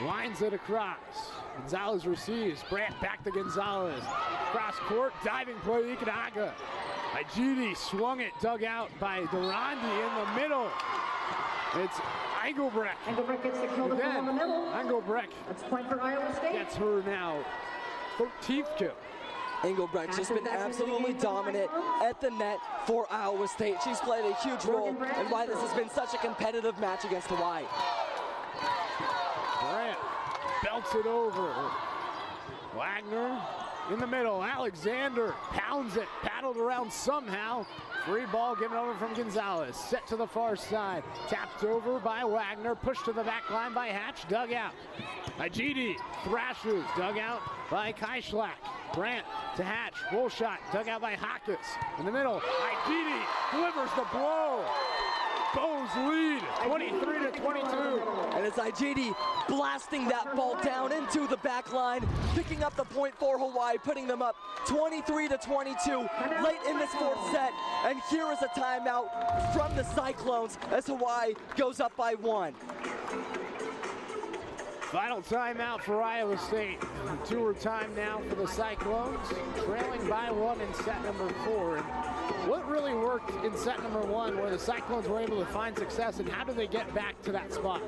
Lines it across. Gonzalez receives. Brandt back to Gonzalez. Cross court, diving play, Ikenaga. Ajidi swung it, dug out by Durandi in the middle. It's Engelbrecht. Engelbrecht gets the kill to Again, in the middle. Engelbrecht That's a point for Iowa State. gets her now 13th kill. Engelbrecht's just been absolutely dominant at the net for Iowa State. She's played a huge role in why this has been such a competitive match against Hawaii. Brandt belts it over. Wagner in the middle. Alexander pounds it, paddled around somehow. Free ball given over from Gonzalez. Set to the far side. Tapped over by Wagner. Pushed to the back line by Hatch. Dug out. Ajidi thrashes. Dug out by Kaishlak. Brandt to Hatch. Roll shot. Dug out by Hawkins. In the middle. Ajidi delivers the blow. Bows lead 23-22. And it's Ajidi blasting that ball down into the back line, picking up the point for Hawaii, putting them up 23-22 late in this 4th set. And here is a timeout from the Cyclones as Hawaii goes up by 1. Final timeout for Iowa State. Tour time now for the Cyclones, trailing by 1 in set number 4. And what really worked in set number 1 where the Cyclones were able to find success, and how do they get back to that spot?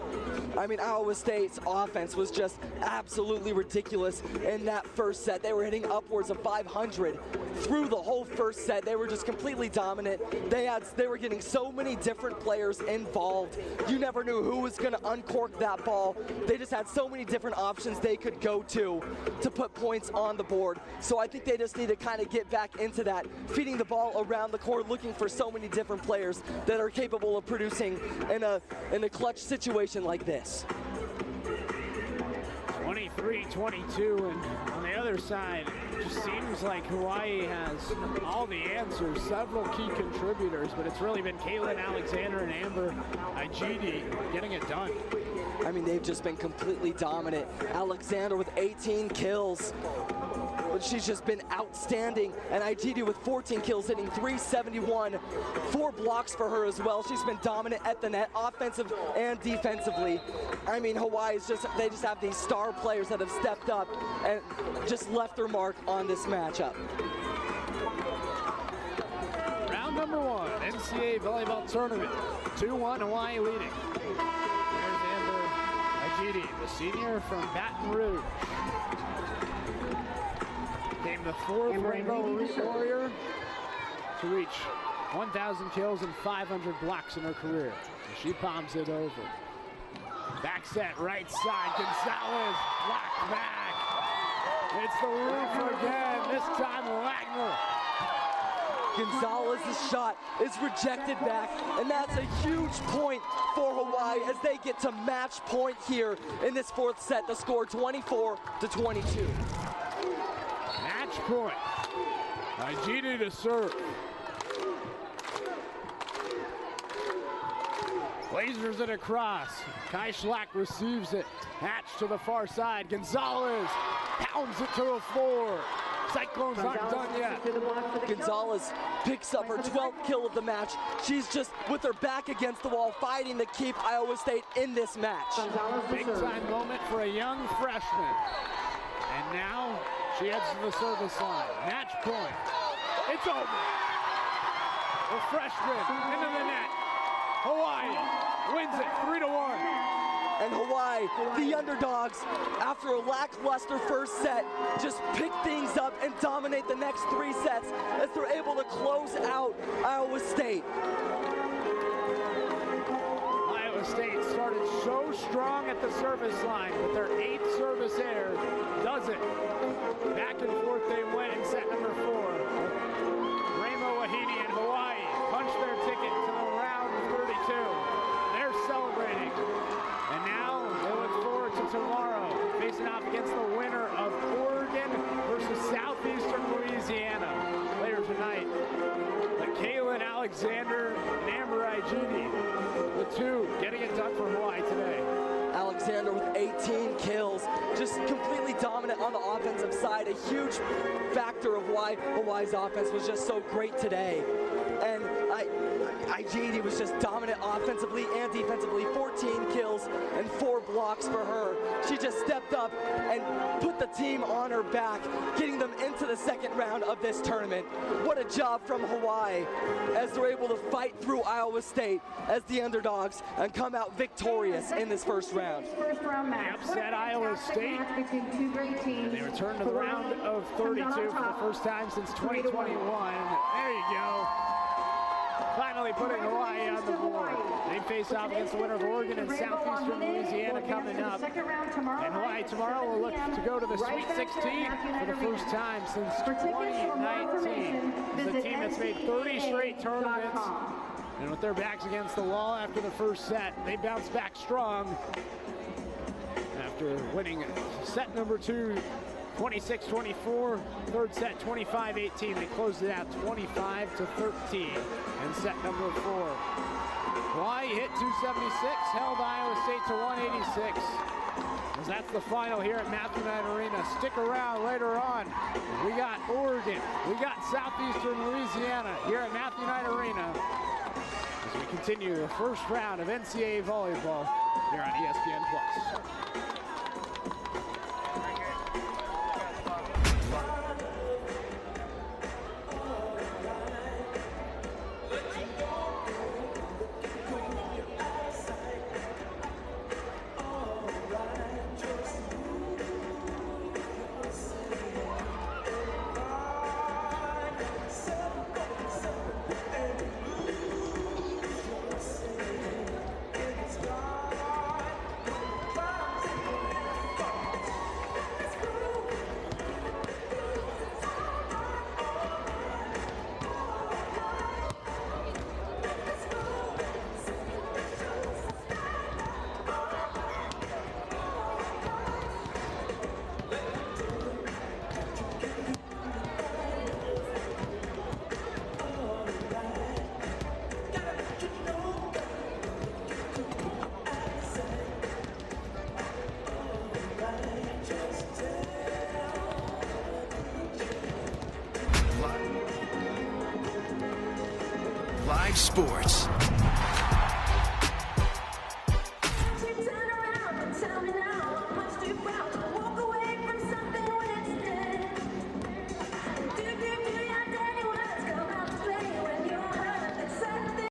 I mean, Iowa State's offense was just absolutely ridiculous in that first set. They were hitting upwards of 500 through the whole first set. They were just completely dominant. They were getting so many different players involved. You never knew who was going to uncork that ball. They just had so many different options they could go to put points on the board. So I think they just need to kind of get back into that, feeding the ball around the court, looking for so many different players that are capable of producing in a clutch situation like this. 23-22, and on the other side, it just seems like Hawaii has all the answers, several key contributors, but it's really been Kaylin Alexander and Amber Ajidi getting it done. I mean, they've just been completely dominant. Alexander with 18 kills. But she's just been outstanding. And Ajidi with 14 kills, hitting .371. 4 blocks for her as well. She's been dominant at the net, offensive and defensively. I mean, Hawaii's they just have these star players that have stepped up and just left their mark on this matchup. Round number 1, NCAA Volleyball Tournament. 2-1 Hawaii leading. There's Amber Ajidi, the senior from Baton Rouge. Became the 4th Rainbow Warrior to reach 1,000 kills and 500 blocks in her career. She palms it over. Back set, right side, Gonzalez, blocked back. It's the roof again, this time Wagner. Gonzalez's shot is rejected back, and that's a huge point for Hawaii as they get to match point here in this 4th set. The score 24-22. Match point. Ajidi to serve. Lasers it across. Kai Schlack receives it. Hatch to the far side. Gonzalez pounds it to the floor. Cyclones aren't done yet. Gonzalez picks up her 12th kill of the match. She's just with her back against the wall, fighting to keep Iowa State in this match. Big time moment for a young freshman. And now she heads to the service line. Match point. It's over. The freshman into the net. Hawaii wins it 3-1. And Hawaii, the underdogs, after a lackluster first set, just pick things up and dominate the next 3 sets as they're able to close out Iowa State. Iowa State started so strong at the service line, but their 8th service error does it. Back and forth they went in set number 4. Ramo Wahine and Hawaii punched their ticket to the round of 32. They're celebrating. And now they look forward to tomorrow, facing off against the winner of Oregon versus Southeastern Louisiana later tonight. But Kaylin Alexander Alexander and Amber Igini, the two getting it done for Hawaii today. Alexander with 18 kills, just completely dominant on the offensive side. A huge factor of why Hawaii's offense was just so great today. And Igini was just dominant offensively and defensively. 14 kills and 4 blocks for her. She just stepped up and put the team on her back, getting them into the second round of this tournament. What a job from Hawaii as they're able to fight through Iowa State as the underdogs and come out victorious in this first round. They upset Iowa State. And they return to the round of 32 for the first time since 2021. There you go. Finally putting Hawaii on the board. They face off against the winner of Oregon and Southeastern Louisiana coming up. And Hawaii tomorrow will look to go to the Sweet 16 for the first time since 2019. It's a team that's made 30 straight tournaments. And with their backs against the wall after the first set, they bounce back strong after winning set number 2, 26-24, third set 25-18. They closed it out 25-13 in set number 4. Hawaii hit 276, held Iowa State to 186. As that's the final here at Matthew Knight Arena. Stick around later on. We got Oregon, we got Southeastern Louisiana here at Matthew Knight Arena as we continue the first round of NCAA volleyball here on ESPN+. Live sports.